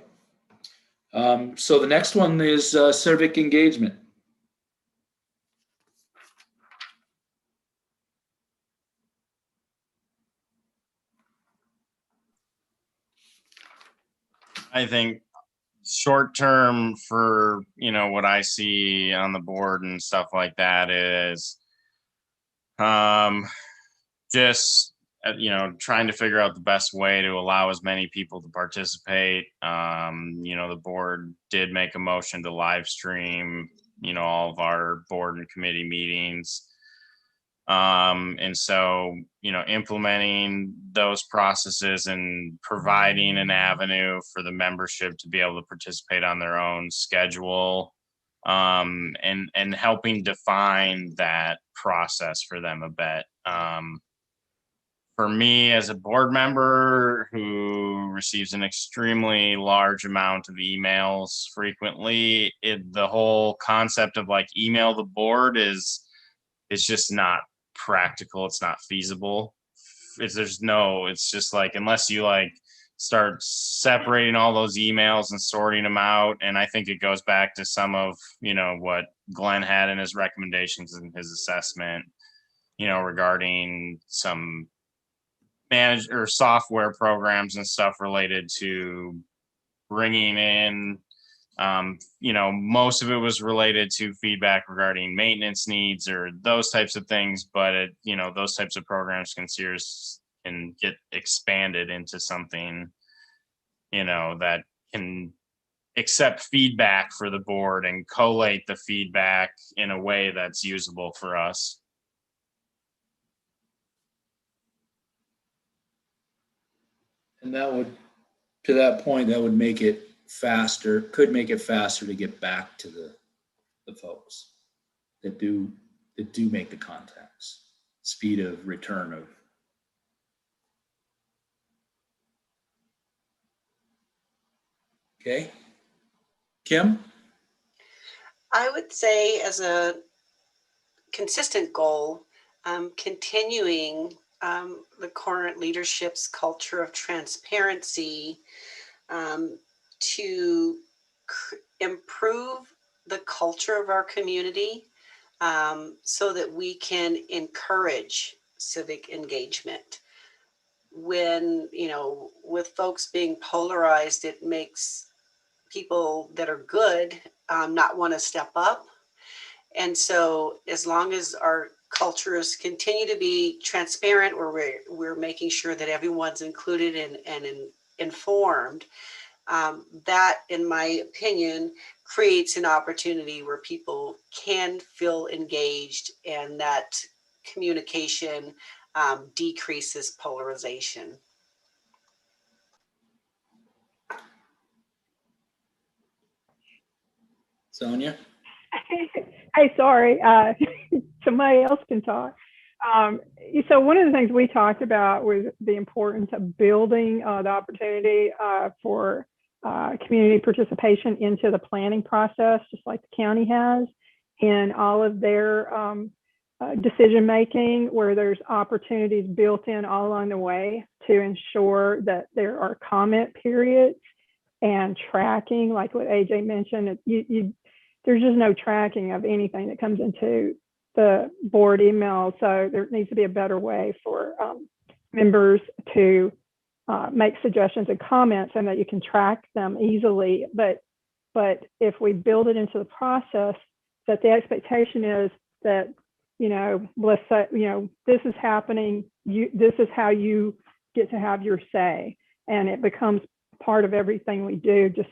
So the next one is Civic Engagement. I think short term for, what I see on the board and stuff like that is just, trying to figure out the best way to allow as many people to participate. The board did make a motion to live stream, all of our board and committee meetings. And so, implementing those processes and providing an avenue for the membership to be able to participate on their own schedule, and helping define that process for them a bit. For me as a board member who receives an extremely large amount of emails frequently, the whole concept of like email the board it's just not practical. It's not feasible. It's just like, unless you like start separating all those emails and sorting them out. And I think it goes back to some of, what Glenn had in his recommendations and his assessment, regarding some manage or software programs and stuff related to bringing in, most of it was related to feedback regarding maintenance needs or those types of things, but those types of programs can get expanded into something, that can accept feedback for the board and collate the feedback in a way that's usable for us. And to that point, that would make it faster, could make it faster to get back to the folks that do make the contacts. Speed of return of. Okay. Kim? I would say as a consistent goal, continuing the current leadership's culture of transparency to improve the culture of our community so that we can encourage civic engagement. When, with folks being polarized, it makes people that are good not want to step up. And so as long as our cultures continue to be transparent, where we're making sure that everyone's included and informed, that, in my opinion, creates an opportunity where people can feel engaged, and that communication decreases polarization. Sonia? Hey, sorry, somebody else can talk. So one of the things we talked about was the importance of building the opportunity for community participation into the planning process, just like the county has, in all of their decision making, where there's opportunities built in all along the way to ensure that there are comment periods and tracking, like what AJ mentioned. There's just no tracking of anything that comes into the board email. So there needs to be a better way for members to make suggestions and comments, and that you can track them easily. But if we build it into the process, that the expectation is that, let's say, this is happening, this is how you get to have your say, and it becomes part of everything we do. Just,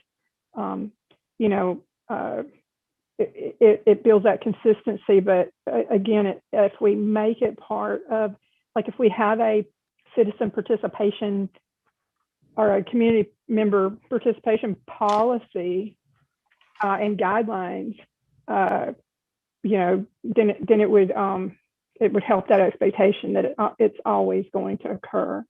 it builds that consistency. But again, if we make it part of, like if we have a citizen participation or a community member participation policy and guidelines, then it would help that expectation that it's always going to occur.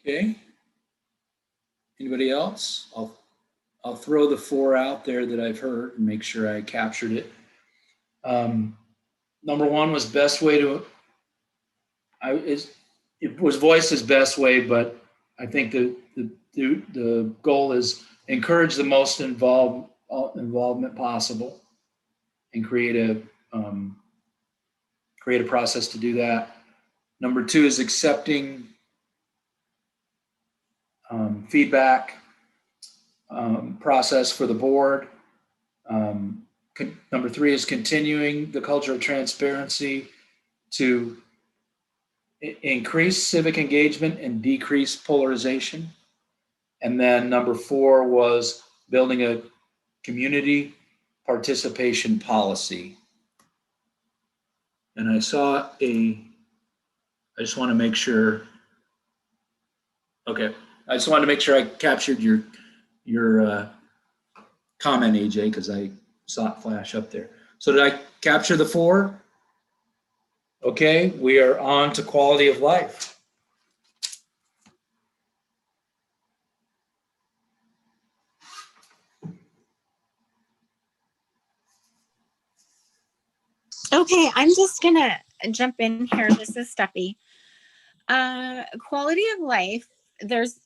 Okay. Anybody else? I'll throw the 4 out there that I've heard and make sure I captured it. Number 1 was best way to. It was voiced as best way, but I think the goal is encourage the most involvement possible, and create a process to do that. Number 2 is accepting feedback process for the board. Number 3 is continuing the culture of transparency to increase civic engagement and decrease polarization. And then number 4 was building a community participation policy. And I just want to make sure. Okay, I just wanted to make sure I captured your comment, AJ, because I saw it flash up there. So did I capture the 4? Okay, we are on to quality of life. Okay, I'm just gonna jump in here. This is Steffi. Quality of life, there's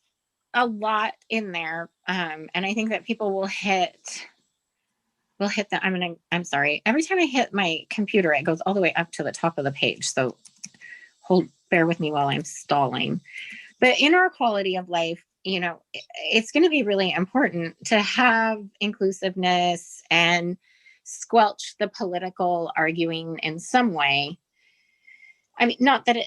a lot in there. And I think that people will hit that. I'm sorry. Every time I hit my computer, it goes all the way up to the top of the page. So bear with me while I'm stalling. But in our quality of life, it's going to be really important to have inclusiveness and squelch the political arguing in some way. I mean, not that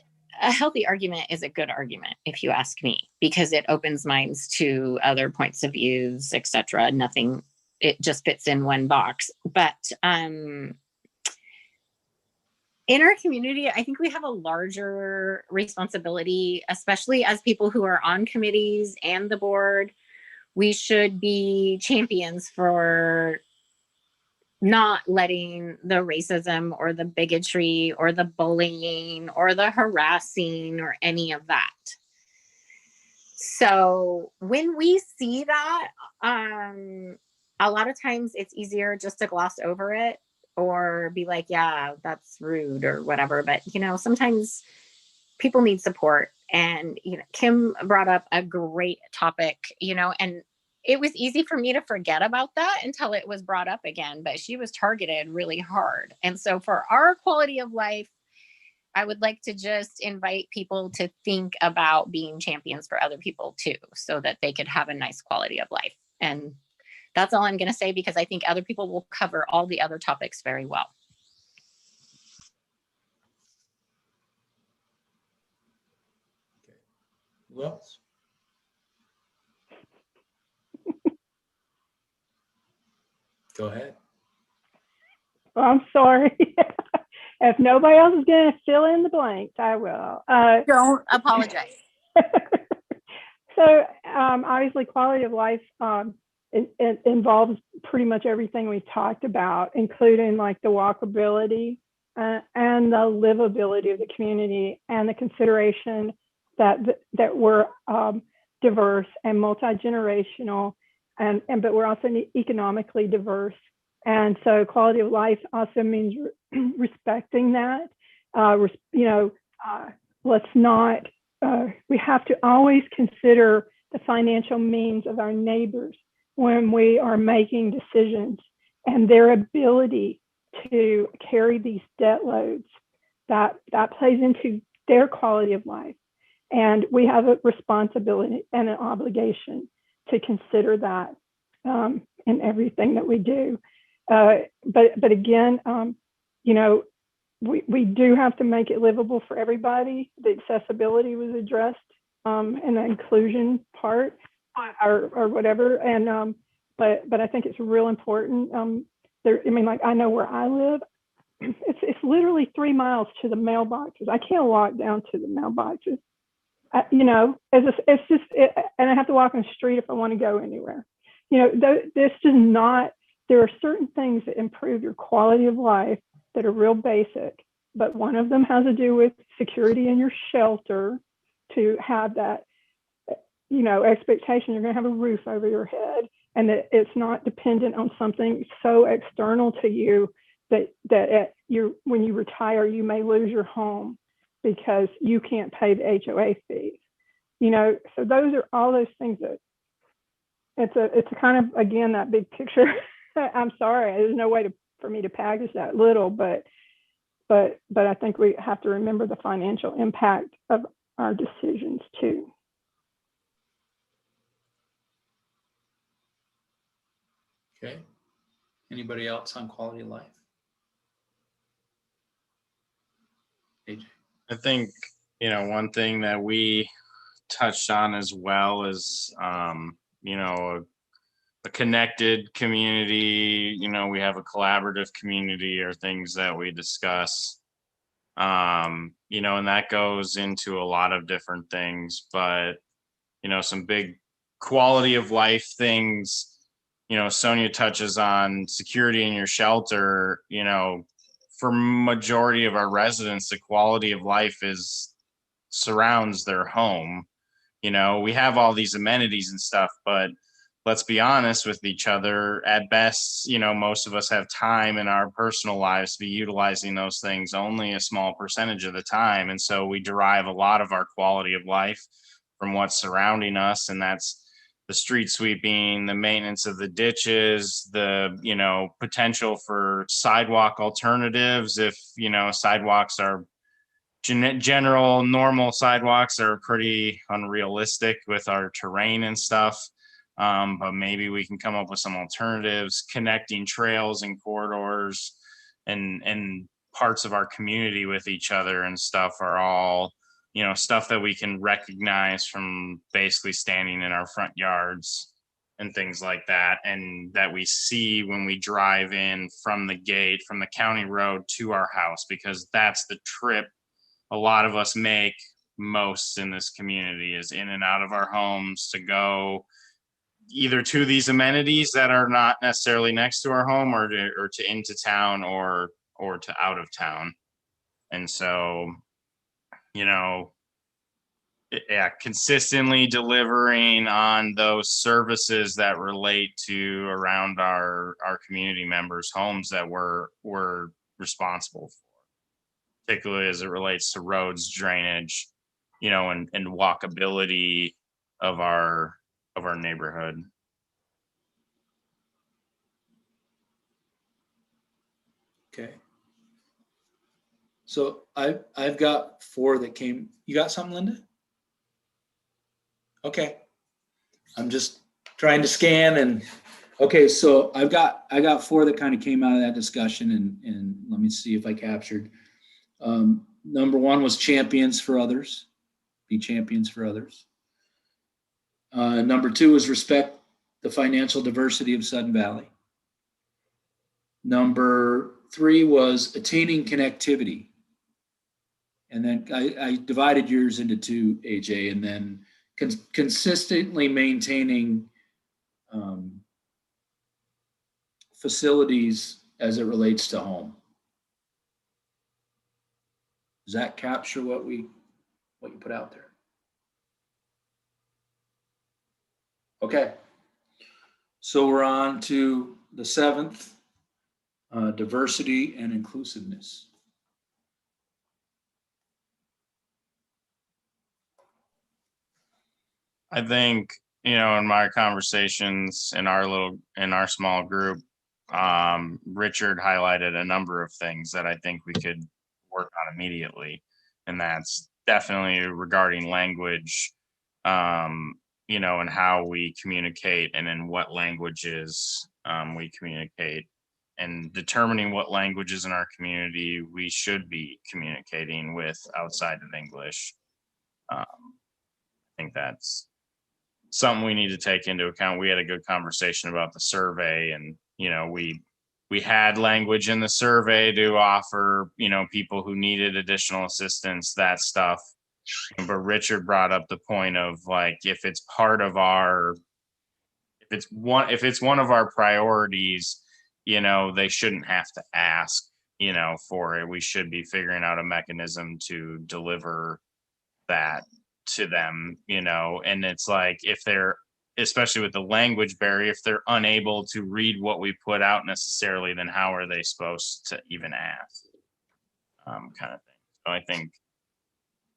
a healthy argument is a good argument, if you ask me, because it opens minds to other points of views, etc. Nothing, it just fits in one box. But in our community, I think we have a larger responsibility, especially as people who are on committees and the board. We should be champions for not letting the racism or the bigotry or the bullying or the harassing or any of that. So when we see that, a lot of times it's easier just to gloss over it or be like, yeah, that's rude or whatever. But, sometimes people need support. And, Kim brought up a great topic, and it was easy for me to forget about that until it was brought up again, but she was targeted really hard. And so for our quality of life, I would like to just invite people to think about being champions for other people too, so that they could have a nice quality of life. And that's all I'm going to say, because I think other people will cover all the other topics very well. Okay. Who else? Go ahead. Well, I'm sorry. If nobody else is going to fill in the blanks, I will. Don't apologize. So obviously quality of life, it involves pretty much everything we talked about, including like the walkability and the livability of the community, and the consideration that we're diverse and multi-generational, but we're also economically diverse. And so quality of life also means respecting that. Let's not, we have to always consider the financial means of our neighbors when we are making decisions, and their ability to carry these debt loads. That plays into their quality of life. And we have a responsibility and an obligation to consider that in everything that we do. But again, you know, we do have to make it livable for everybody. The accessibility was addressed and the inclusion part or whatever. And but I think it's real important. There, I mean, like I know where I live. It's literally 3 miles to the mailboxes. I can't walk down to the mailboxes. You know, it's just, and I have to walk on the street if I want to go anywhere. You know, this does not. There are certain things that improve your quality of life that are real basic, but one of them has to do with security in your shelter, to have that, you know, expectation you're going to have a roof over your head, and that it's not dependent on something so external to you that when you retire, you may lose your home because you can't pay the HOA fees. You know, so those are all those things that it's a kind of, again, that big picture. I'm sorry, there's no way for me to package that little, but I think we have to remember the financial impact of our decisions too. Okay. Anybody else on quality of life? AJ. I think, you know, one thing that we touched on as well is, you know, a connected community. You know, we have a collaborative community, or things that we discuss. You know, and that goes into a lot of different things, but, you know, some big quality of life things, you know, Sonia touches on security in your shelter. You know, for majority of our residents, the quality of life surrounds their home. You know, we have all these amenities and stuff, but let's be honest with each other. At best, you know, most of us have time in our personal lives to be utilizing those things only a small percentage of the time. And so we derive a lot of our quality of life from what's surrounding us. And that's the street sweeping, the maintenance of the ditches, the, you know, potential for sidewalk alternatives. If, you know, sidewalks are general normal sidewalks are pretty unrealistic with our terrain and stuff. But maybe we can come up with some alternatives, connecting trails and corridors and parts of our community with each other and stuff are all, you know, stuff that we can recognize from basically standing in our front yards and things like that. And that we see when we drive in from the gate, from the county road to our house, because that's the trip a lot of us make most in this community, is in and out of our homes to go either to these amenities that are not necessarily next to our home, or to into town, or to out of town. And so, you know, yeah, consistently delivering on those services that relate to around our community members' homes that we're responsible for, particularly as it relates to roads, drainage, you know, and walkability of our neighborhood. Okay. So I've got 4 that came. You got something, Linda? Okay. I'm just trying to scan and okay, so I got 4 that kind of came out of that discussion, and let me see if I captured. Number 1 was champions for others. Be champions for others. Number 2 was respect the financial diversity of Sudden Valley. Number 3 was attaining connectivity. And then I divided yours into 2, AJ, and then consistently maintaining facilities as it relates to home. Does that capture what you put out there? Okay. So we're on to the 7th, diversity and inclusiveness. I think, you know, in my conversations in our small group, Richard highlighted a number of things that I think we could work on immediately. And that's definitely regarding language, and how we communicate and in what languages we communicate, and determining what languages in our community we should be communicating with outside of English. I think that's something we need to take into account. We had a good conversation about the survey, and we had language in the survey to offer people who needed additional assistance, that stuff. But Richard brought up the point of, like, if it's one of our priorities, they shouldn't have to ask for it. We should be figuring out a mechanism to deliver that to them, and it's like, if they're, especially with the language barrier, if they're unable to read what we put out necessarily, then how are they supposed to even ask, kind of thing. So I think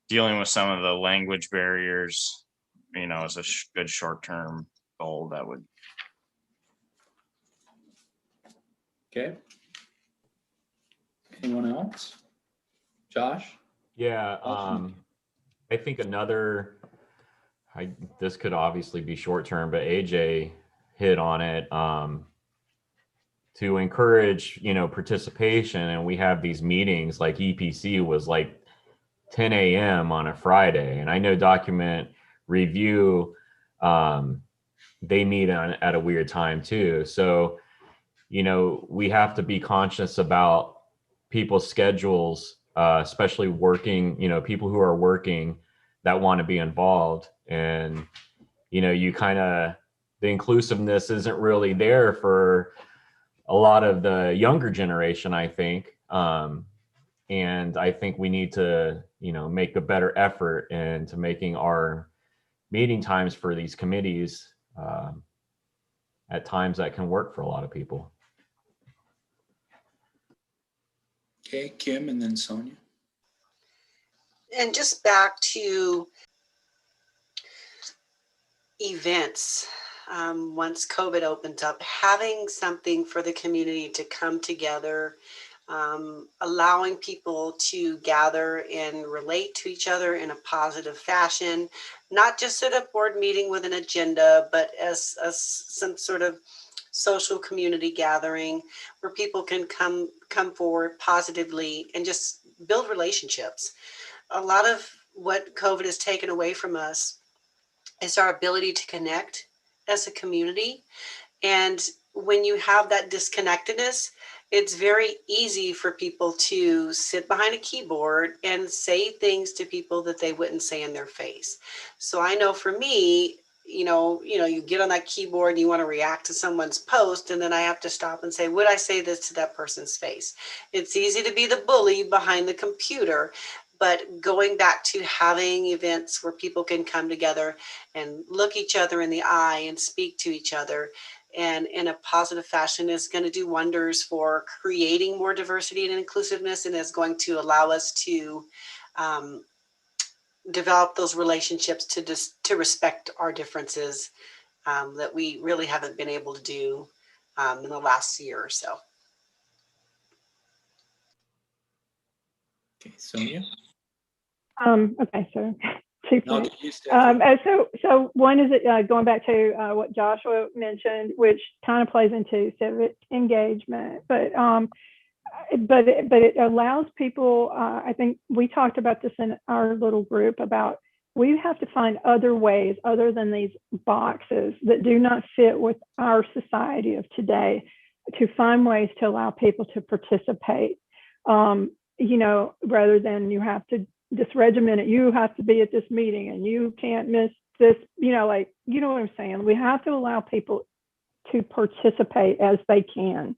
dealing with some of the language barriers, is a good short-term goal that would. Okay. Anyone else? Josh? Yeah, I think this could obviously be short term, but AJ hit on it, to encourage, participation. And we have these meetings, like EPC was like 10 a.m. on a Friday. And I know document review, they meet at a weird time too. So, we have to be conscious about people's schedules, especially working, people who are working that want to be involved. And, the inclusiveness isn't really there for a lot of the younger generation, I think. And I think we need to, make a better effort into making our meeting times for these committees at times that can work for a lot of people. Okay, Kim, and then Sonia. And just back to events, once COVID opens up, having something for the community to come together, allowing people to gather and relate to each other in a positive fashion, not just at a board meeting with an agenda, but as some sort of social community gathering where people can come forward positively and just build relationships. A lot of what COVID has taken away from us is our ability to connect as a community. And when you have that disconnectedness, it's very easy for people to sit behind a keyboard and say things to people that they wouldn't say in their face. So I know for me, you get on that keyboard and you want to react to someone's post, and then I have to stop and say, would I say this to that person's face? It's easy to be the bully behind the computer, but going back to having events where people can come together and look each other in the eye and speak to each other and in a positive fashion is going to do wonders for creating more diversity and inclusiveness, and is going to allow us to develop those relationships to respect our differences that we really haven't been able to do in the last year or so. Okay, Sonia. Okay, so 2 No, points. you, Stephanie. So one is going back to what Joshua mentioned, which kind of plays into civic engagement, but it allows people. I think we talked about this in our little group about we have to find other ways other than these boxes that do not fit with our society of today to find ways to allow people to participate. Rather than you have to just regiment it, you have to be at this meeting and you can't miss this, what I'm saying? We have to allow people to participate as they can.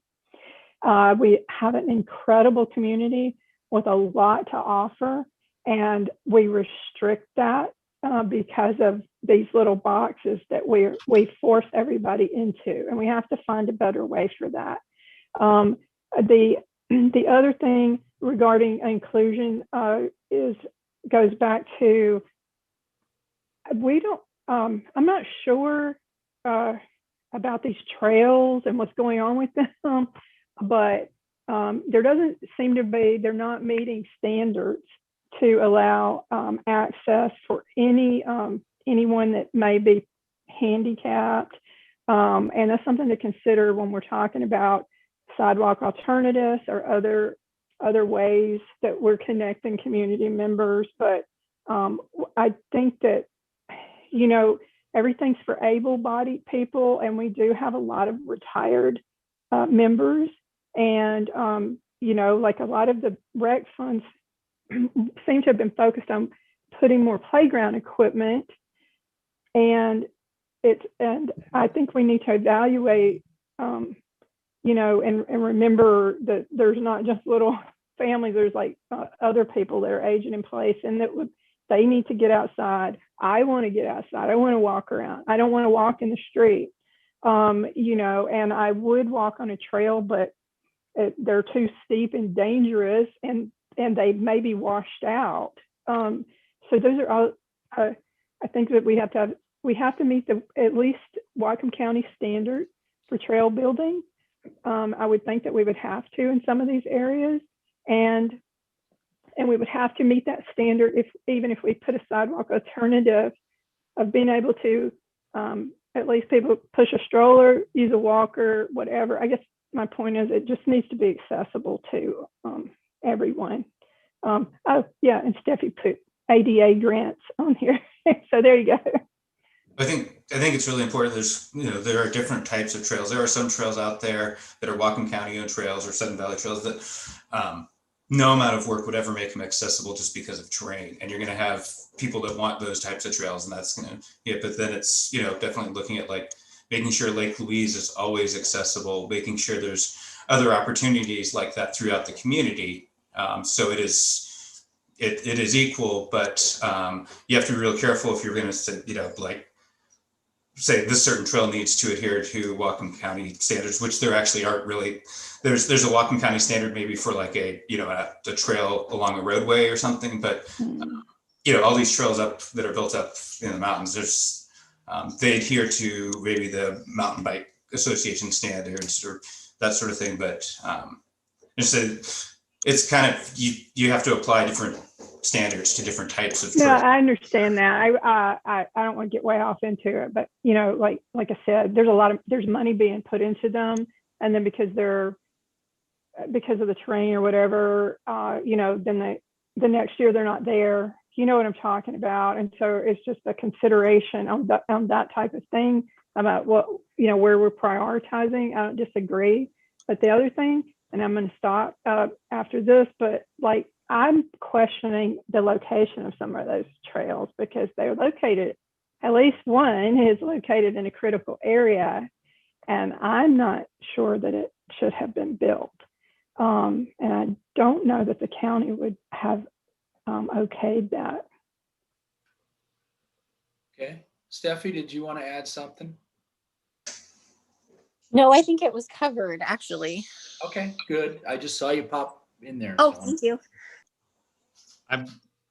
We have an incredible community with a lot to offer, and we restrict that because of these little boxes that we force everybody into, and we have to find a better way for that. The other thing regarding inclusion goes back to I'm not sure about these trails and what's going on with them, but there doesn't seem to be, they're not meeting standards to allow access for anyone that may be handicapped. And that's something to consider when we're talking about sidewalk alternatives or other ways that we're connecting community members. But I think that, you know, everything's for able-bodied people, and we do have a lot of retired members. And, you know, like a lot of the rec funds seem to have been focused on putting more playground equipment. And I think we need to evaluate, you know, and remember that there's not just little families, there's like other people that are aging in place, and that they need to get outside. I want to get outside. I want to walk around. I don't want to walk in the street, you know, and I would walk on a trail, but they're too steep and dangerous, and they may be washed out. So those are all, I think that we have to meet at least Whatcom County standard for trail building. I would think that we would have to in some of these areas, and we would have to meet that standard even if we put a sidewalk alternative of being able to at least people push a stroller, use a walker, whatever. I guess my point is it just needs to be accessible to everyone. Oh yeah, and Steffi put ADA grants on here, so there you go. I think it's really important. There are different types of trails. There are some trails out there that are Whatcom County owned trails or Sudden Valley trails that no amount of work would ever make them accessible just because of terrain. And you're going to have people that want those types of trails, and that's going to, but then it's, definitely looking at like making sure Lake Louise is always accessible, making sure there's other opportunities like that throughout the community. So it is equal, but you have to be real careful if you're going to say, say this certain trail needs to adhere to Whatcom County standards, which there actually aren't really. There's a Whatcom County standard maybe for like a trail along a roadway or something, but all these trails up that are built up in the mountains, they adhere to maybe the Mountain Bike Association standards or that sort of thing, but it's kind of you have to apply different standards to different types of trails. No, I understand that. I don't want to get way off into it, but like I said, there's money being put into them, and then because of the terrain or whatever, then the next year they're not there. You know what I'm talking about, and so it's just a consideration on that type of thing about what where we're prioritizing. I don't disagree, but the other thing, and I'm going to stop after this, but like I'm questioning the location of some of those trails because they're located, at least one is located in a critical area, and I'm not sure that it should have been built. And I don't know that the county would have okayed that. Okay. Steffi, did you want to add something? No, I think it was covered actually. Okay, good. I just saw you pop in there. Oh, so. thank you.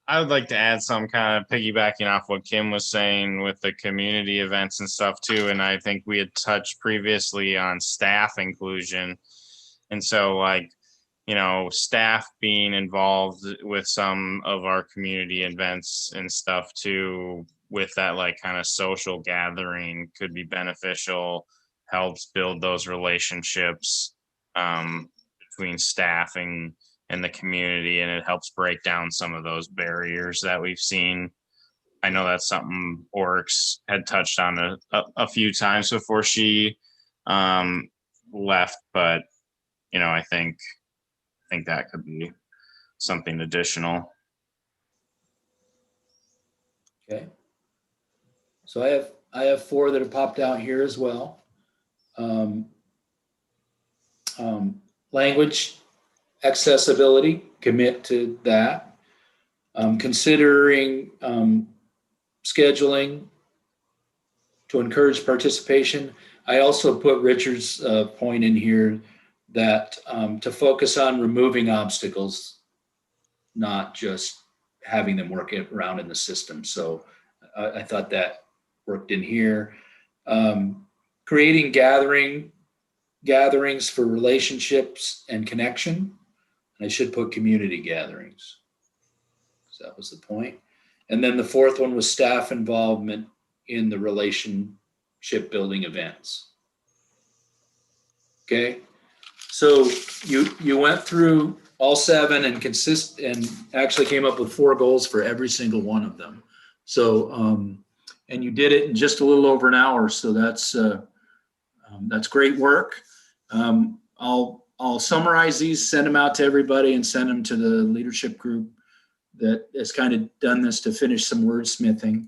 I would like to add some kind of piggybacking off what Kim was saying with the community events and stuff too. And I think we had touched previously on staff inclusion. And so staff being involved with some of our community events and stuff too, with that like kind of social gathering could be beneficial, helps build those relationships between staffing and the community, and it helps break down some of those barriers that we've seen. I know that's something Oryx had touched on a few times before she left, but I think that could be something additional. Okay. So I have 4 that have popped out here as well. Language accessibility, commit to that. Considering scheduling to encourage participation. I also put Richard's point in here that to focus on removing obstacles, not just having them work around in the system. So I thought that worked in here. Creating gatherings for relationships and connection. I should put community gatherings. So that was the point. And then the 4th one was staff involvement in the relationship shipbuilding events. Okay, so you went through all 7 and actually came up with 4 goals for every single one of them. So and you did it in just a little over an hour. So that's great work. I'll summarize these, send them out to everybody, and send them to the leadership group that has kind of done this to finish some wordsmithing,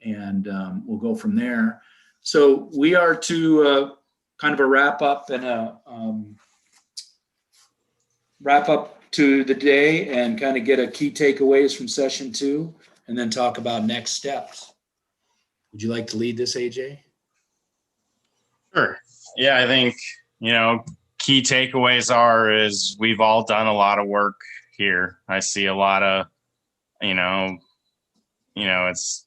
and we'll go from there. So we are to kind of a wrap up and wrap up to the day and kind of get a key takeaways from session 2, and then talk about next steps. Would you like to lead this, AJ? Sure. Yeah, I think, key takeaways is we've all done a lot of work here. I see a lot of, it's,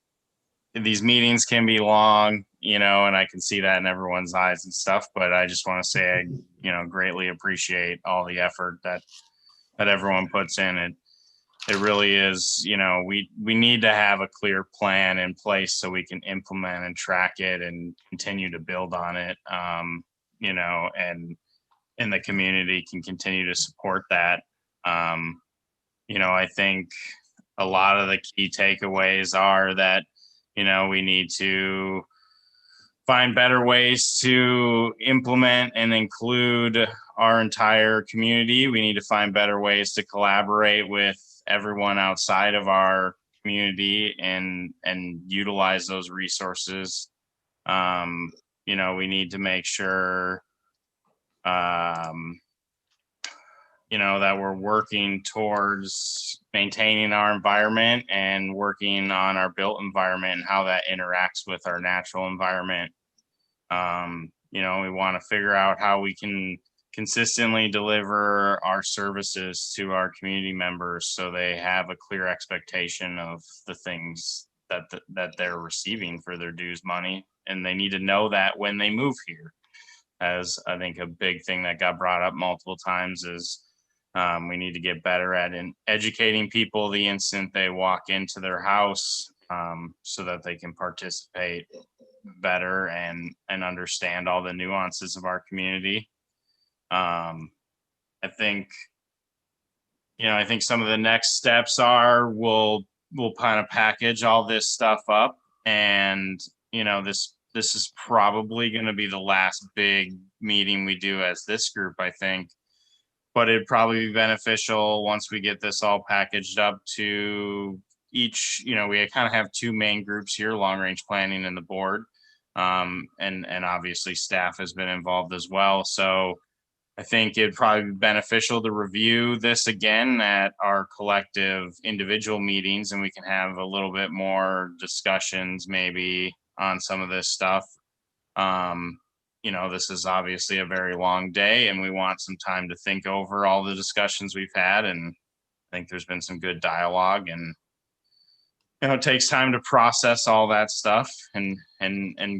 these meetings can be long, and I can see that in everyone's eyes and stuff, but I just want to say, I, greatly appreciate all the effort that everyone puts in. It really is, we need to have a clear plan in place so we can implement and track it and continue to build on it, and the community can continue to support that. I think a lot of the key takeaways are that, we need to find better ways to implement and include our entire community. We need to find better ways to collaborate with everyone outside of our community and utilize those resources. We need to make sure that we're working towards maintaining our environment and working on our built environment and how that interacts with our natural environment. We want to figure out how we can consistently deliver our services to our community members so they have a clear expectation of the things that they're receiving for their dues money. And they need to know that when they move here. As I think a big thing that got brought up multiple times is we need to get better at educating people the instant they walk into their house, so that they can participate better and understand all the nuances of our community. I think some of the next steps are we'll kind of package all this stuff up, and this is probably going to be the last big meeting we do as this group, I think. But it'd probably be beneficial once we get this all packaged up to each, we kind of have 2 main groups here, long range planning and the board. And obviously staff has been involved as well. So I think it'd probably be beneficial to review this again at our collective individual meetings, and we can have a little bit more discussions maybe on some of this stuff. This is obviously a very long day and we want some time to think over all the discussions we've had. And I think there's been some good dialogue, and, it takes time to process all that stuff and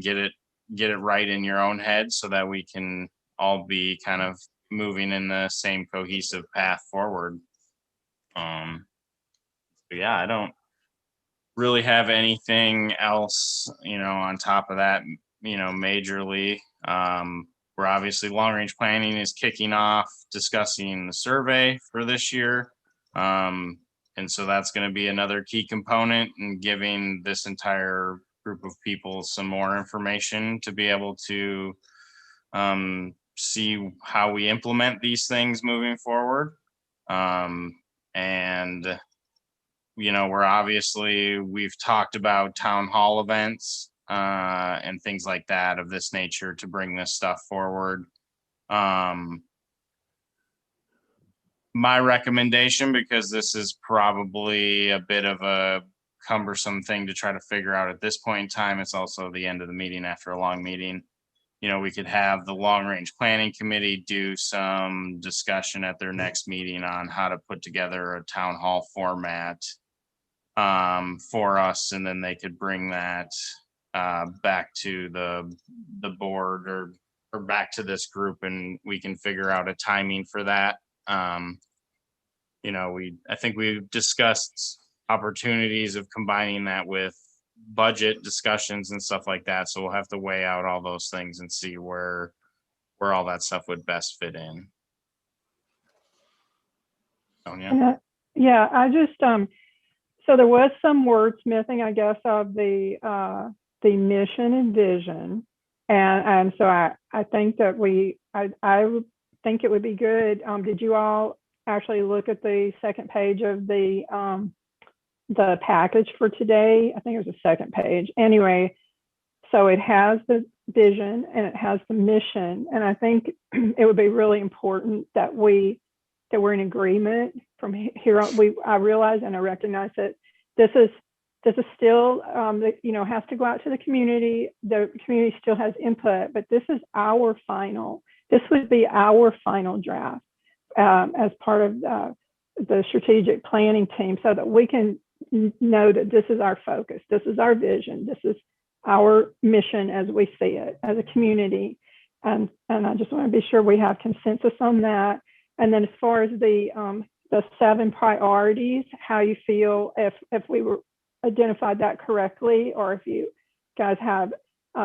get it right in your own head so that we can all be kind of moving in the same cohesive path forward. Yeah, I don't really have anything else, on top of that, majorly. We're obviously long range planning is kicking off discussing the survey for this year. And so that's going to be another key component in giving this entire group of people some more information to be able to see how we implement these things moving forward. And we've talked about town hall events and things like that of this nature to bring this stuff forward. My recommendation, because this is probably a bit of a cumbersome thing to try to figure out at this point in time, it's also the end of the meeting after a long meeting. We could have the long range planning committee do some discussion at their next meeting on how to put together a town hall format for us, and then they could bring that back to the board or back to this group, and we can figure out a timing for that. I think we've discussed opportunities of combining that with budget discussions and stuff like that. So we'll have to weigh out all those things and see where all that stuff would best fit in. Sonia? And yeah, I just so there was some wordsmithing, I guess, of the mission and vision, and so I think that I would think it would be good. Did you all actually look at the second page of the package for today? I think it was the second page. Anyway, so it has the vision and it has the mission, and I think it would be really important that we're in agreement from here on. I realize and I recognize that this is still has to go out to the community. The community still has input, but this would be our final draft as part of the strategic planning team, so that we can know that this is our focus, this is our vision, this is our mission as we see it as a community. And I just want to be sure we have consensus on that. And then as far as the 7 priorities, how you feel, if we were identified that correctly, or if you guys have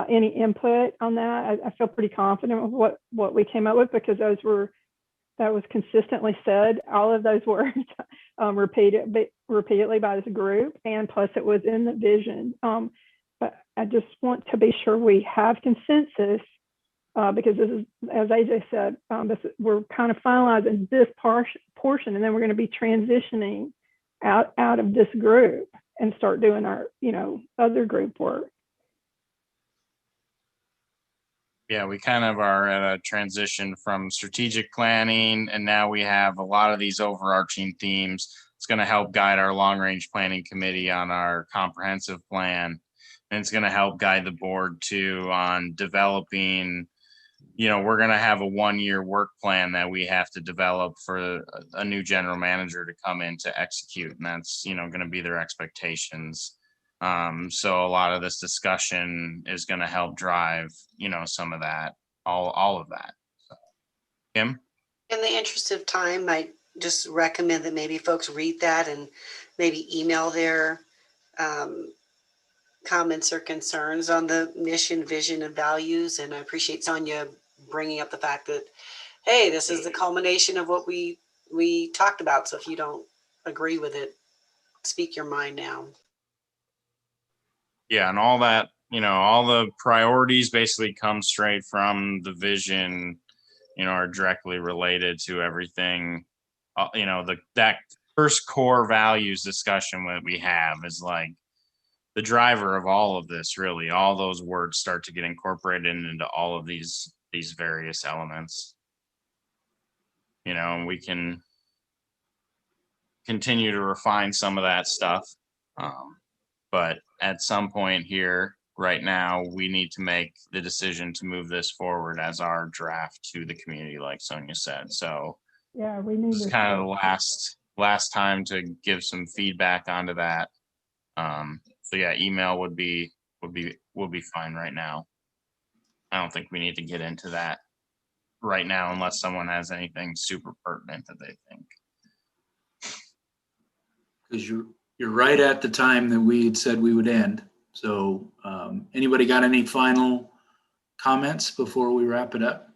any input on that. I feel pretty confident with what we came up with, because that was consistently said. All of those words repeatedly by this group, and plus it was in the vision. But I just want to be sure we have consensus, because this is, as AJ said, we're kind of finalizing this portion, and then we're going to be transitioning out of this group and start doing our, other group work. Yeah, we kind of are at a transition from strategic planning, and now we have a lot of these overarching themes. It's going to help guide our long-range planning committee on our comprehensive plan, and it's going to help guide the board too on developing. We're going to have a 1-year work plan that we have to develop for a new general manager to come in to execute, and that's going to be their expectations. So a lot of this discussion is going to help drive, some of that, all of that. So, Kim? In the interest of time, I just recommend that maybe folks read that and maybe email their comments or concerns on the mission, vision, and values. And I appreciate Sonia bringing up the fact that, hey, this is the culmination of what we talked about. So if you don't agree with it, speak your mind now. Yeah, and all that, all the priorities basically come straight from the vision, are directly related to everything. That first core values discussion that we have is like the driver of all of this, really. All those words start to get incorporated into all of these various elements. And we can continue to refine some of that stuff. But at some point here, right now, we need to make the decision to move this forward as our draft to the community, like Sonia said. So yeah, we need this is kind of the last time to give some feedback onto that. So yeah, email would be fine right now. I don't think we need to get into that right now unless someone has anything super pertinent that they think. Because you're right at the time that we had said we would end. So anybody got any final comments before we wrap it up?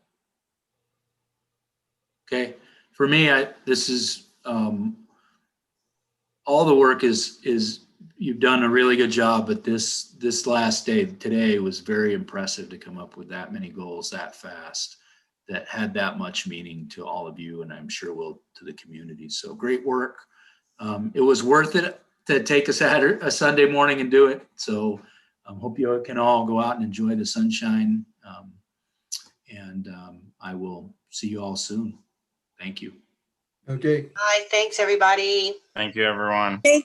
Okay, for me, this is all the work is you've done a really good job, but this last day today was very impressive to come up with that many goals that fast, that had that much meaning to all of you, and I'm sure will to the community. So great work. It was worth it to take a Sunday morning and do it. So hope you can all go out and enjoy the sunshine. And I will see you all soon. Thank you. Okay. Bye. Thanks, everybody. Thank you, everyone. Thank